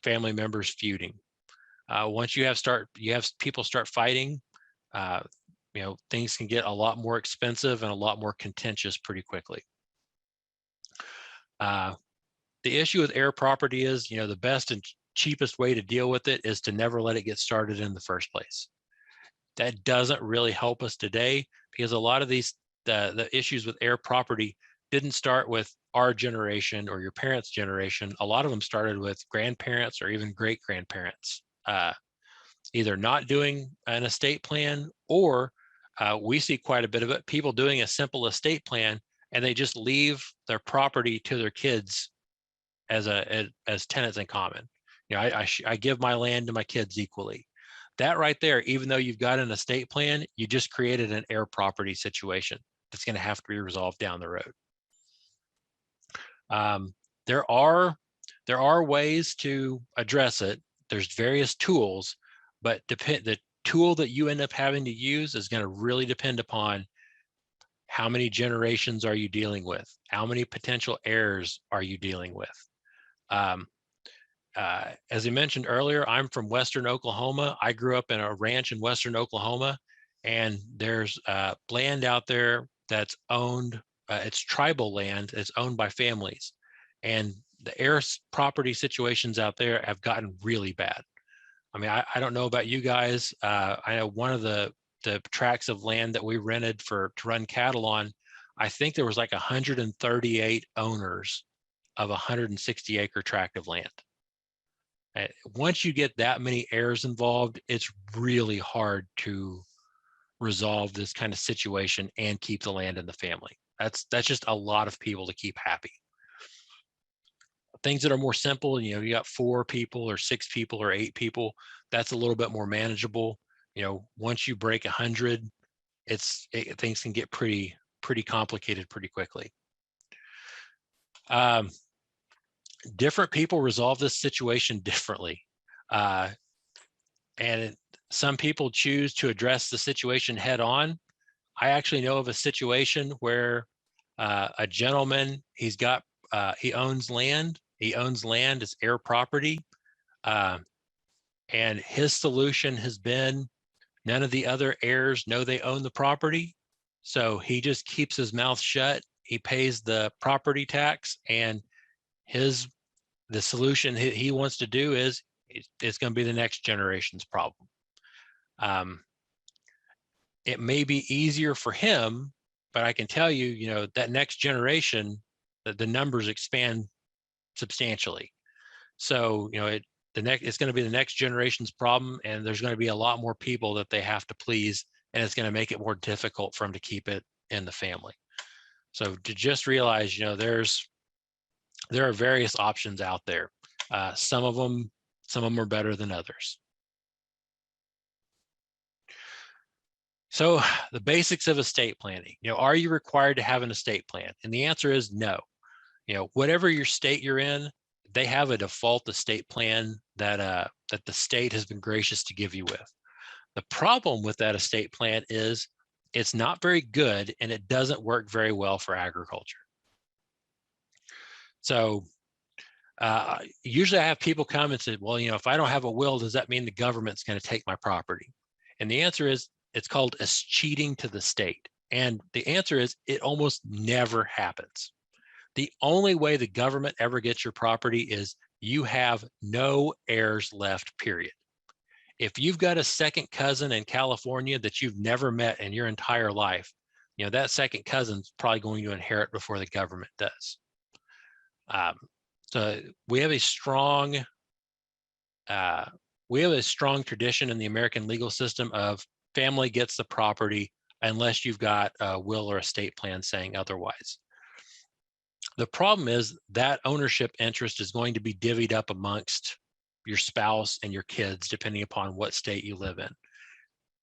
family members feuding. Once you have people start fighting, things can get a lot more expensive and a lot more contentious pretty quickly. The issue with air property is, the best and cheapest way to deal with it is to never let it get started in the first place. That doesn't really help us today because a lot of these the issues with air property didn't start with our generation or your parents' generation. A lot of them started with grandparents or even great grandparents, either not doing an estate plan, or we see quite a bit of it, people doing a simple estate plan and they just leave their property to their kids as tenants in common. You know, I give my land to my kids equally. That right there, even though you've got an estate plan, you just created an heir property situation that's going to have to be resolved down the road. There are ways to address it. There's various tools, but the tool that you end up having to use is going to really depend upon how many generations are you dealing with? How many potential heirs are you dealing with? As I mentioned earlier, I'm from Western Oklahoma. I grew up in a ranch in Western Oklahoma, and there's land out there that's owned, it's tribal land, it's owned by families. And the heir property situations out there have gotten really bad. I mean, I don't know about you guys. I know one of the tracts of land that we rented to run cattle on, I think there was like 138 owners of a 160-acre tract of land. Once you get that many heirs involved, it's really hard to resolve this kind of situation and keep the land in the family. That's just a lot of people to keep happy. Things that are more simple, you know, you got 4 people or 6 people or 8 people, that's a little bit more manageable. You know, once you break 100, things can get pretty complicated pretty quickly. Different people resolve this situation differently. And some people choose to address the situation head on. I actually know of a situation where a gentleman, he owns land. He owns land as heir property. And his solution has been none of the other heirs know they own the property. So he just keeps his mouth shut. He pays the property tax, and the solution he wants to do is it's going to be the next generation's problem. It may be easier for him, but I can tell you, you know, that next generation, the numbers expand substantially. So, you know, it's going to be the next generation's problem, and there's going to be a lot more people that they have to please, and it's going to make it more difficult for them to keep it in the family. So to just realize, you know, there are various options out there. Some of them are better than others. So the basics of estate planning, you know, are you required to have an estate plan? And the answer is no. You know, whatever your state you're in, they have a default estate plan that the state has been gracious to give you with. The problem with that estate plan is it's not very good, and it doesn't work very well for agriculture. So usually I have people come and say, well, you know, if I don't have a will, does that mean the government's going to take my property? And the answer is, it's called cheating to the state. And the answer is, it almost never happens. The only way the government ever gets your property is you have no heirs left, period. If you've got a second cousin in California that you've never met in your entire life, you know, that second cousin's probably going to inherit before the government does. So we have a strong tradition in the American legal system of family gets the property unless you've got a will or estate plan saying otherwise. The problem is that ownership interest is going to be divvied up amongst your spouse and your kids, depending upon what state you live in.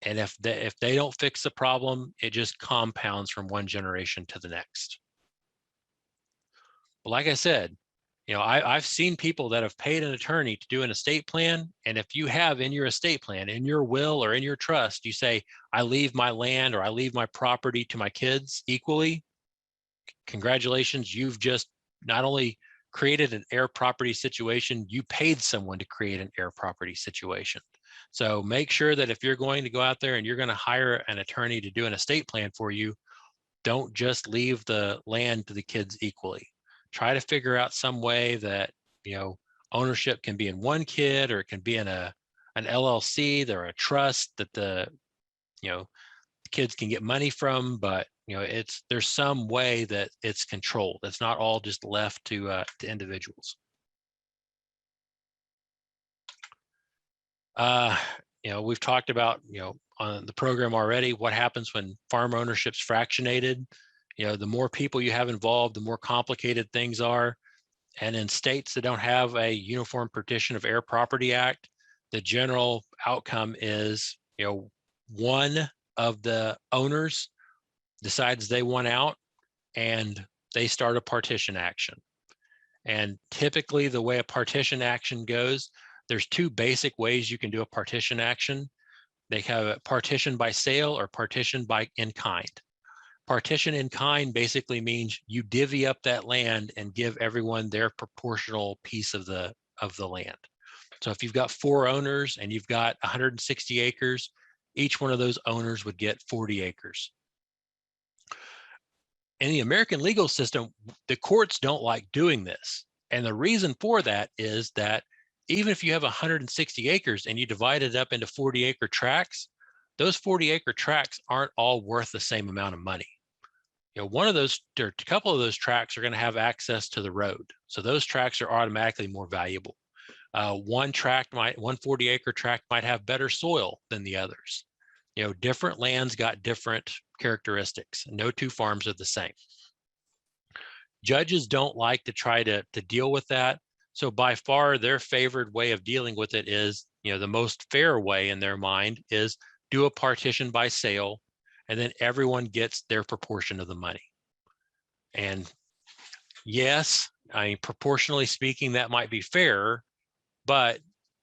And if they don't fix the problem, it just compounds from one generation to the next. But like I said, you know, I've seen people that have paid an attorney to do an estate plan. And if you have in your estate plan, in your will or in your trust, you say, I leave my land or I leave my property to my kids equally, congratulations, you've just not only created an heir property situation, you paid someone to create an heir property situation. So make sure that if you're going to go out there and you're going to hire an attorney to do an estate plan for you, don't just leave the land to the kids equally. Try to figure out some way that, you know, ownership can be in one kid, or it can be in an LLC or a trust that the kids can get money from, but there's some way that it's controlled. It's not all just left to individuals. We've talked about, on the program already, what happens when farm ownership's fractionated. The more people you have involved, the more complicated things are. And in states that don't have a Uniform Partition of Air Property Act, the general outcome is, one of the owners decides they want out and they start a partition action. And typically the way a partition action goes, there's two basic ways you can do a partition action. They have a partition by sale or partition by in kind. Partition in kind basically means you divvy up that land and give everyone their proportional piece of the land. So if you've got 4 owners and you've got 160 acres, each one of those owners would get 40 acres. In the American legal system, the courts don't like doing this. And the reason for that is that even if you have 160 acres and you divide it up into 40-acre tracts, those 40-acre tracts aren't all worth the same amount of money. One of those, or a couple of those tracts are going to have access to the road. So those tracts are automatically more valuable. One 40-acre tract might have better soil than the others. Different lands got different characteristics. No two farms are the same. Judges don't like to try to deal with that. So by far their favored way of dealing with it is, the most fair way in their mind is do a partition by sale, and then everyone gets their proportion of the money. And yes, proportionally speaking, that might be fair, but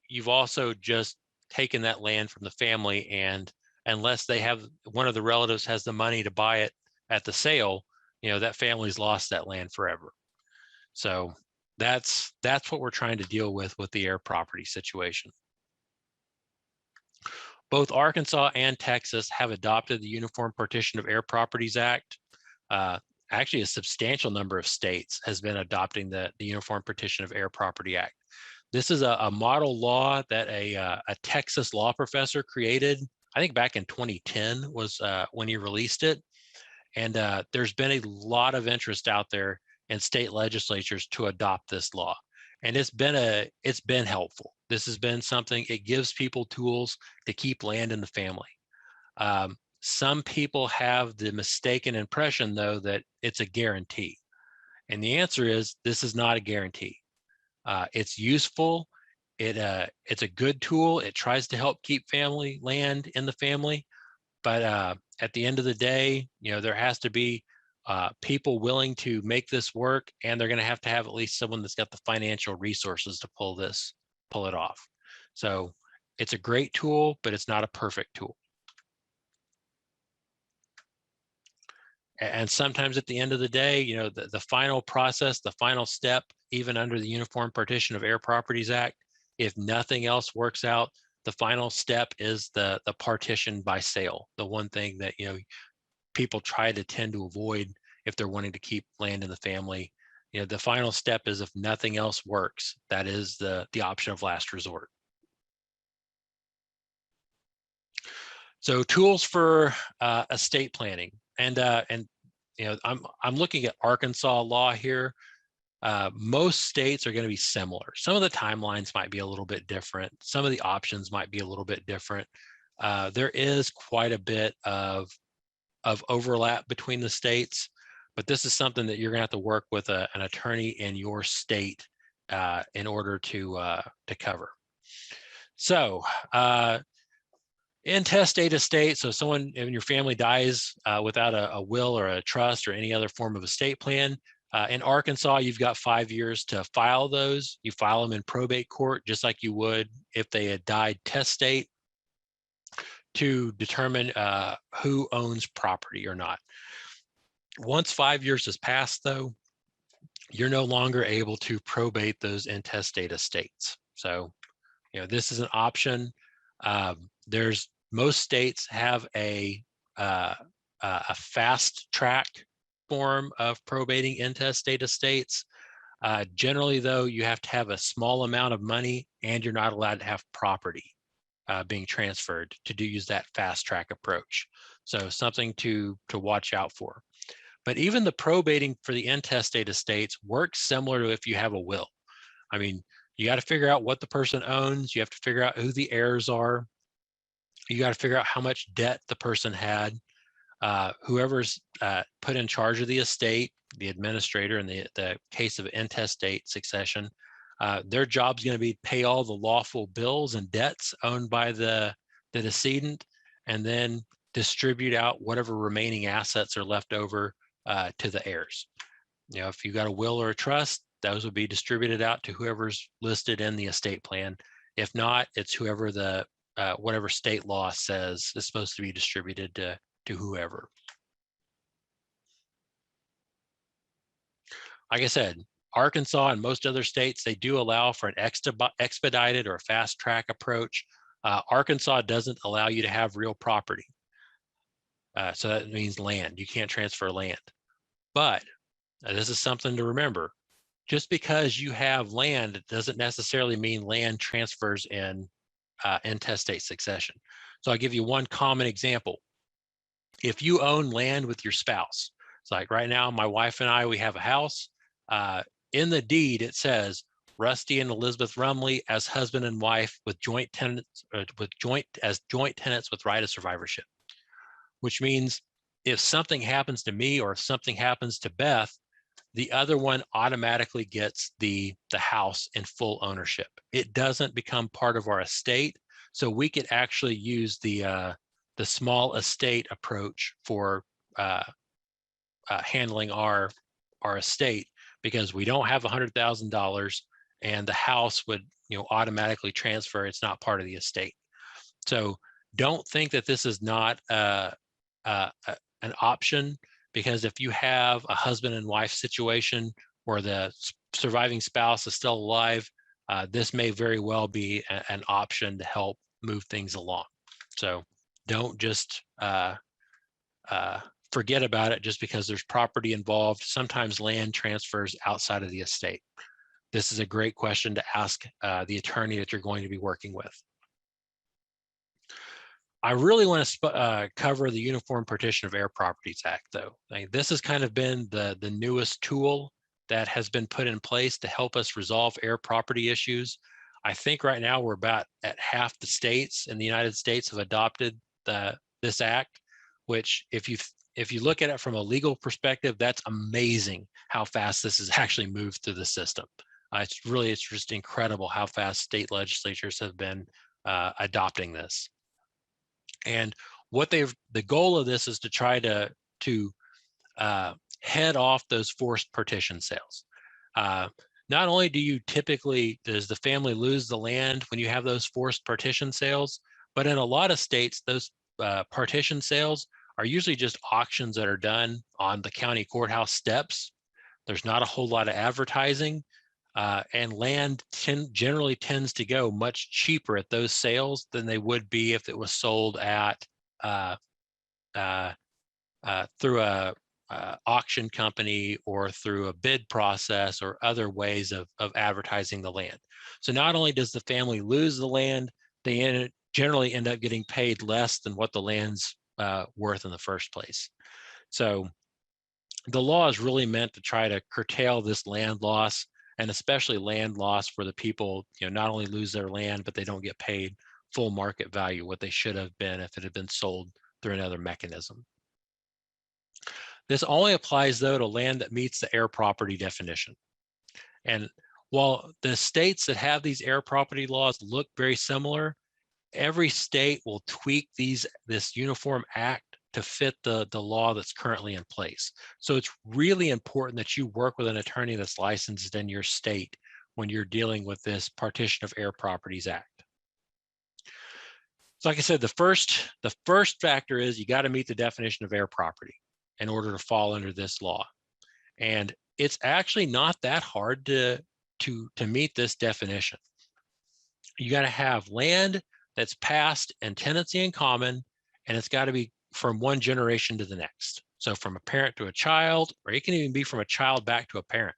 you've also just taken that land from the family, and unless they have, one of the relatives has the money to buy it at the sale, that family's lost that land forever. So that's what we're trying to deal with the air property situation. Both Arkansas and Texas have adopted the Uniform Partition of Air Properties Act. Actually, a substantial number of states has been adopting the Uniform Partition of Air Property Act. This is a model law that a Texas law professor created, I think back in 2010 was when he released it. And there's been a lot of interest out there in state legislatures to adopt this law. And it's been helpful. This has been something, it gives people tools to keep land in the family. Some people have the mistaken impression, though, that it's a guarantee. And the answer is, this is not a guarantee. It's useful. It's a good tool. It tries to help keep family land in the family. But at the end of the day, there has to be people willing to make this work, and they're going to have at least someone that's got the financial resources to pull it off. So it's a great tool, but it's not a perfect tool. And sometimes at the end of the day, the final process, the final step, even under the Uniform Partition of Air Properties Act, if nothing else works out, the final step is the partition by sale. The one thing that, people tend to avoid if they're wanting to keep land in the family. The final step is, if nothing else works, that is the option of last resort. So tools for estate planning, and I'm looking at Arkansas law here. Most states are going to be similar. Some of the timelines might be a little bit different. Some of the options might be a little bit different. There is quite a bit of overlap between the states, but this is something that you're going to have to work with an attorney in your state in order to cover. So intestate estate, so someone in your family dies without a will or a trust or any other form of estate plan. In Arkansas, you've got 5 years to file those. You file them in probate court, just like you would if they had died testate, to determine who owns property or not. Once 5 years has passed, though, you're no longer able to probate those intestate estates. So, this is an option. Most states have a fast track form of probating intestate estates. Generally, though, you have to have a small amount of money and you're not allowed to have property. being transferred to use that fast track approach. So something to watch out for. But even the probating for the intestate estates works similar to if you have a will. I mean, you got to figure out what the person owns. You have to figure out who the heirs are. You got to figure out how much debt the person had. Whoever's put in charge of the estate, the administrator in the case of intestate succession, their job's going to be pay all the lawful bills and debts owned by the decedent, and then distribute out whatever remaining assets are left over to the heirs. You know, if you got a will or a trust, those would be distributed out to whoever's listed in the estate plan. If not, it's whoever the whatever state law says is supposed to be distributed to whoever. Like I said, Arkansas and most other states, they do allow for an expedited or fast track approach. Arkansas doesn't allow you to have real property. So that means land. You can't transfer land. But this is something to remember. Just because you have land, it doesn't necessarily mean land transfers in intestate succession. So I'll give you one common example. If you own land with your spouse, it's like right now, my wife and I, we have a house. In the deed, it says Rusty and Elizabeth Rumley as husband and wife with joint tenants, as joint tenants with right of survivorship, which means if something happens to me or if something happens to Beth, the other one automatically gets the house in full ownership. It doesn't become part of our estate, so we could actually use the small estate approach for handling our estate, because we don't have $100,000 and the house would automatically transfer. It's not part of the estate. So don't think that this is not an option, because if you have a husband and wife situation where the surviving spouse is still alive, this may very well be an option to help move things along. So don't just forget about it just because there's property involved. Sometimes land transfers outside of the estate. This is a great question to ask the attorney that you're going to be working with. I really want to cover the Uniform Partition of Heir Properties Act, though. This has kind of been the newest tool that has been put in place to help us resolve heir property issues. I think right now we're about at half the states in the United States have adopted this act, which if you look at it from a legal perspective, that's amazing how fast this has actually moved through the system. It's just incredible how fast state legislatures have been adopting this. And the goal of this is to try to head off those forced partition sales. Not only does the family lose the land when you have those forced partition sales, but in a lot of states, those partition sales are usually just auctions that are done on the county courthouse steps. There's not a whole lot of advertising, and land generally tends to go much cheaper at those sales than they would be if it was sold at through a auction company or through a bid process or other ways of advertising the land. So not only does the family lose the land, they generally end up getting paid less than what the land's worth in the first place. So the law is really meant to try to curtail this land loss, and especially land loss where the people not only lose their land, but they don't get paid full market value, what they should have been if it had been sold through another mechanism. This only applies, though, to land that meets the heir property definition. And while the states that have these heir property laws look very similar, every state will tweak this Uniform Act to fit the law that's currently in place. So it's really important that you work with an attorney that's licensed in your state when you're dealing with this Partition of Heir Properties Act. So like I said, the first factor is you got to meet the definition of heir property in order to fall under this law. And it's actually not that hard to meet this definition. You got to have land that's passed in tenancy in common, and it's got to be from one generation to the next. So from a parent to a child, or it can even be from a child back to a parent.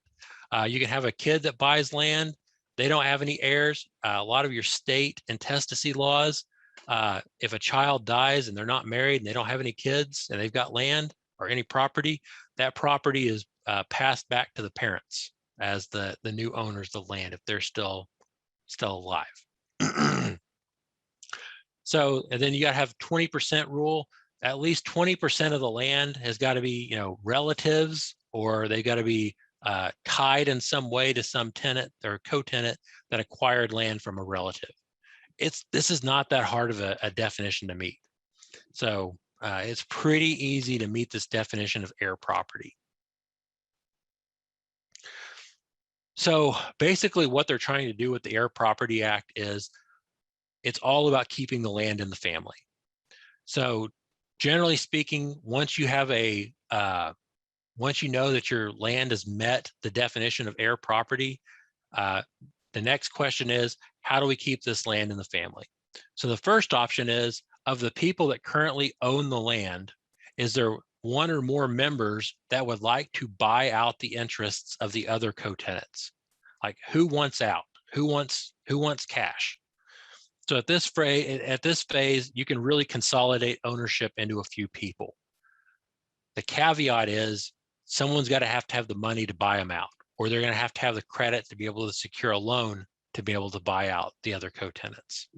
You can have a kid that buys land. They don't have any heirs. A lot of your state intestacy laws, If a child dies and they're not married and they don't have any kids and they've got land or any property, that property is passed back to the parents as the new owners of the land if they're still alive. So, and then you got to have 20% rule. At least 20% of the land has got to be, relatives, or they got to be tied in some way to some tenant or co-tenant that acquired land from a relative. This is not that hard of a definition to meet. So it's pretty easy to meet this definition of heir property. So basically what they're trying to do with the Heir Property Act is it's all about keeping the land in the family. So generally speaking, once you have once you know that your land has met the definition of heir property, the next question is, how do we keep this land in the family? So the first option is, of the people that currently own the land, is there one or more members that would like to buy out the interests of the other co-tenants? Like, who wants out? Who wants cash? So at this phase, you can really consolidate ownership into a few people. The caveat is someone's got to have the money to buy them out, or they're going to have the credit to be able to secure a loan to be able to buy out the other co-tenants.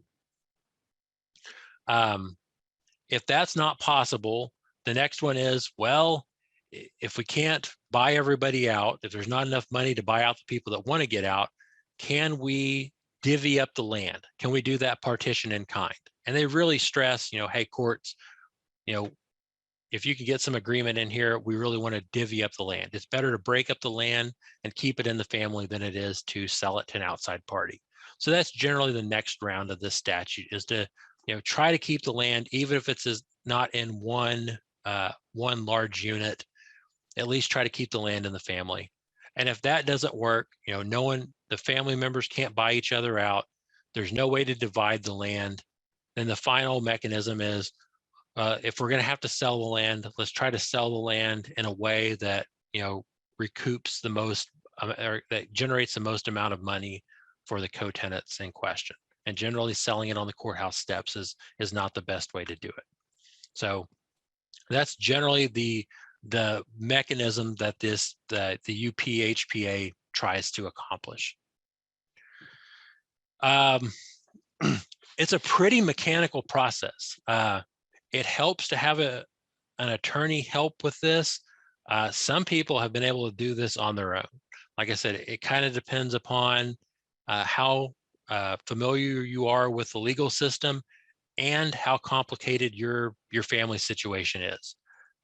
If that's not possible, the next one is, well, if we can't buy everybody out, if there's not enough money to buy out the people that want to get out, can we divvy up the land? Can we do that partition in kind? And they really stress, hey, courts, if you can get some agreement in here, we really want to divvy up the land. It's better to break up the land and keep it in the family than it is to sell it to an outside party. So that's generally the next round of this statute, is to try to keep the land, even if it's not in one large unit, at least try to keep the land in the family. And if that doesn't work, the family members can't buy each other out, there's no way to divide the land, then the final mechanism is, if we're going to have to sell the land, let's try to sell the land in a way that recoups the most, or that generates the most amount of money for the co-tenants in question. And generally, selling it on the courthouse steps is not the best way to do it. So that's generally the mechanism that the UPHPA tries to accomplish. It's a pretty mechanical process. It helps to have an attorney help with this. Some people have been able to do this on their own. Like I said, it kind of depends upon how familiar you are with the legal system and how complicated your family situation is.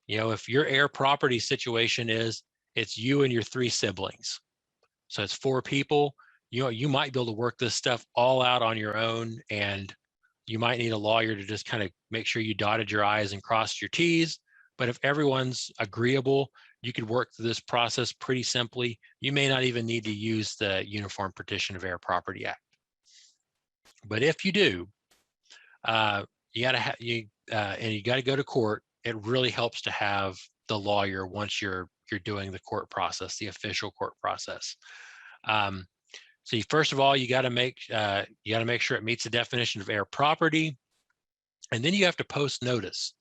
If your heir property situation is, it's you and your 3 siblings, so it's 4 people, you might be able to work this stuff all out on your own, and you might need a lawyer to just kind of make sure you dotted your I's and crossed your T's. But if everyone's agreeable, you could work through this process pretty simply. You may not even need to use the Uniform Partition of Heir Property Act. But if you do, you got to go to court. It really helps to have the lawyer once you're doing the court process, the official court process. So first of all, you got to make sure it meets the definition of heir property, and then you have to post notice.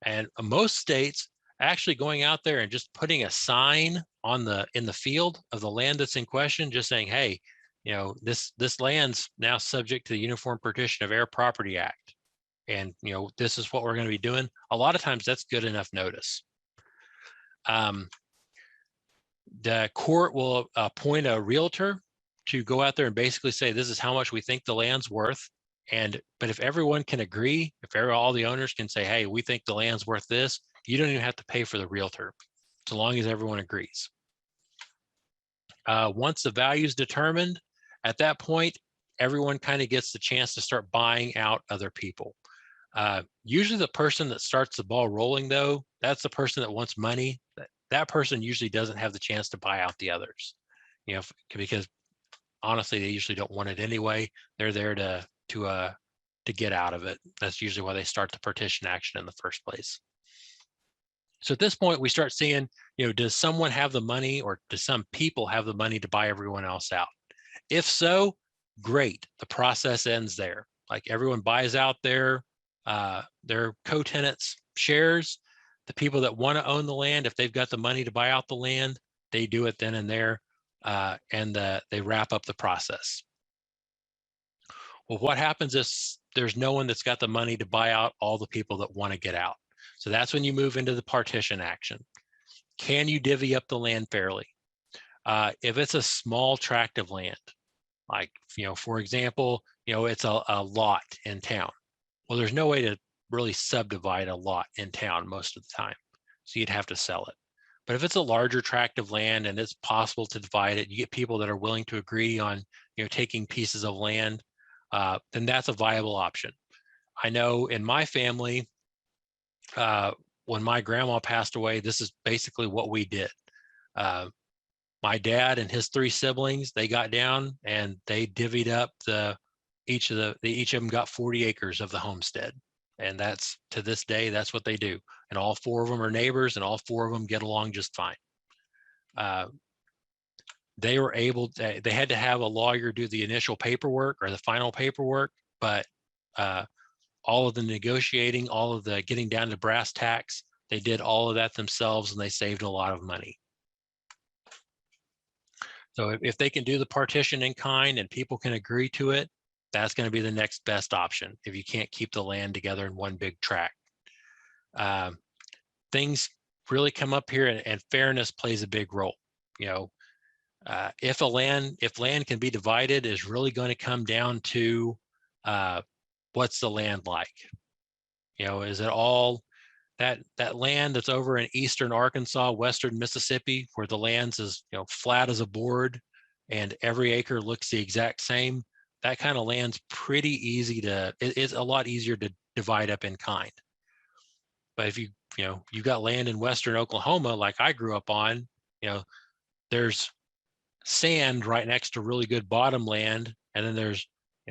And most states actually going out there and just putting a sign in the field of the land that's in question, just saying, hey, this land's now subject to the Uniform Partition of Heir Property Act, and this is what we're going to be doing. A lot of times that's good enough notice. The court will appoint a realtor to go out there and basically say, this is how much we think the land's worth. But if everyone can agree, if all the owners can say, hey, we think the land's worth this, you don't even have to pay for the realtor, so long as everyone agrees. Once the value is determined, at that point, everyone kind of gets the chance to start buying out other people. Usually the person that starts the ball rolling, though, that's the person that wants money. That person usually doesn't have the chance to buy out the others, because honestly, they usually don't want it anyway. They're there to get out of it. That's usually why they start the partition action in the first place. So at this point, we start seeing, does someone have the money, or do some people have the money to buy everyone else out? If so, great, the process ends there. Like everyone buys out their co-tenants shares. The people that want to own the land, if they've got the money to buy out the land, they do it then and there, and they wrap up the process. Well, what happens if there's no one that's got the money to buy out all the people that want to get out? So that's when you move into the partition action. Can you divvy up the land fairly? If it's a small tract of land, like, for example, it's a lot in town. Well, there's no way to really subdivide a lot in town most of the time. So you'd have to sell it. But if it's a larger tract of land and it's possible to divide it, you get people that are willing to agree on, taking pieces of land, then that's a viable option. I know in my family, when my grandma passed away, this is basically what we did. My dad and his 3 siblings, they got down and they divvied up each of them got 40 acres of the homestead. And that's, to this day, that's what they do. And all 4 of them are neighbors and all 4 of them get along just fine. They were able to, they had to have a lawyer do the initial paperwork or the final paperwork, but all of the negotiating, all of the getting down to brass tacks, they did all of that themselves and they saved a lot of money. So if they can do the partition in kind and people can agree to it, that's going to be the next best option if you can't keep the land together in one big tract. Things really come up here, and fairness plays a big role. If land can be divided, is really going to come down to what's the land like? Is it all that land that's over in eastern Arkansas, western Mississippi, where the land's is flat as a board and every acre looks the exact same? That kind of land's pretty easy to, it's a lot easier to divide up in kind. But if you've got land in western Oklahoma, like I grew up on, there's sand right next to really good bottom land, and then there's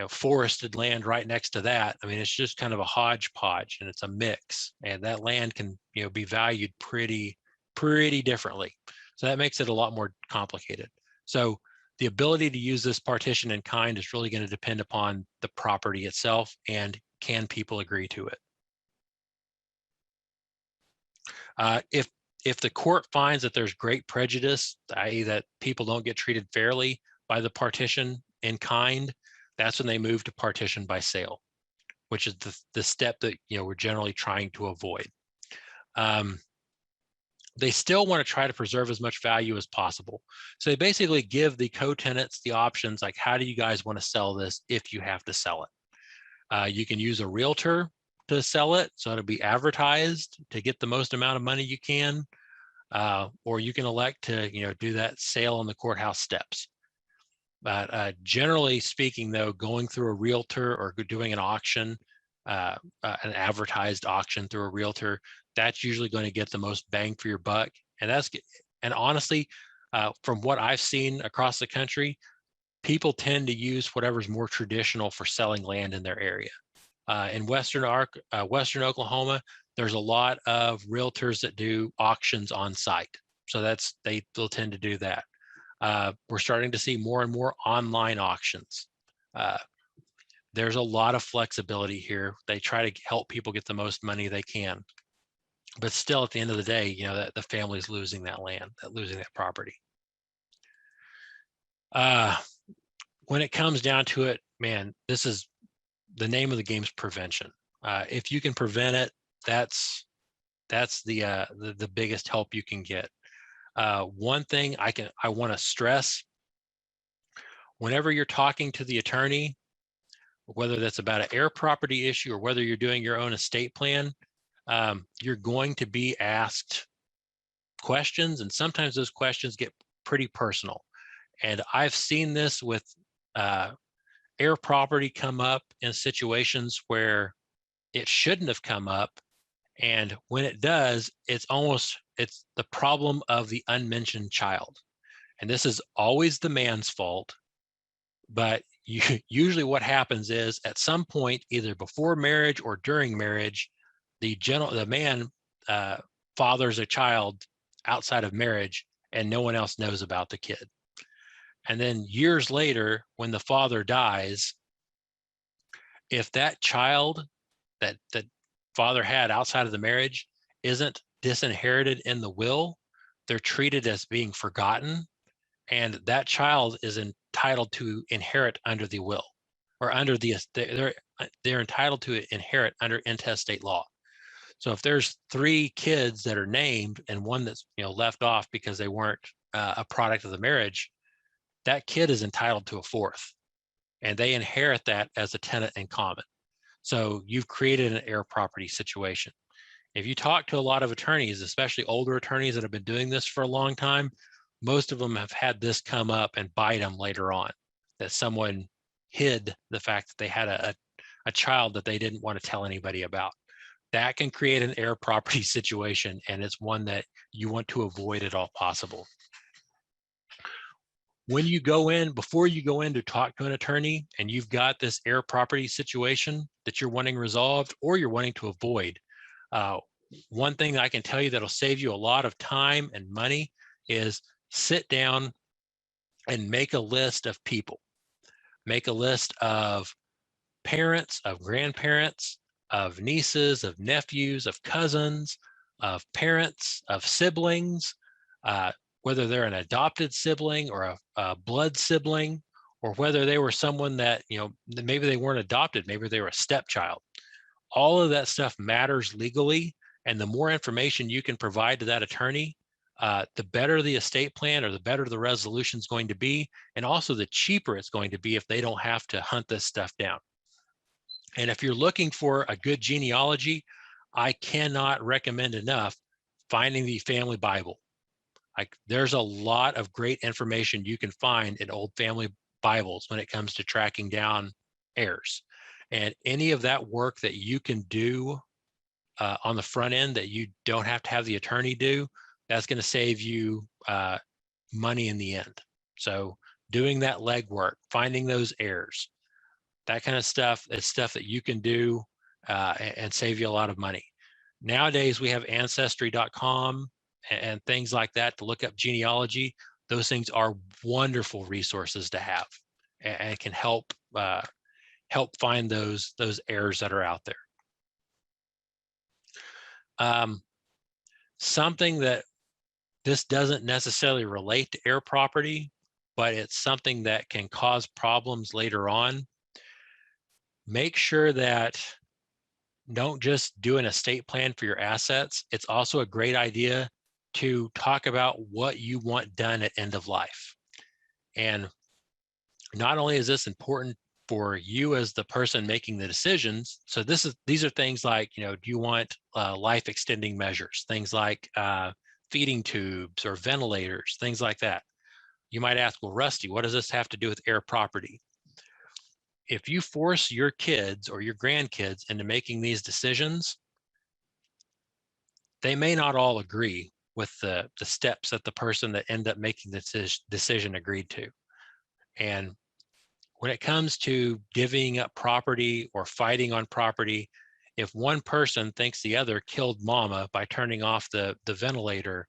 forested land right next to that. I mean, it's just kind of a hodgepodge, and it's a mix, and that land can be valued pretty differently. So that makes it a lot more complicated. So the ability to use this partition in kind is really going to depend upon the property itself and can people agree to it. If the court finds that there's great prejudice, i.e. that people don't get treated fairly by the partition in kind, that's when they move to partition by sale, which is the step that we're generally trying to avoid. They still want to try to preserve as much value as possible. So they basically give the co-tenants the options, like, how do you guys want to sell this if you have to sell it? You can use a realtor to sell it, so it'll be advertised to get the most amount of money you can, or you can elect to do that sale on the courthouse steps. But generally speaking, though, going through a realtor or doing an auction, an advertised auction through a realtor, that's usually going to get the most bang for your buck. And honestly, from what I've seen across the country, people tend to use whatever's more traditional for selling land in their area. In Western Oklahoma, there's a lot of realtors that do auctions on site. So they'll tend to do that. We're starting to see more and more online auctions. There's a lot of flexibility here. They try to help people get the most money they can. But still, at the end of the day, that the family's losing that land, losing that property. When it comes down to it, man, this is the name of the game's prevention. If you can prevent it, that's the biggest help you can get. One thing I want to stress: whenever you're talking to the attorney, whether that's about an air property issue or whether you're doing your own estate plan, you're going to be asked questions, and sometimes those questions get pretty personal. And I've seen this with air property come up in situations where it shouldn't have come up. And when it does, it's the problem of the unmentioned child. And this is always the man's fault. But usually what happens is, at some point, either before marriage or during marriage, the man fathers a child outside of marriage, and no one else knows about the kid. And then years later, when the father dies, If that child that father had outside of the marriage isn't disinherited in the will, they're treated as being forgotten, and that child is entitled to inherit under the will, or under they're entitled to inherit under intestate law. So if there's 3 kids that are named and one that's left off because they weren't a product of the marriage, that kid is entitled to a 4th, and they inherit that as a tenant in common. So you've created an heir property situation. If you talk to a lot of attorneys, especially older attorneys that have been doing this for a long time, most of them have had this come up and bite them later on, that someone hid the fact that they had a child that they didn't want to tell anybody about. That can create an heir property situation, and it's one that you want to avoid at all possible. When you go in, before you go in to talk to an attorney and you've got this heir property situation that you're wanting resolved or you're wanting to avoid, one thing I can tell you that'll save you a lot of time and money is sit down and make a list of people. Make a list of parents, of grandparents, of nieces, of nephews, of cousins, of parents, of siblings, whether they're an adopted sibling or a blood sibling, or whether they were someone that, maybe they weren't adopted, maybe they were a stepchild. All of that stuff matters legally, and the more information you can provide to that attorney, the better the estate plan or the better the resolution is going to be, and also the cheaper it's going to be if they don't have to hunt this stuff down. And if you're looking for a good genealogy, I cannot recommend enough finding the family Bible. There's a lot of great information you can find in old family Bibles when it comes to tracking down heirs. And any of that work that you can do on the front end that you don't have to have the attorney do, that's going to save you money in the end. So doing that legwork, finding those heirs, that kind of stuff is stuff that you can do and save you a lot of money. Nowadays, we have ancestry.com and things like that to look up genealogy. Those things are wonderful resources to have, and it can help find those heirs that are out there. Something that this doesn't necessarily relate to heir property, but it's something that can cause problems later on. Make sure that don't just do an estate plan for your assets. It's also a great idea to talk about what you want done at end of life. And not only is this important for you as the person making the decisions, so these are things like, do you want life extending measures, things like feeding tubes or ventilators, things like that. You might ask, well, Rusty, what does this have to do with heir property? If you force your kids or your grandkids into making these decisions, they may not all agree with the steps that the person that ended up making the decision agreed to. And when it comes to divvying up property or fighting on property, if one person thinks the other killed mama by turning off the ventilator,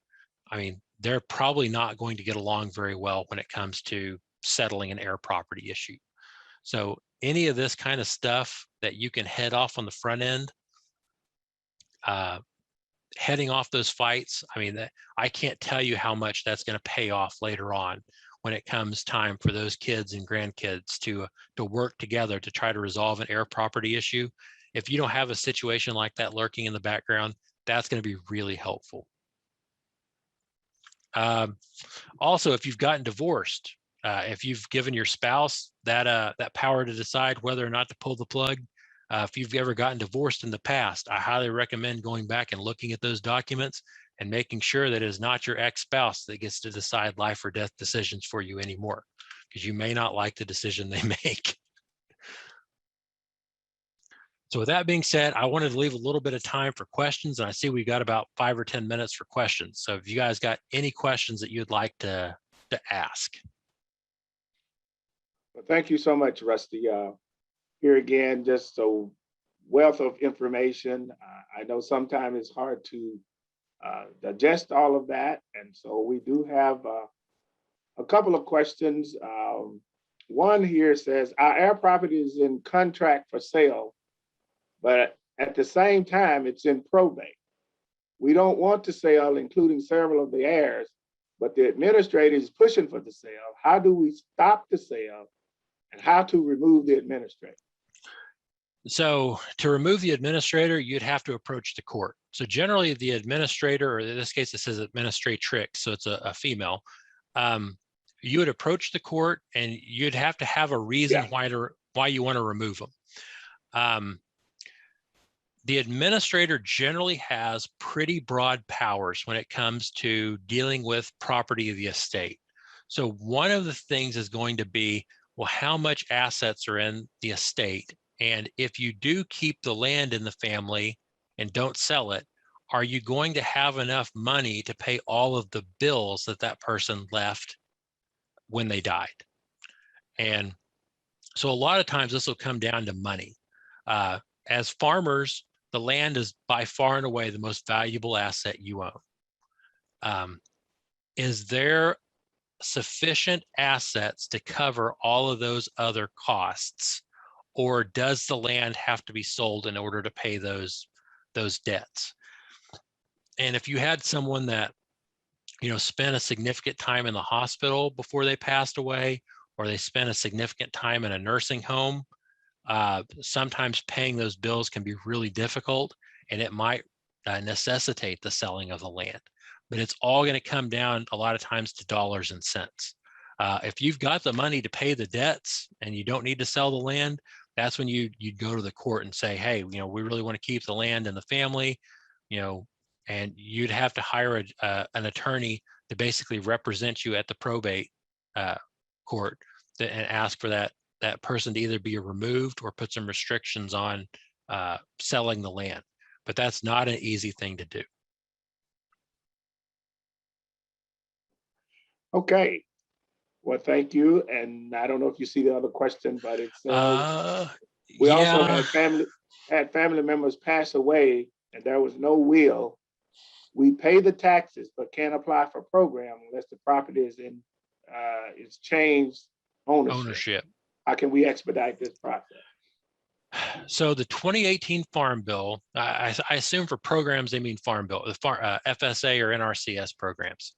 I mean, they're probably not going to get along very well when it comes to settling an heir property issue. So any of this kind of stuff that you can head off on the front end, heading off those fights, I mean, I can't tell you how much that's going to pay off later on when it comes time for those kids and grandkids to work together to try to resolve an heir property issue. If you don't have a situation like that lurking in the background, that's going to be really helpful. Also, if you've gotten divorced, if you've given your spouse that power to decide whether or not to pull the plug, if you've ever gotten divorced in the past, I highly recommend going back and looking at those documents and making sure that it is not your ex-spouse that gets to decide life or death decisions for you anymore, because you may not like the decision they make. So with that being said, I wanted to leave a little bit of time for questions, and I see we've got about 5 or 10 minutes for questions. So if you guys got any questions that you'd like to ask. Well, thank you so much, Rusty. Here again, just a wealth of information. I know sometimes it's hard to digest all of that. And so we do have a couple of questions. one here says, our air property is in contract for sale, but at the same time, it's in probate. We don't want to sell, including several of the heirs, but the administrator is pushing for the sale. How do we stop the sale, and how to remove the administrator? So to remove the administrator, you'd have to approach the court. So generally the administrator, or in this case, it says administratrix, so it's a female. You would approach the court and you'd have to have a reason why you want to remove them. The administrator generally has pretty broad powers when it comes to dealing with property of the estate. So one of the things is going to be, well, how much assets are in the estate? And if you do keep the land in the family and don't sell it, are you going to have enough money to pay all of the bills that that person left when they died? And so a lot of times this will come down to money. As farmers, the land is by far and away the most valuable asset you own. Is there sufficient assets to cover all of those other costs? Or does the land have to be sold in order to pay those debts? And if you had someone that, spent a significant time in the hospital before they passed away, or they spent a significant time in a nursing home, sometimes paying those bills can be really difficult, and it might necessitate the selling of the land. But it's all going to come down a lot of times to dollars and cents. If you've got the money to pay the debts and you don't need to sell the land, that's when you'd go to the court and say, hey, we really want to keep the land in the family, and you'd have to hire an attorney to basically represent you at the probate court and ask for that person to either be removed or put some restrictions on selling the land. But that's not an easy thing to do. Okay. Well, thank you. And I don't know if you see the other question, but it says we also had family members pass away and there was no will. We pay the taxes, but can't apply for program unless the property is in is changed ownership. How can we expedite this process? So the 2018 Farm Bill, I assume for programs they mean Farm Bill, the FSA or NRCS programs.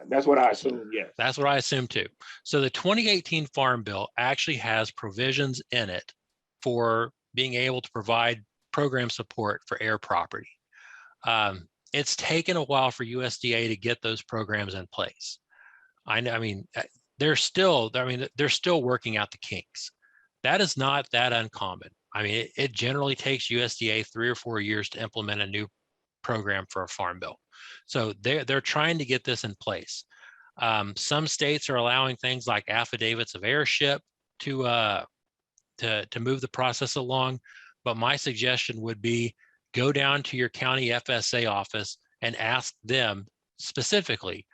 That's what I assume, yes. That's what I assume too. So the 2018 Farm Bill actually has provisions in it for being able to provide program support for heir property. It's taken a while for USDA to get those programs in place. They're still working out the kinks. That is not that uncommon. It generally takes USDA 3 or 4 years to implement a new program for a farm bill. So they're trying to get this in place. Some states are allowing things like affidavits of heirship to move the process along. But my suggestion would be go down to your county FSA office and ask them specifically,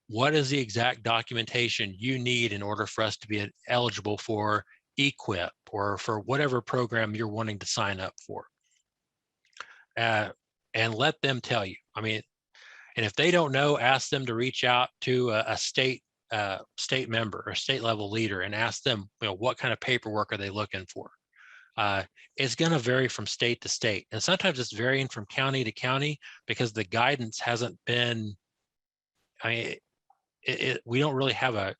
what is the exact documentation you need in order for us to be eligible for EQIP or for whatever program you're wanting to sign up for? And let them tell you. And if they don't know, ask them to reach out to a state member or state level leader and ask them, what kind of paperwork are they looking for? It's going to vary from state to state. And sometimes it's varying from county to county because the guidance hasn't been, we don't really have a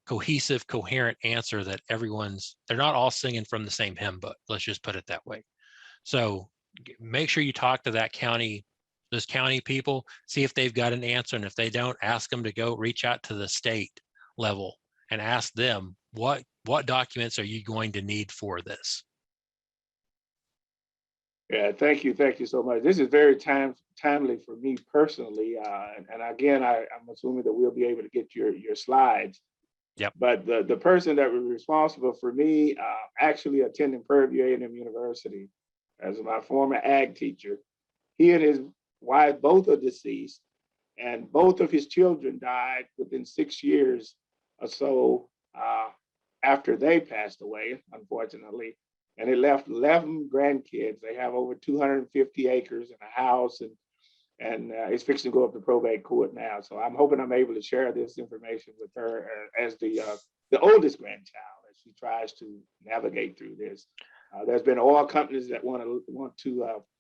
cohesive, coherent answer that they're not all singing from the same hymn book. Let's just put it that way. So make sure you talk to those county people, see if they've got an answer. And if they don't, ask them to go reach out to the state level and ask them, what documents are you going to need for this? Yeah, thank you so much. This is very timely for me personally. And again, I'm assuming that we'll be able to get your slides. Yep. But the person that was responsible for me actually attending Prairie A&M University as my former ag teacher, he and his wife both are deceased, and both of his children died within 6 years or so after they passed away, unfortunately. And it left 11 grandkids. They have over 250 acres and a house, and it's fixing to go up to probate court now. So I'm hoping I'm able to share this information with her as the oldest grandchild, as she tries to navigate through this. There's been oil companies that want to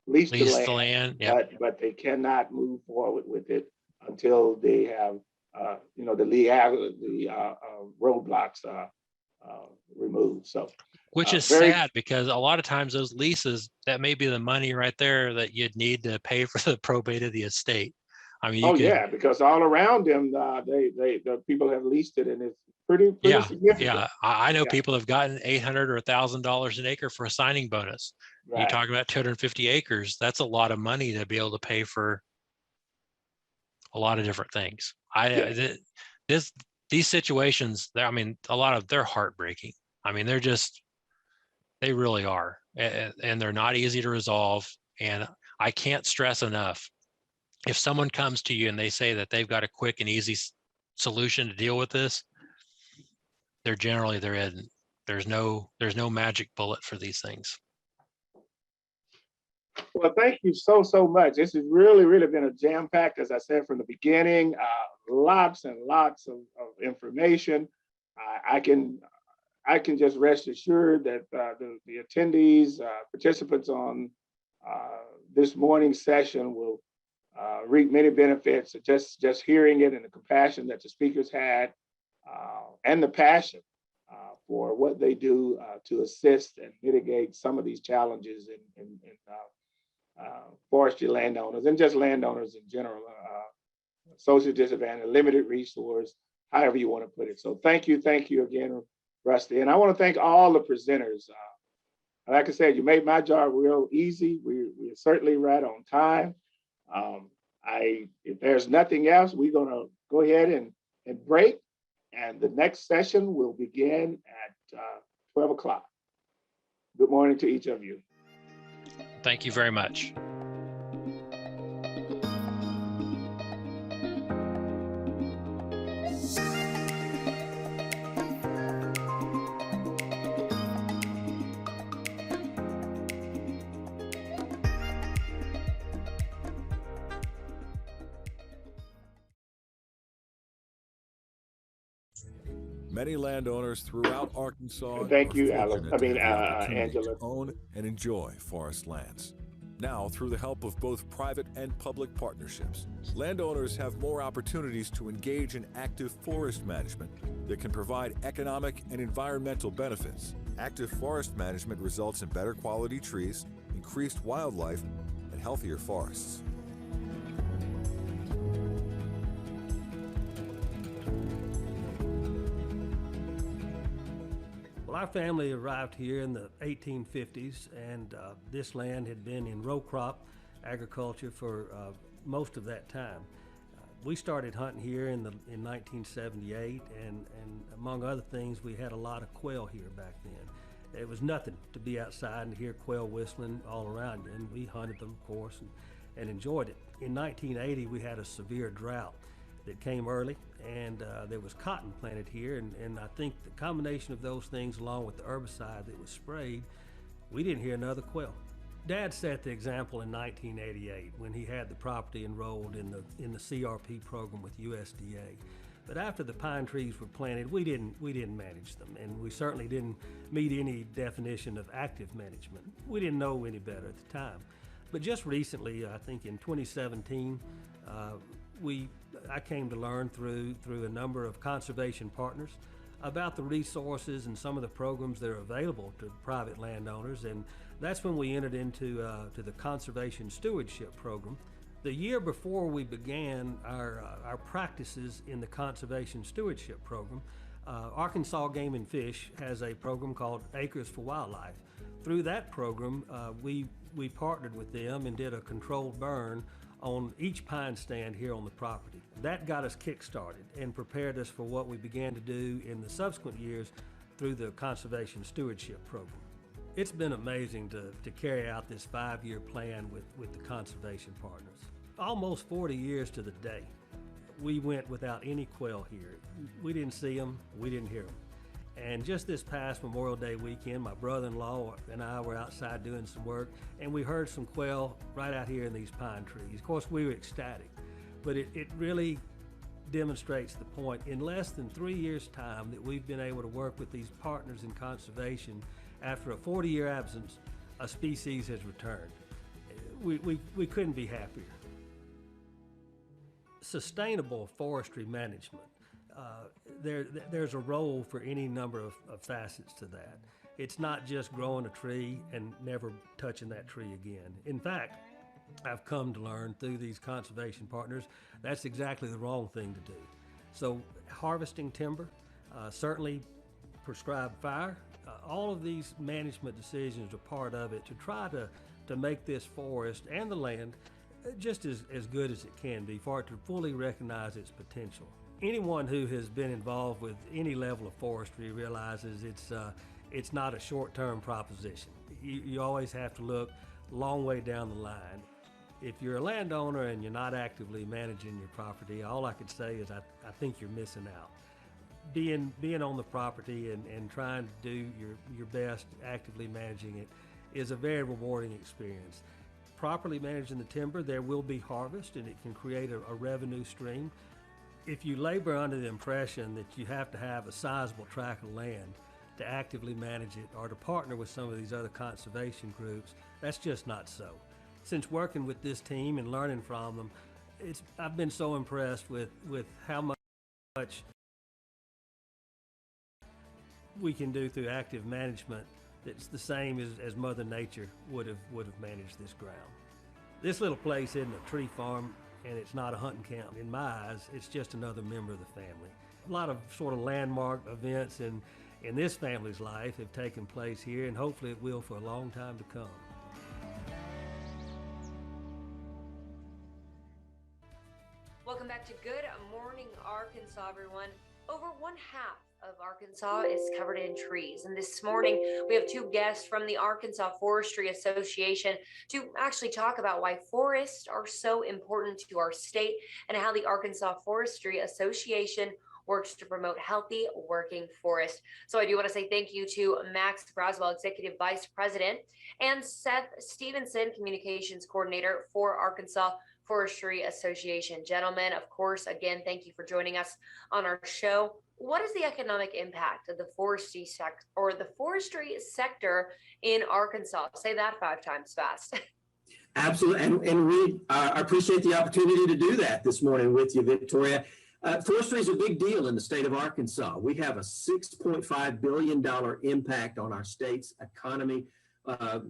lease the Lease the land, land, yep. but they cannot move forward with it until they have, the roadblocks removed. So, which is very- sad because a lot of times those leases, that may be the money right there that you'd need to pay for the probate of the estate. I mean, yeah, because all around them, the people have leased it, and it's pretty yeah, significant. yeah. I know Yeah. people have gotten $800 or $1,000 an acre for a signing bonus. You Right. talk about 250 acres. That's a lot of money to be able to pay for a lot of different things. These situations, I mean, a lot of they're heartbreaking. I mean, they really are, and they're not easy to resolve. And I can't stress enough, if someone comes to you and they say that they've got a quick and easy solution to deal with this, there isn't. There's no magic bullet for these things. Well, thank you so much. This has really been a jam-packed, as I said from the beginning, lots and lots of information. I can just rest assured that the attendees, participants on this morning's session will reap many benefits. Just hearing it and the compassion that the speakers had, and the passion for what they do to assist and mitigate some of these challenges in forestry landowners and just landowners in general, social disadvantage, limited resource, however you want to put it. So thank you again, Rusty. And I want to thank all the presenters. Like I said, you made my job real easy. We're certainly right on time. If there's nothing else, we're going to go ahead and break. And the next session will begin at 12 o'clock. Good morning to each of you. Thank you very much. Many landowners throughout Arkansas Thank you, are Alex. fortunate to have the opportunity Angela. to own and enjoy forest lands. Now, through the help of both private and public partnerships, landowners have more opportunities to engage in active forest management that can provide economic and environmental benefits. Active forest management results in better quality trees, increased wildlife, and healthier forests. Well, our family arrived here in the 1850s, and this land had been in row crop agriculture for most of that time. We started hunting here in 1978, and among other things, we had a lot of quail here back then. It was nothing to be outside and hear quail whistling all around you, and we hunted them, of course, and enjoyed it. In 1980, we had a severe drought that came early, and there was cotton planted here, and I think the combination of those things along with the herbicide that was sprayed, we didn't hear another quail. Dad set the example in 1988 when he had the property enrolled in the CRP program with USDA. But after the pine trees were planted, we didn't manage them, and we certainly didn't meet any definition of active management. We didn't know any better at the time. But just recently, I think in 2017, I came to learn through a number of conservation partners about the resources and some of the programs that are available to private landowners, and that's when we entered into to the Conservation Stewardship Program. The year before we began our practices in the Conservation Stewardship Program, Arkansas Game and Fish has a program called Acres for Wildlife. Through that program, we partnered with them and did a controlled burn on each pine stand here on the property. That got us kick-started and prepared us for what we began to do in the subsequent years through the Conservation Stewardship Program. It's been amazing to carry out this 5-year plan with the conservation partners. Almost 40 years to the day, we went without any quail here. We didn't see them, we didn't hear them. And just this past Memorial Day weekend, my brother-in-law and I were outside doing some work, and we heard some quail right out here in these pine trees. Of course, we were ecstatic, but it really demonstrates the point. In less than 3 years' time that we've been able to work with these partners in conservation, after a 40-year absence, a species has returned. We couldn't be happier. Sustainable forestry management. There's a role for any number of facets to that. It's not just growing a tree and never touching that tree again. In fact, I've come to learn through these conservation partners, that's exactly the wrong thing to do. So harvesting timber, certainly prescribed fire, all of these management decisions are part of it to try to make this forest and the land just as good as it can be for it to fully recognize its potential. Anyone who has been involved with any level of forestry realizes it's not a short-term proposition. You always have to look long way down the line. If you're a landowner and you're not actively managing your property, all I could say is I think you're missing out. Being on the property and trying to do your best actively managing it is a very rewarding experience. Properly managing the timber, there will be harvest and it can create a revenue stream. If you labor under the impression that you have to have a sizable tract of land to actively manage it or to partner with some of these other conservation groups, that's just not so. Since working with this team and learning from them, I've been so impressed with how much we can do through active management that's the same as Mother Nature would have managed this ground. This little place isn't a tree farm and it's not a hunting camp. In my eyes, it's just another member of the family. A lot of sort of landmark events in this family's life have taken place here, and hopefully it will for a long time to come. Welcome back to Good Morning Arkansas, everyone. Over one half of Arkansas is covered in trees. And this morning, we have two guests from the Arkansas Forestry Association to actually talk about why forests are so important to our state and how the Arkansas Forestry Association works to promote healthy working forests. So I do want to say thank you to Max Braswell, Executive Vice President, and Seth Stevenson, Communications Coordinator for Arkansas Forestry Association. Gentlemen, of course, again, thank you for joining us on our show. What is the economic impact of the forestry sector in Arkansas? Say that 5 times fast. Absolutely, and we appreciate the opportunity to do that this morning with you, Victoria. Forestry is a big deal in the state of Arkansas. We have a $6.5 billion impact on our state's economy.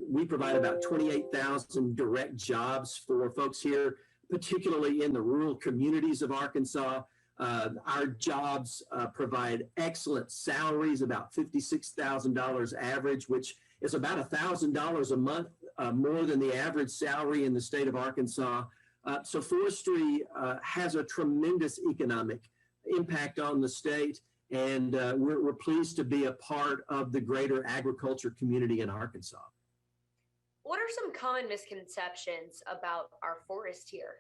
We provide about 28,000 direct jobs for folks here, particularly in the rural communities of Arkansas. Our jobs provide excellent salaries, about $56,000 average, which is about $1,000 a month more than the average salary in the state of Arkansas. So forestry has a tremendous economic impact on the state, and we're pleased to be a part of the greater agriculture community in Arkansas. What are some common misconceptions about our forest here?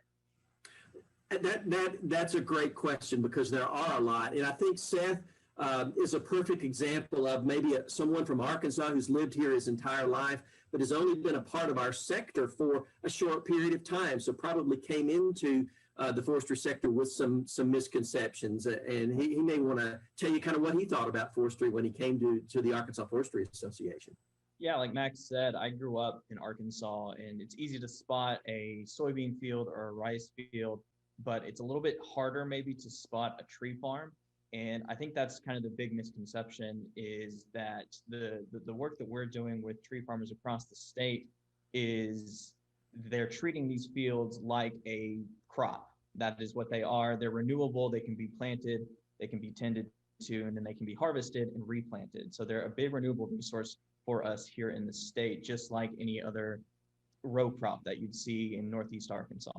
That's a great question, because there are a lot. And I think Seth is a perfect example of maybe someone from Arkansas who's lived here his entire life, but has only been a part of our sector for a short period of time. So probably came into the forestry sector with some misconceptions. And he may want to tell you kind of what he thought about forestry when he came to the Arkansas Forestry Association. Yeah, like Max said, I grew up in Arkansas, and it's easy to spot a soybean field or a rice field, but it's a little bit harder maybe to spot a tree farm. And I think that's kind of the big misconception, is that the work that we're doing with tree farmers across the state is they're treating these fields like a crop. That is what they are. They're renewable. They can be planted, they can be tended to, and then they can be harvested and replanted. So they're a big renewable resource for us here in the state, just like any other row crop that you'd see in Northeast Arkansas.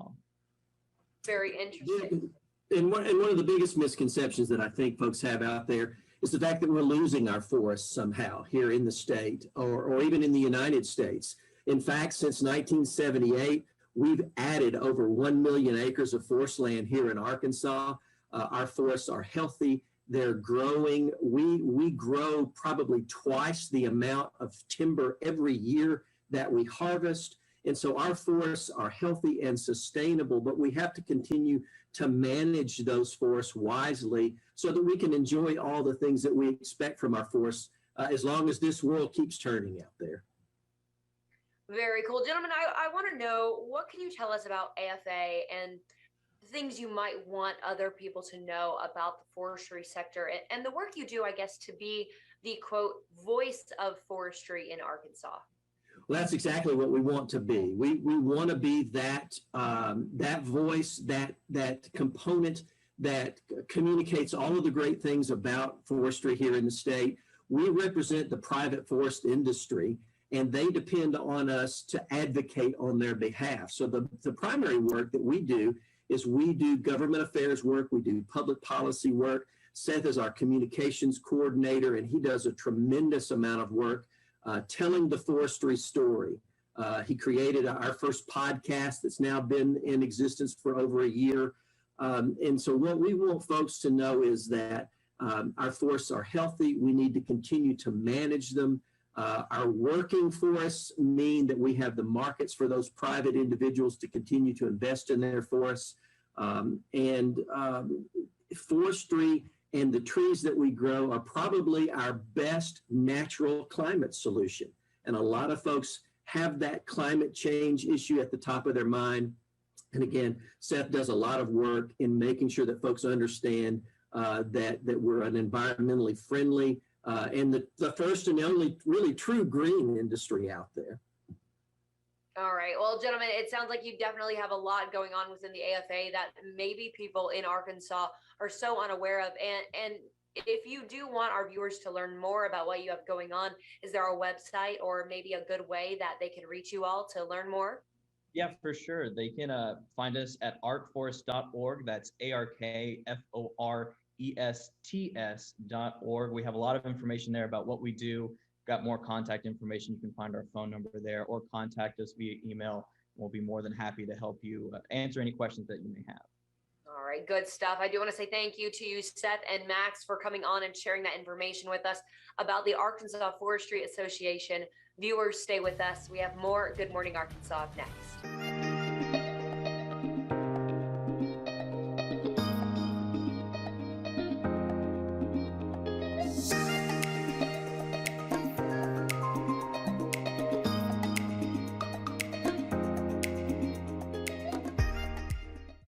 Very interesting. And one of the biggest misconceptions that I think folks have out there is the fact that we're losing our forests somehow here in the state or even in the United States. In fact, since 1978, we've added over 1 million acres of forest land here in Arkansas. Our forests are healthy. They're growing. We grow probably twice the amount of timber every year that we harvest. And so our forests are healthy and sustainable, but we have to continue to manage those forests wisely so that we can enjoy all the things that we expect from our forests as long as this world keeps turning out there. Very cool. Gentlemen, I want to know, what can you tell us about AFA and things you might want other people to know about the forestry sector and the work you do, I guess, to be the quote voice of forestry in Arkansas? Well, that's exactly what we want to be. We want to be that that voice, that component that communicates all of the great things about forestry here in the state. We represent the private forest industry, and they depend on us to advocate on their behalf. So the primary work that we do is we do government affairs work, we do public policy work. Seth is our communications coordinator, and he does a tremendous amount of work telling the forestry story. He created our first podcast that's now been in existence for over a year. And so what we want folks to know is that our forests are healthy. We need to continue to manage them. Our working forests mean that we have the markets for those private individuals to continue to invest in their forests. Forestry and the trees that we grow are probably our best natural climate solution. And a lot of folks have that climate change issue at the top of their mind. And again, Seth does a lot of work in making sure that folks understand that we're an environmentally friendly and the first and only really true green industry out there. All right. Well, gentlemen, it sounds like you definitely have a lot going on within the AFA that maybe people in Arkansas are so unaware of. And if you do want our viewers to learn more about what you have going on, is there a website or maybe a good way that they can reach you all to learn more? Yeah, for sure. They can find us at arkforest.org. That's ARKFORESTS.org. We have a lot of information there about what we do. Got more contact information. You can find our phone number there or contact us via email. We'll be more than happy to help you answer any questions that you may have. All right, good stuff. I do want to say thank you to you, Seth and Max, for coming on and sharing that information with us about the Arkansas Forestry Association. Viewers, stay with us. We have more Good Morning Arkansas up next.